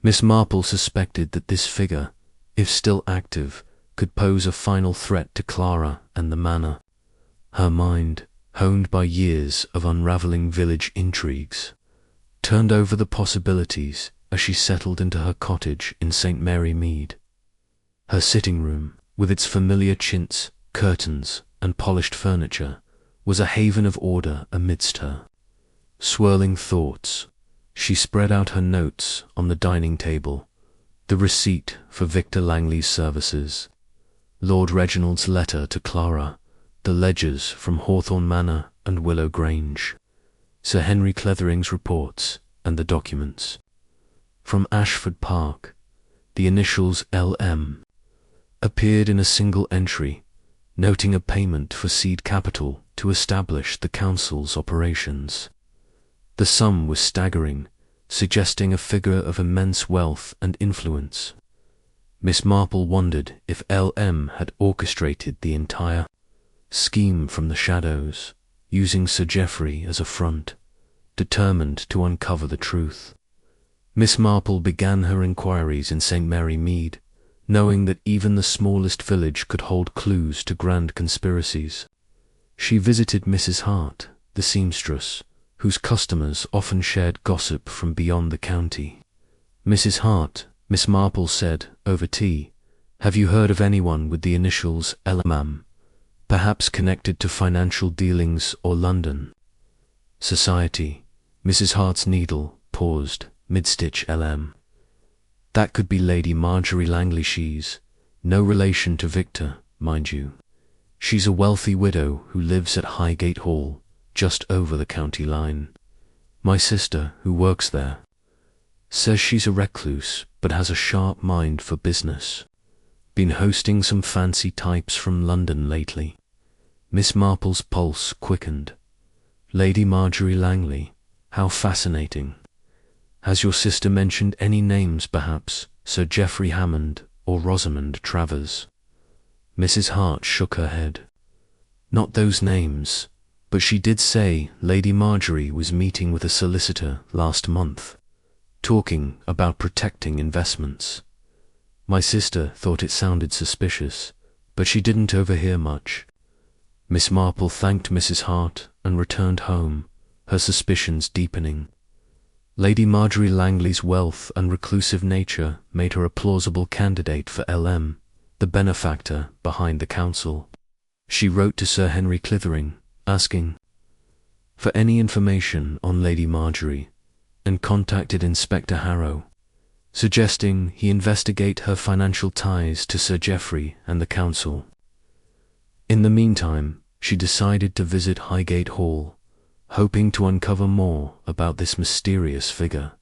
Miss Marple suspected that this figure, if still active, could pose a final threat to Clara and the manor. Her mind, honed by years of unravelling village intrigues, turned over the possibilities as she settled into her cottage in St. Mary Mead. Her sitting room, with its familiar chintz, curtains, and polished furniture, was a haven of order amidst her swirling thoughts. She spread out her notes on the dining table, the receipt for Victor Langley's services, Lord Reginald's letter to Clara, the ledgers from Hawthorne Manor and Willow Grange, Sir Henry Clethering's reports, and the documents. From Ashford Park, the initials LM appeared in a single entry, noting a payment for seed capital to establish the council's operations. The sum was staggering, suggesting a figure of immense wealth and influence. Miss Marple wondered if LM had orchestrated the entire scheme from the shadows, using Sir Geoffrey as a front, determined to uncover the truth. Miss Marple began her inquiries in St. Mary Mead, knowing that even the smallest village could hold clues to grand conspiracies. She visited Mrs. Hart, the seamstress, whose customers often shared gossip from beyond the county. Mrs. Hart, Miss Marple said, over tea, "Have you heard of anyone with the initials LM, perhaps connected to financial dealings or London?" Society. Mrs. Hart's needle paused, mid-stitch LM. That could be Lady Marjorie Langley. She's no relation to Victor, mind you. She's a wealthy widow who lives at Highgate Hall, just over the county line. My sister, who works there, says she's a recluse but has a sharp mind for business. Been hosting some fancy types from London lately. Miss Marple's pulse quickened. Lady Marjorie Langley, how fascinating. Has your sister mentioned any names, perhaps Sir Geoffrey Hammond or Rosamond Travers? Mrs. Hart shook her head. Not those names, but she did say Lady Marjorie was meeting with a solicitor last month, talking about protecting investments. My sister thought it sounded suspicious, but she didn't overhear much. Miss Marple thanked Mrs. Hart and returned home, her suspicions deepening. Lady Marjorie Langley's wealth and reclusive nature made her a plausible candidate for LM, the benefactor behind the council. She wrote to Sir Henry Clythering, asking for any information on Lady Marjorie, and contacted Inspector Harrow, suggesting he investigate her financial ties to Sir Geoffrey and the council. In the meantime, she decided to visit Highgate Hall, hoping to uncover more about this mysterious figure.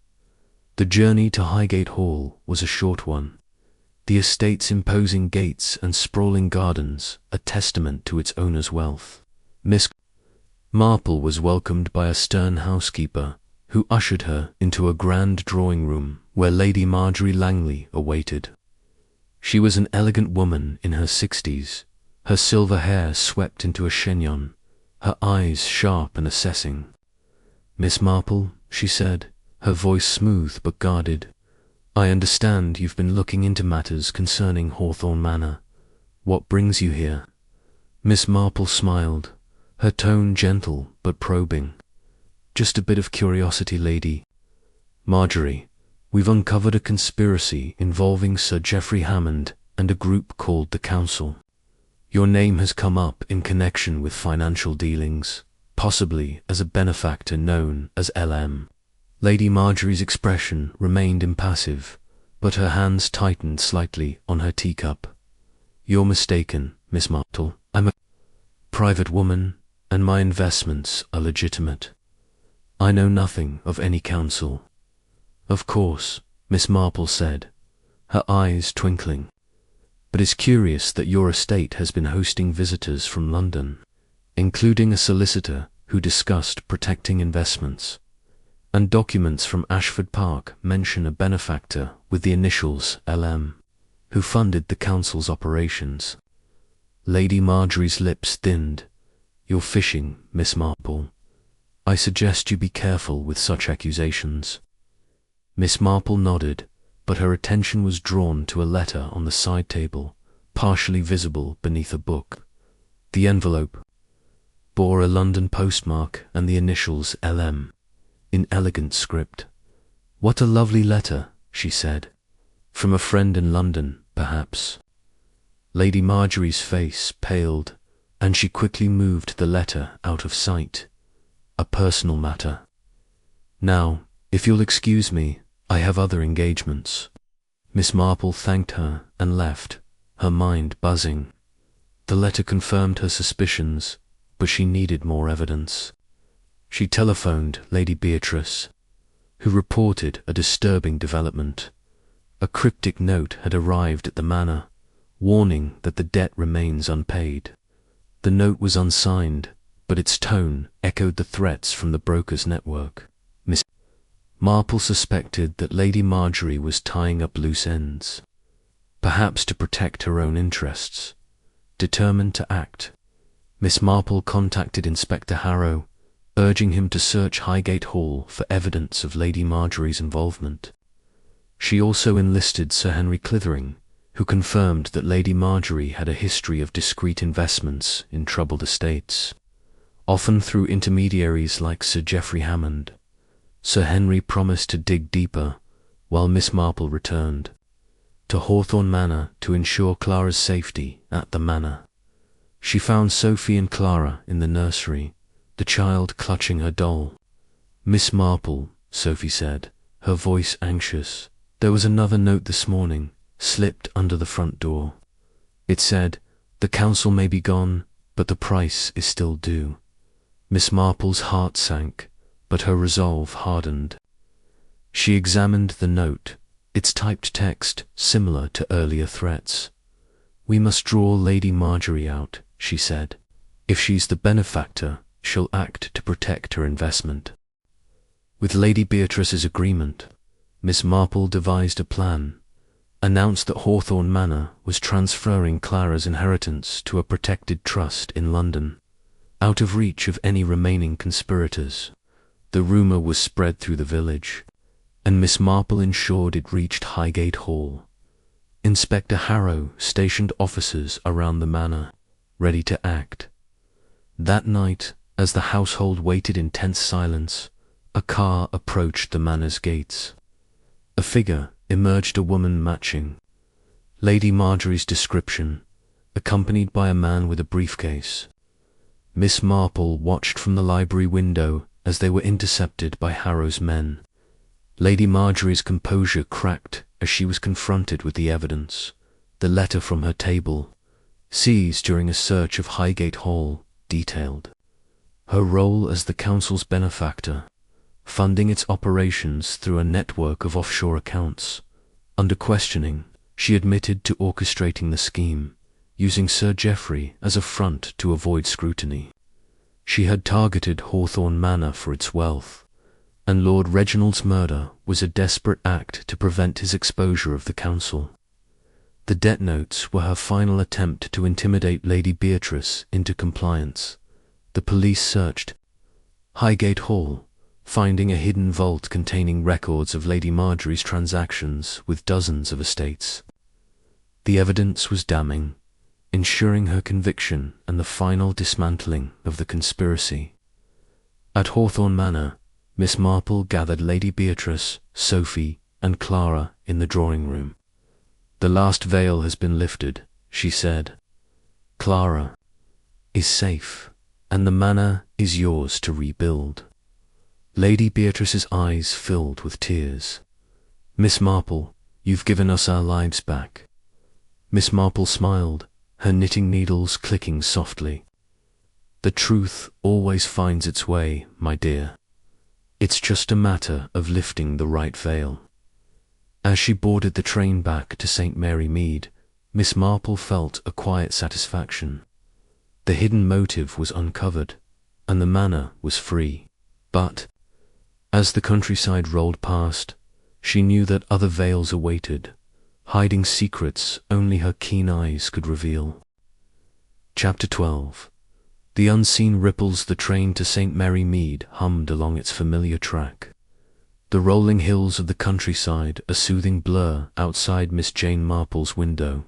The journey to Highgate Hall was a short one, the estate's imposing gates and sprawling gardens a testament to its owner's wealth. Miss Marple was welcomed by a stern housekeeper who ushered her into a grand drawing room where Lady Marjorie Langley awaited. She was an elegant woman in her 60s, her silver hair swept into a chignon, her eyes sharp and assessing. "Miss Marple," she said, her voice smooth but guarded, "I understand you've been looking into matters concerning Hawthorne Manor. What brings you here?" Miss Marple smiled, her tone gentle but probing. "Just a bit of curiosity, Lady Marjorie. We've uncovered a conspiracy involving Sir Geoffrey Hammond and a group called the Council. Your name has come up in connection with financial dealings, possibly as a benefactor known as LM. Lady Marjorie's expression remained impassive, but her hands tightened slightly on her teacup. "You're mistaken, Miss Marple. I'm a private woman, and my investments are legitimate. I know nothing of any counsel." "Of course," Miss Marple said, her eyes twinkling. "But it's curious that your estate has been hosting visitors from London, including a solicitor who discussed protecting investments. And documents from Ashford Park mention a benefactor with the initials LM, who funded the council's operations." Lady Marjorie's lips thinned. "You're fishing, Miss Marple. I suggest you be careful with such accusations." Miss Marple nodded, but her attention was drawn to a letter on the side table, partially visible beneath a book. The envelope bore a London postmark and the initials LM, in elegant script. "What a lovely letter," she said. "From a friend in London, perhaps." Lady Marjorie's face paled, and she quickly moved the letter out of sight. "A personal matter. Now, if you'll excuse me, I have other engagements." Miss Marple thanked her and left, her mind buzzing. The letter confirmed her suspicions, but she needed more evidence. She telephoned Lady Beatrice, who reported a disturbing development. A cryptic note had arrived at the manor, warning that the debt remains unpaid. The note was unsigned, but its tone echoed the threats from the broker's network. Miss Marple suspected that Lady Marjorie was tying up loose ends, perhaps to protect her own interests. Determined to act, Miss Marple contacted Inspector Harrow, urging him to search Highgate Hall for evidence of Lady Marjorie's involvement. She also enlisted Sir Henry Clithering, who confirmed that Lady Marjorie had a history of discreet investments in troubled estates, often through intermediaries like Sir Geoffrey Hammond. Sir Henry promised to dig deeper, while Miss Marple returned to Hawthorne Manor to ensure Clara's safety at the manor. She found Sophie and Clara in the nursery, the child clutching her doll. "Miss Marple," Sophie said, her voice anxious, "there was another note this morning, slipped under the front door. It said, 'The council may be gone, but the price is still due.'" Miss Marple's heart sank, but her resolve hardened. She examined the note, its typed text similar to earlier threats. "We must draw Lady Marjorie out," she said. "If she's the benefactor, she'll act to protect her investment." With Lady Beatrice's agreement, Miss Marple devised a plan, announced that Hawthorne Manor was transferring Clara's inheritance to a protected trust in London, out of reach of any remaining conspirators. The rumour was spread through the village, and Miss Marple ensured it reached Highgate Hall. Inspector Harrow stationed officers around the manor, ready to act. That night, as the household waited in tense silence, a car approached the manor's gates. A figure emerged, a woman matching Lady Marjorie's description, accompanied by a man with a briefcase. Miss Marple watched from the library window as they were intercepted by Harrow's men. Lady Marjorie's composure cracked as she was confronted with the evidence, the letter from her table, seized during a search of Highgate Hall, detailed her role as the council's benefactor, funding its operations through a network of offshore accounts. Under questioning, she admitted to orchestrating the scheme, using Sir Geoffrey as a front to avoid scrutiny. She had targeted Hawthorne Manor for its wealth, and Lord Reginald's murder was a desperate act to prevent his exposure of the council. The debt notes were her final attempt to intimidate Lady Beatrice into compliance. The police searched Highgate Hall, finding a hidden vault containing records of Lady Marjorie's transactions with dozens of estates. The evidence was damning, ensuring her conviction and the final dismantling of the conspiracy. At Hawthorne Manor, Miss Marple gathered Lady Beatrice, Sophie, and Clara in the drawing room. "The last veil has been lifted," she said. "Clara is safe, and the manor is yours to rebuild." Lady Beatrice's eyes filled with tears. "Miss Marple, you've given us our lives back." Miss Marple smiled, her knitting needles clicking softly. "The truth always finds its way, my dear. It's just a matter of lifting the right veil." As she boarded the train back to St. Mary Mead, Miss Marple felt a quiet satisfaction. The hidden motive was uncovered, and the manor was free. But, as the countryside rolled past, she knew that other veils awaited, hiding secrets only her keen eyes could reveal. Chapter 12. The unseen ripples the train to St. Mary Mead hummed along its familiar track. The rolling hills of the countryside a soothing blur outside Miss Jane Marple's window.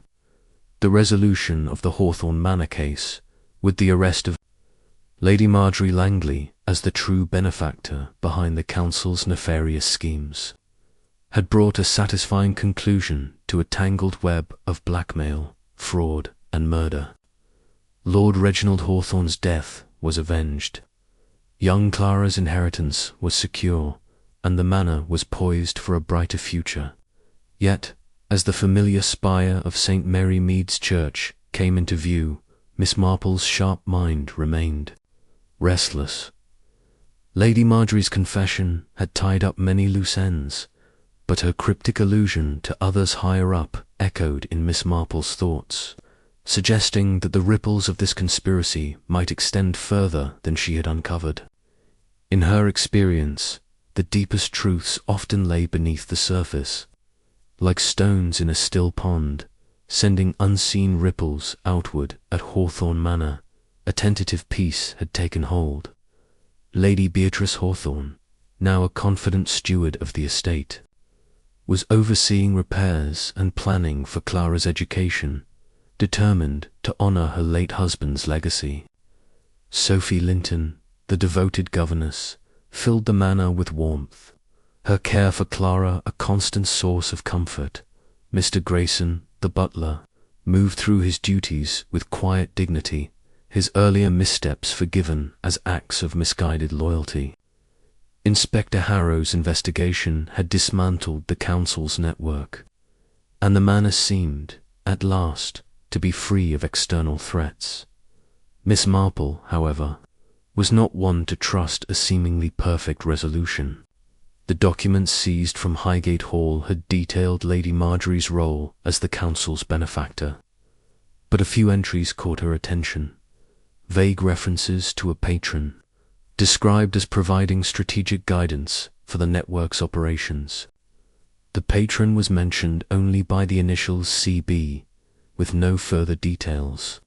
The resolution of the Hawthorne Manor case, with the arrest of Lady Marjorie Langley as the true benefactor behind the council's nefarious schemes, had brought a satisfying conclusion to a tangled web of blackmail, fraud, and murder. Lord Reginald Hawthorne's death was avenged. Young Clara's inheritance was secure, and the manor was poised for a brighter future. Yet, as the familiar spire of St. Mary Mead's church came into view, Miss Marple's sharp mind remained restless. Lady Marjorie's confession had tied up many loose ends, but her cryptic allusion to others higher up echoed in Miss Marple's thoughts, suggesting that the ripples of this conspiracy might extend further than she had uncovered. In her experience, the deepest truths often lay beneath the surface, like stones in a still pond, sending unseen ripples outward. At Hawthorne Manor, a tentative peace had taken hold. Lady Beatrice Hawthorne, now a confident steward of the estate, was overseeing repairs and planning for Clara's education, determined to honour her late husband's legacy. Sophie Linton, the devoted governess, filled the manor with warmth, her care for Clara a constant source of comfort. Mr. Grayson, the butler, moved through his duties with quiet dignity, his earlier missteps forgiven as acts of misguided loyalty. Inspector Harrow's investigation had dismantled the council's network, and the manor seemed, at last, to be free of external threats. Miss Marple, however, was not one to trust a seemingly perfect resolution. The documents seized from Highgate Hall had detailed Lady Marjorie's role as the council's benefactor, but a few entries caught her attention. Vague references to a patron, described as providing strategic guidance for the network's operations. The patron was mentioned only by the initials CB, with no further details.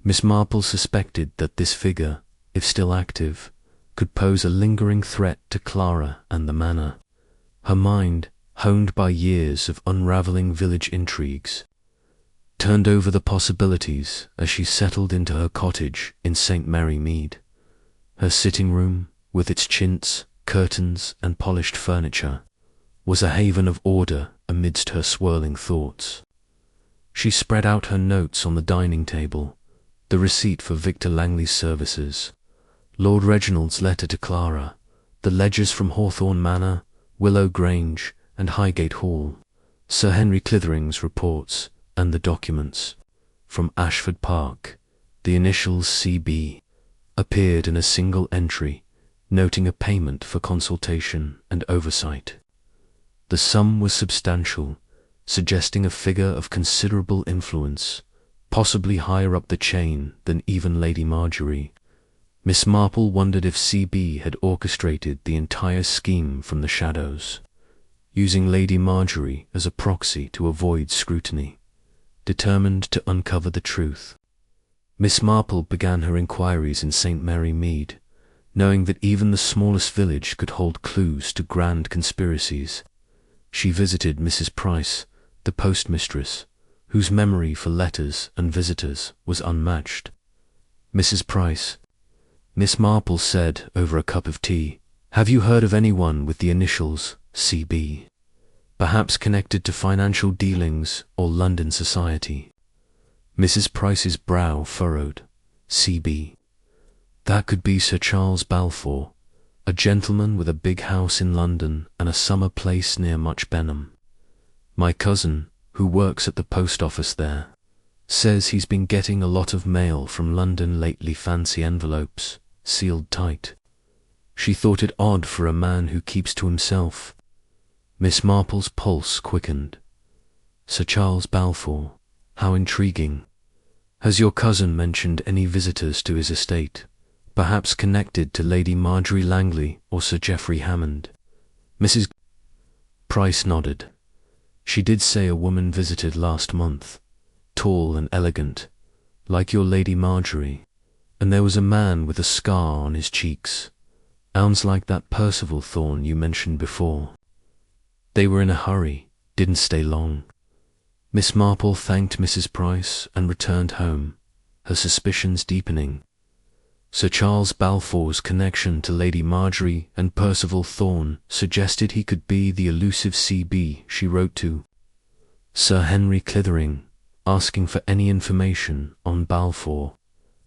Miss Marple suspected that this figure, if still active, could pose a lingering threat to Clara and the manor. Her mind, honed by years of unravelling village intrigues, turned over the possibilities as she settled into her cottage in St. Mary Mead. Her sitting room, with its chintz, curtains, and polished furniture, was a haven of order amidst her swirling thoughts. She spread out her notes on the dining table, the receipt for Victor Langley's services, Lord Reginald's letter to Clara, the ledgers from Hawthorne Manor, Willow Grange, and Highgate Hall, Sir Henry Clithering's reports, and the documents from Ashford Park. The initials CB appeared in a single entry, noting a payment for consultation and oversight. The sum was substantial, suggesting a figure of considerable influence, possibly higher up the chain than even Lady Marjorie. Miss Marple wondered if CB had orchestrated the entire scheme from the shadows, using Lady Marjorie as a proxy to avoid scrutiny. Determined to uncover the truth, Miss Marple began her inquiries in St. Mary Mead, knowing that even the smallest village could hold clues to grand conspiracies. She visited Mrs. Price, the postmistress, whose memory for letters and visitors was unmatched. "Mrs. Price," Miss Marple said over a cup of tea, "have you heard of anyone with the initials CB? Perhaps connected to financial dealings or London society?" Mrs. Price's brow furrowed. "CB. That could be Sir Charles Balfour, A gentleman with a big house in London and a summer place near Much Benham. My cousin, who works at the post office there, says he's been getting a lot of mail from London lately, fancy envelopes, sealed tight. She thought it odd for a man who keeps to himself. Miss Marple's pulse quickened. Sir Charles Balfour, how intriguing. Has your cousin mentioned any visitors to his estate, perhaps connected to Lady Marjorie Langley or Sir Geoffrey Hammond? Mrs. Price nodded. She did say a woman visited last month, tall and elegant, like your Lady Marjorie, and there was a man with a scar on his cheeks. Sounds like that Percival Thorne you mentioned before. They were in a hurry, didn't stay long. Miss Marple thanked Mrs. Price and returned home, her suspicions deepening. Sir Charles Balfour's connection to Lady Marjorie and Percival Thorne suggested he could be the elusive C.B. she wrote to Sir Henry Clithering, asking for any information on Balfour,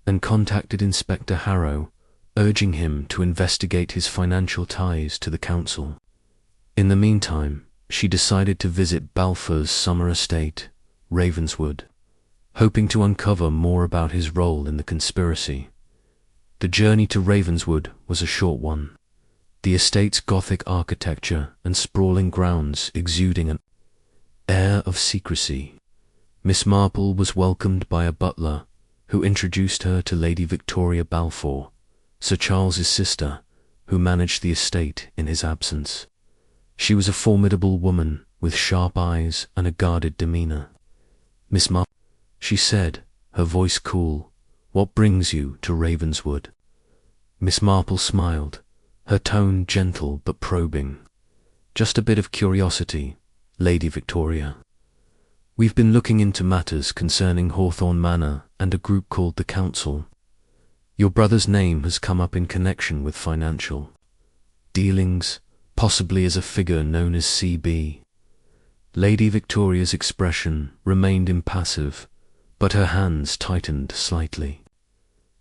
and contacted Inspector Harrow, urging him to investigate his financial ties to the council. In the meantime, she decided to visit Balfour's summer estate, Ravenswood, hoping to uncover more about his role in the conspiracy. The journey to Ravenswood was a short one, the estate's Gothic architecture and sprawling grounds exuding an air of secrecy. Miss Marple was welcomed by a butler, who introduced her to Lady Victoria Balfour, Sir Charles's sister, who managed the estate in his absence. She was a formidable woman with sharp eyes and a guarded demeanour. Miss Marple, she said, her voice cool, what brings you to Ravenswood? Miss Marple smiled, her tone gentle but probing. Just a bit of curiosity, Lady Victoria. We've been looking into matters concerning Hawthorne Manor and a group called the Council. Your brother's name has come up in connection with financial dealings, possibly as a figure known as C.B. Lady Victoria's expression remained impassive, but her hands tightened slightly.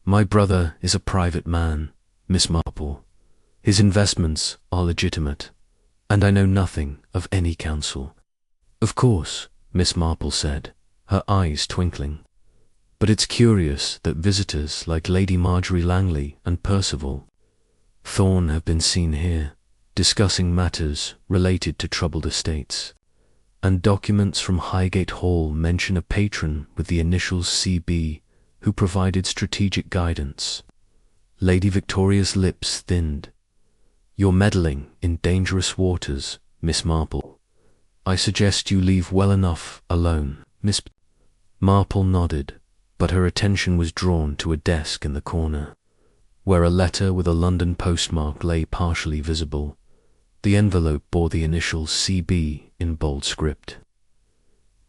My brother is a private man, Miss Marple. His investments are legitimate, and I know nothing of any council. Of course, Miss Marple said, her eyes twinkling. But it's curious that visitors like Lady Marjorie Langley and Percival Thorne have been seen here, discussing matters related to troubled estates, and documents from Highgate Hall mention a patron with the initials C.B. who provided strategic guidance. Lady Victoria's lips thinned. You're meddling in dangerous waters, Miss Marple. I suggest you leave well enough alone. Miss Marple nodded, but her attention was drawn to a desk in the corner, where a letter with a London postmark lay partially visible. The envelope bore the initials C.B. in bold script.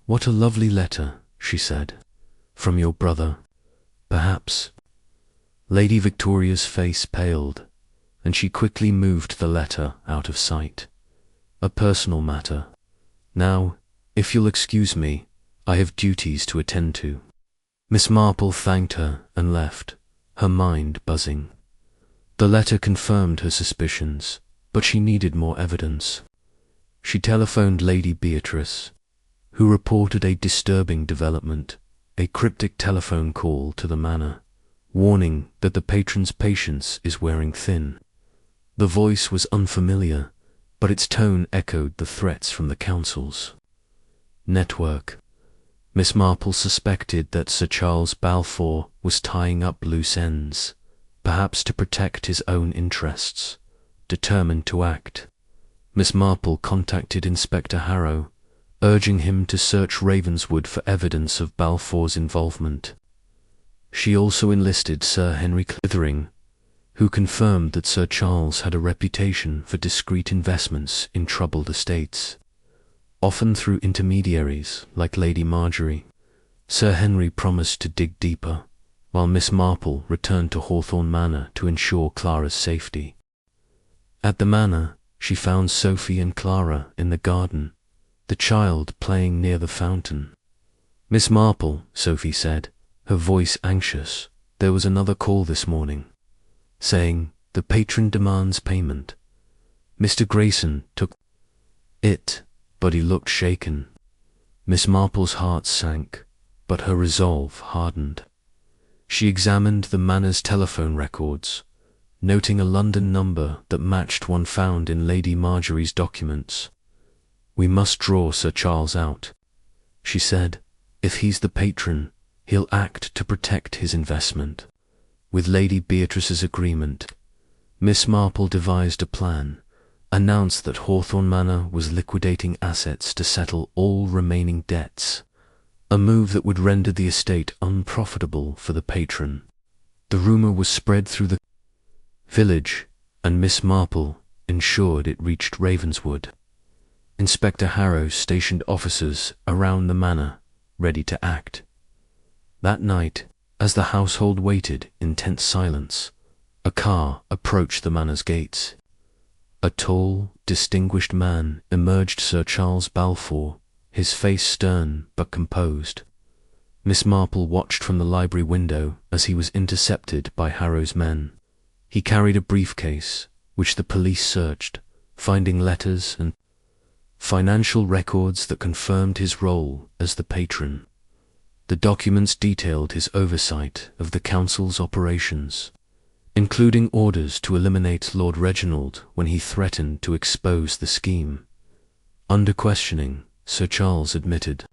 What a lovely letter, she said. From your brother, perhaps. Lady Victoria's face paled, and she quickly moved the letter out of sight. A personal matter. Now, if you'll excuse me, I have duties to attend to. Miss Marple thanked her and left, her mind buzzing. The letter confirmed her suspicions, but she needed more evidence. She telephoned Lady Beatrice, who reported a disturbing development, a cryptic telephone call to the manor, warning that the patron's patience is wearing thin. The voice was unfamiliar, but its tone echoed the threats from the council's network. Miss Marple suspected that Sir Charles Balfour was tying up loose ends, perhaps to protect his own interests. Determined to act, Miss Marple contacted Inspector Harrow, urging him to search Ravenswood for evidence of Balfour's involvement. She also enlisted Sir Henry Clithering, who confirmed that Sir Charles had a reputation for discreet investments in troubled estates, often through intermediaries like Lady Marjorie. Sir Henry promised to dig deeper, while Miss Marple returned to Hawthorne Manor to ensure Clara's safety. At the manor, she found Sophie and Clara in the garden, the child playing near the fountain. Miss Marple, Sophie said, her voice anxious, there was another call this morning, saying, The patron demands payment. Mr. Grayson took it, but he looked shaken. Miss Marple's heart sank, but her resolve hardened. She examined the Manor's telephone records, noting a London number that matched one found in Lady Marjorie's documents. "We must draw Sir Charles out," she said. "If he's the patron, he'll act to protect his investment." With Lady Beatrice's agreement, Miss Marple devised a plan, announced that Hawthorne Manor was liquidating assets to settle all remaining debts, a move that would render the estate unprofitable for the patron. The rumour was spread through the village, and Miss Marple ensured it reached Ravenswood. Inspector Harrow stationed officers around the manor, ready to act. That night, as the household waited in tense silence, a car approached the manor's gates. A tall, distinguished man emerged Sir Charles Balfour, his face stern but composed. Miss Marple watched from the library window as he was intercepted by Harrow's men. He carried a briefcase, which the police searched, finding letters and financial records that confirmed his role as the patron. The documents detailed his oversight of the council's operations, including orders to eliminate Lord Reginald when he threatened to expose the scheme. Under questioning, Sir Charles admitted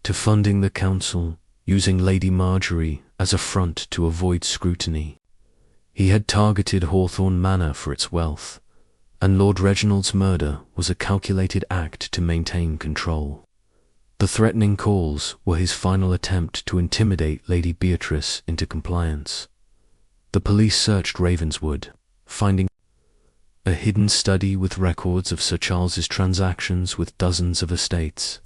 to funding the council, using Lady Marjorie as a front to avoid scrutiny. He had targeted Hawthorne Manor for its wealth, and Lord Reginald's murder was a calculated act to maintain control. The threatening calls were his final attempt to intimidate Lady Beatrice into compliance. The police searched Ravenswood, finding a hidden study with records of Sir Charles's transactions with dozens of estates.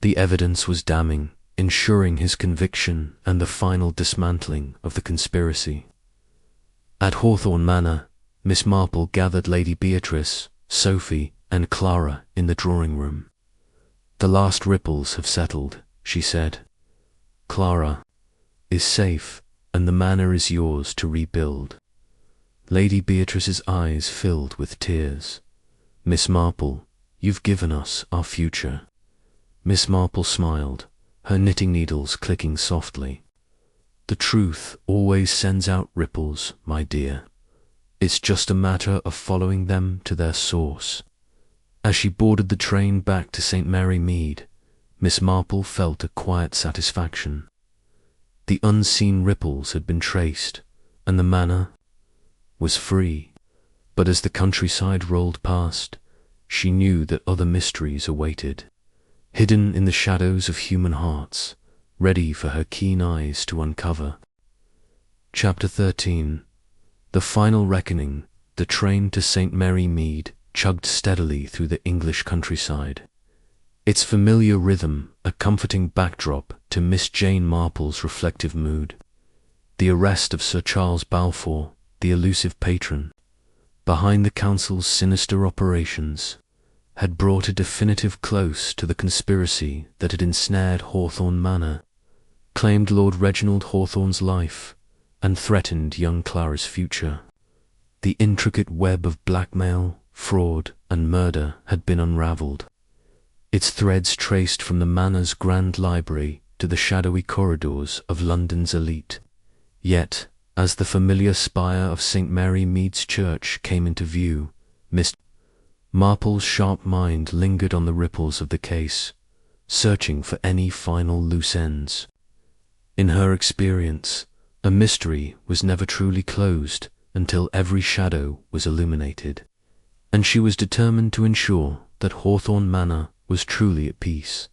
The evidence was damning, ensuring his conviction and the final dismantling of the conspiracy. At Hawthorne Manor, Miss Marple gathered Lady Beatrice, Sophie, and Clara in the drawing room. "The last ripples have settled," she said. "Clara is safe, and the manor is yours to rebuild." Lady Beatrice's eyes filled with tears. "Miss Marple, you've given us our future." Miss Marple smiled, her knitting needles clicking softly. "The truth always sends out ripples, my dear. It's just a matter of following them to their source." As she boarded the train back to St. Mary Mead, Miss Marple felt a quiet satisfaction. The unseen ripples had been traced, and the manor was free. But as the countryside rolled past, she knew that other mysteries awaited, hidden in the shadows of human hearts, ready for her keen eyes to uncover. Chapter 13. The Final Reckoning. The train to St. Mary Mead chugged steadily through the English countryside, its familiar rhythm a comforting backdrop to Miss Jane Marple's reflective mood. The arrest of Sir Charles Balfour, the elusive patron, behind the council's sinister operations, had brought a definitive close to the conspiracy that had ensnared Hawthorne Manor, claimed Lord Reginald Hawthorne's life, and threatened young Clara's future. The intricate web of blackmail, fraud, and murder had been unravelled, its threads traced from the manor's grand library to the shadowy corridors of London's elite. Yet, as the familiar spire of St. Mary Mead's church came into view, Miss Marple's sharp mind lingered on the ripples of the case, searching for any final loose ends. In her experience, a mystery was never truly closed until every shadow was illuminated, and she was determined to ensure that Hawthorne Manor was truly at peace.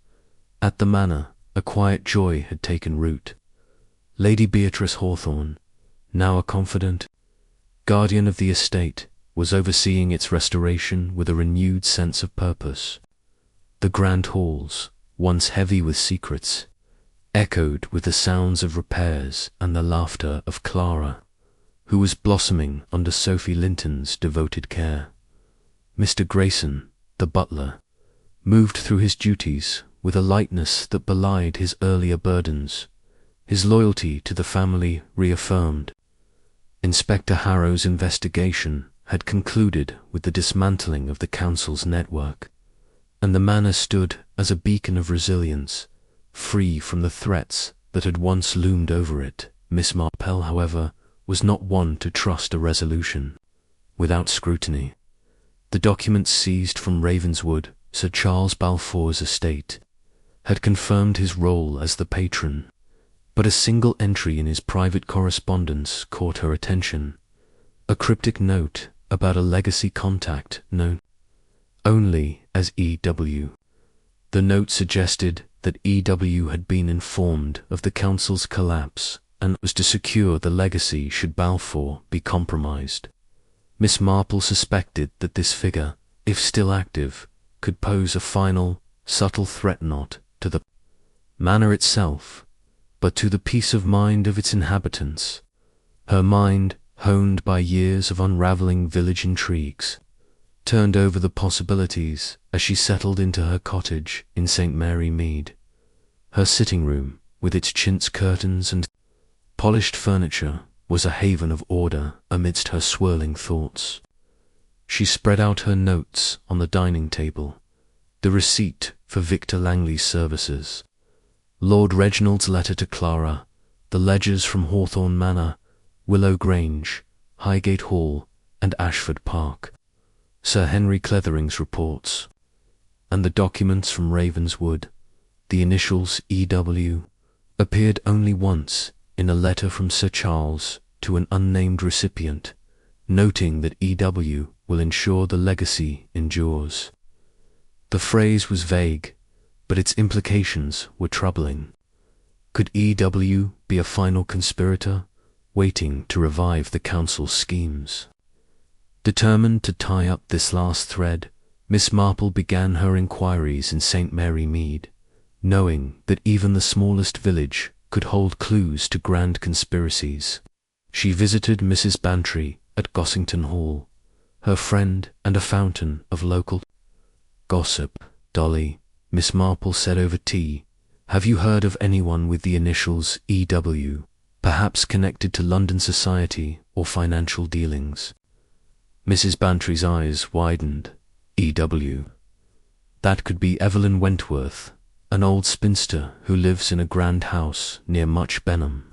At the manor, a quiet joy had taken root. Lady Beatrice Hawthorne, now a confident guardian of the estate, was overseeing its restoration with a renewed sense of purpose. The grand halls, once heavy with secrets, echoed with the sounds of repairs and the laughter of Clara, who was blossoming under Sophie Linton's devoted care. Mr. Grayson, the butler, moved through his duties with a lightness that belied his earlier burdens, his loyalty to the family reaffirmed. Inspector Harrow's investigation had concluded with the dismantling of the council's network, and the manor stood as a beacon of resilience, free from the threats that had once loomed over it. Miss Marple, however, was not one to trust a resolution without scrutiny. The documents seized from Ravenswood, Sir Charles Balfour's estate, had confirmed his role as the patron, but a single entry in his private correspondence caught her attention, a cryptic note about a legacy contact known only as E.W. The note suggested that E.W. had been informed of the council's collapse and was to secure the legacy should Balfour be compromised. Miss Marple suspected that this figure, if still active, could pose a final, subtle threat not to the manor itself, but to the peace of mind of its inhabitants. Her mind, honed by years of unravelling village intrigues, turned over the possibilities as she settled into her cottage in St. Mary Mead. Her sitting room, with its chintz curtains and polished furniture, was a haven of order amidst her swirling thoughts. She spread out her notes on the dining table, the receipt for Victor Langley's services, Lord Reginald's letter to Clara, the ledgers from Hawthorne Manor, Willow Grange, Highgate Hall, and Ashford Park, Sir Henry Clethering's reports, and the documents from Ravenswood. The initials E.W. appeared only once in a letter from Sir Charles to an unnamed recipient, noting that E.W. will ensure the legacy endures. The phrase was vague, but its implications were troubling. Could E.W. be a final conspirator, waiting to revive the council's schemes? Determined to tie up this last thread, Miss Marple began her inquiries in St. Mary Mead, knowing that even the smallest village could hold clues to grand conspiracies. She visited Mrs. Bantry at Gossington Hall, her friend and a fountain of local gossip. "Dolly," Miss Marple said over tea, "have you heard of anyone with the initials E.W., perhaps connected to London society or financial dealings?" Mrs. Bantry's eyes widened. "E.W. That could be Evelyn Wentworth, an old spinster who lives in a grand house near Much Benham.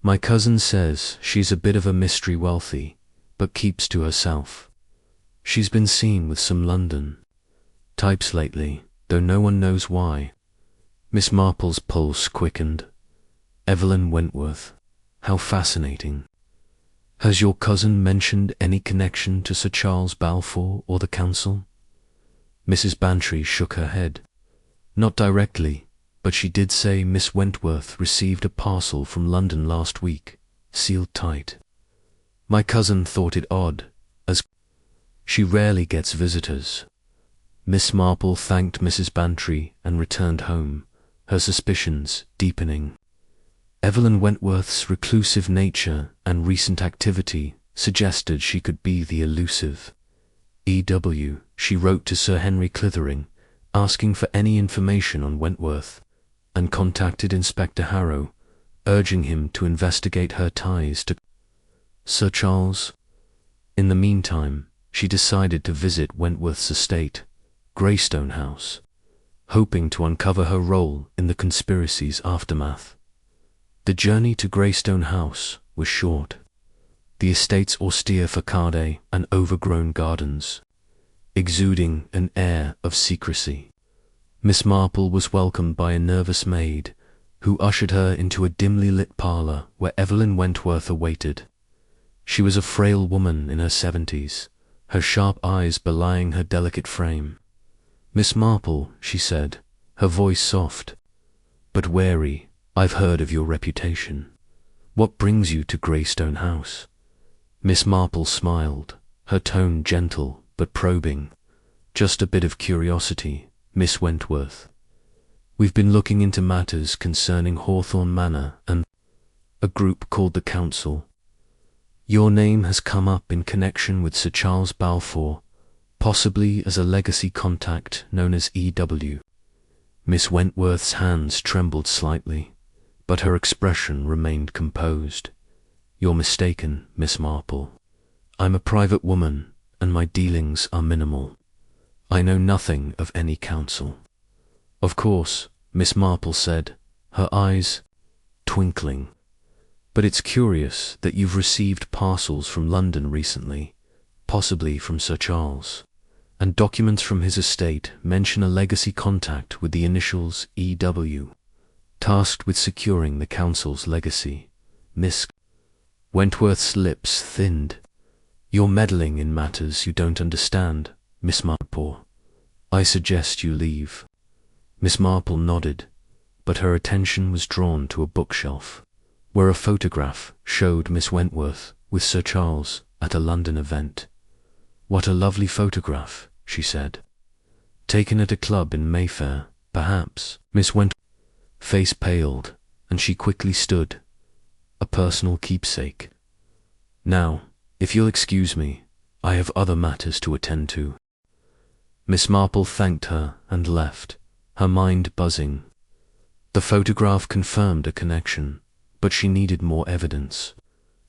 My cousin says she's a bit of a mystery wealthy, but keeps to herself. She's been seen with some London types lately, though no one knows why." Miss Marple's pulse quickened. Evelyn Wentworth. How fascinating. Has your cousin mentioned any connection to Sir Charles Balfour or the council? Mrs. Bantry shook her head. Not directly, but she did say Miss Wentworth received a parcel from London last week, sealed tight. My cousin thought it odd, as she rarely gets visitors. Miss Marple thanked Mrs. Bantry and returned home, her suspicions deepening. Evelyn Wentworth's reclusive nature and recent activity suggested she could be the elusive E.W. She wrote to Sir Henry Clythering, asking for any information on Wentworth, and contacted Inspector Harrow, urging him to investigate her ties to Sir Charles. In the meantime, she decided to visit Wentworth's estate, Greystone House, hoping to uncover her role in the conspiracy's aftermath. The journey to Greystone House was short. The estate's austere facade and overgrown gardens, exuding an air of secrecy. Miss Marple was welcomed by a nervous maid, who ushered her into a dimly lit parlour where Evelyn Wentworth awaited. She was a frail woman in her 70s, her sharp eyes belying her delicate frame. "Miss Marple," she said, her voice soft, but wary, "I've heard of your reputation. What brings you to Greystone House?" Miss Marple smiled, her tone gentle but probing. "Just a bit of curiosity, Miss Wentworth. We've been looking into matters concerning Hawthorne Manor and a group called the Council. Your name has come up in connection with Sir Charles Balfour, possibly as a legacy contact known as E.W. Miss Wentworth's hands trembled slightly, but her expression remained composed. "You're mistaken, Miss Marple. I'm a private woman, and my dealings are minimal. I know nothing of any counsel." "Of course," Miss Marple said, her eyes twinkling. "But it's curious that you've received parcels from London recently, possibly from Sir Charles, and documents from his estate mention a legacy contact with the initials E.W., tasked with securing the council's legacy. Miss Wentworth's lips thinned. "You're meddling in matters you don't understand, Miss Marple. I suggest you leave." Miss Marple nodded, but her attention was drawn to a bookshelf, where a photograph showed Miss Wentworth with Sir Charles at a London event. "What a lovely photograph," she said. "Taken at a club in Mayfair, perhaps." Miss Wentworth's face paled, and she quickly stood. "A personal keepsake. Now, if you'll excuse me, I have other matters to attend to." Miss Marple thanked her and left, her mind buzzing. The photograph confirmed a connection, but she needed more evidence.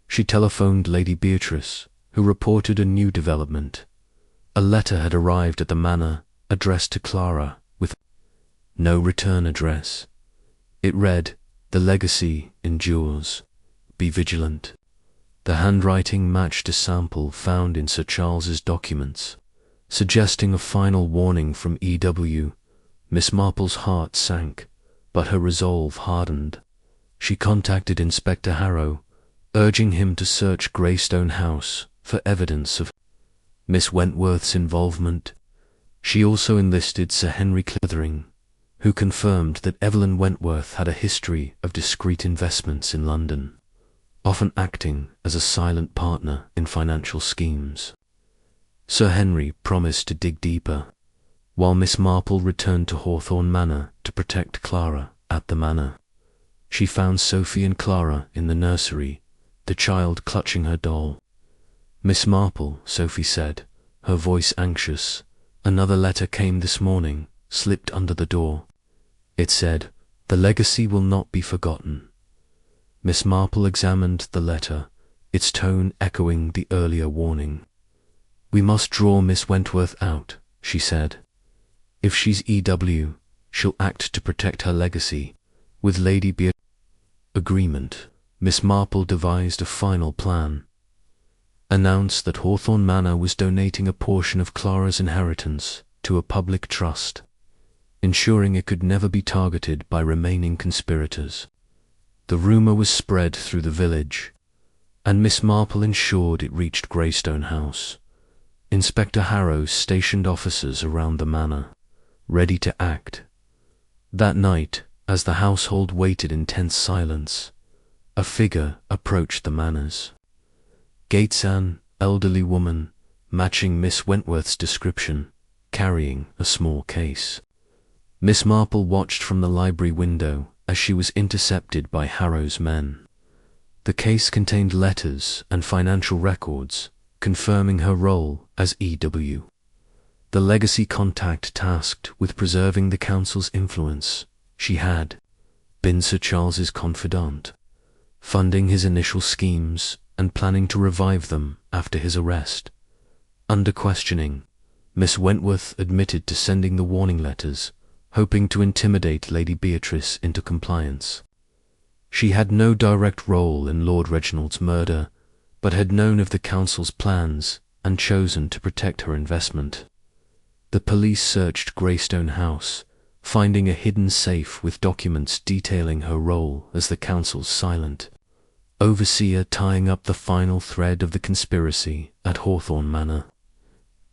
She telephoned Lady Beatrice, who reported a new development. A letter had arrived at the manor, addressed to Clara, with no return address. It read, "The legacy endures. Be vigilant." The handwriting matched a sample found in Sir Charles's documents, suggesting a final warning from E.W. Miss Marple's heart sank, but her resolve hardened. She contacted Inspector Harrow, urging him to search Greystone House for evidence of Miss Wentworth's involvement. She also enlisted Sir Henry Clithering, who confirmed that Evelyn Wentworth had a history of discreet investments in London, often acting as a silent partner in financial schemes. Sir Henry promised to dig deeper, while Miss Marple returned to Hawthorne Manor to protect Clara at the manor. She found Sophie and Clara in the nursery, the child clutching her doll. "Miss Marple," Sophie said, her voice anxious, "another letter came this morning, slipped under the door. It said, 'The legacy will not be forgotten.'" Miss Marple examined the letter, its tone echoing the earlier warning. "We must draw Miss Wentworth out," she said. "If she's E.W., she'll act to protect her legacy, with Lady Beatrice's agreement." Miss Marple devised a final plan. Announced that Hawthorne Manor was donating a portion of Clara's inheritance to a public trust, ensuring it could never be targeted by remaining conspirators. The rumour was spread through the village, and Miss Marple ensured it reached Greystone House. Inspector Harrow stationed officers around the manor, ready to act. That night, as the household waited in tense silence, a figure approached the manors. Gates, an elderly woman, matching Miss Wentworth's description, carrying a small case. Miss Marple watched from the library window as she was intercepted by Harrow's men. The case contained letters and financial records confirming her role as E.W., the legacy contact tasked with preserving the council's influence. She had been Sir Charles's confidant, funding his initial schemes and planning to revive them after his arrest. Under questioning, Miss Wentworth admitted to sending the warning letters, hoping to intimidate Lady Beatrice into compliance. She had no direct role in Lord Reginald's murder, but had known of the council's plans and chosen to protect her investment. The police searched Greystone House, finding a hidden safe with documents detailing her role as the council's silent overseer, tying up the final thread of the conspiracy at Hawthorne Manor.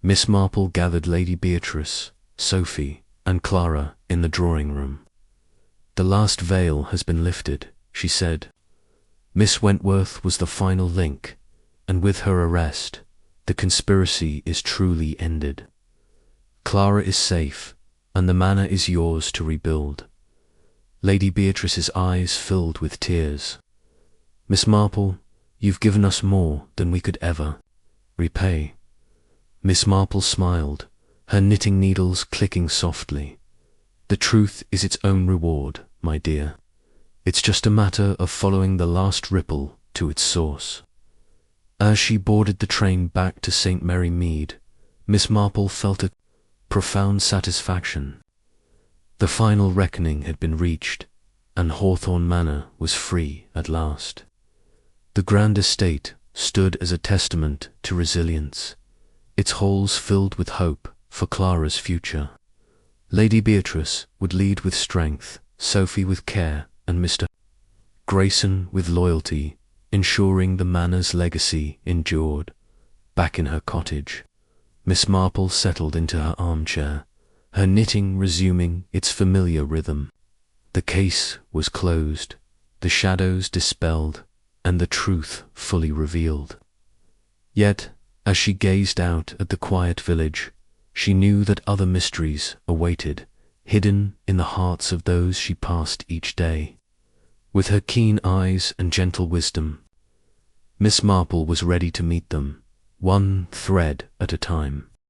Miss Marple gathered Lady Beatrice, Sophie, and Clara in the drawing room. "The last veil has been lifted," she said. "Miss Wentworth was the final link, and with her arrest, the conspiracy is truly ended. Clara is safe, and the manor is yours to rebuild." Lady Beatrice's eyes filled with tears. "Miss Marple, you've given us more than we could ever repay." Miss Marple smiled, her knitting needles clicking softly. "The truth is its own reward, my dear. It's just a matter of following the last ripple to its source. As she boarded the train back to St. Mary Mead, Miss Marple felt a profound satisfaction. The final reckoning had been reached, and Hawthorne Manor was free at last. The grand estate stood as a testament to resilience, its halls filled with hope for Clara's future. Lady Beatrice would lead with strength, Sophie with care, and Mr. Grayson with loyalty, ensuring the manor's legacy endured. Back in her cottage, Miss Marple settled into her armchair, her knitting resuming its familiar rhythm. The case was closed, the shadows dispelled, and the truth fully revealed. Yet, as she gazed out at the quiet village, she knew that other mysteries awaited, hidden in the hearts of those she passed each day. With her keen eyes and gentle wisdom, Miss Marple was ready to meet them, one thread at a time.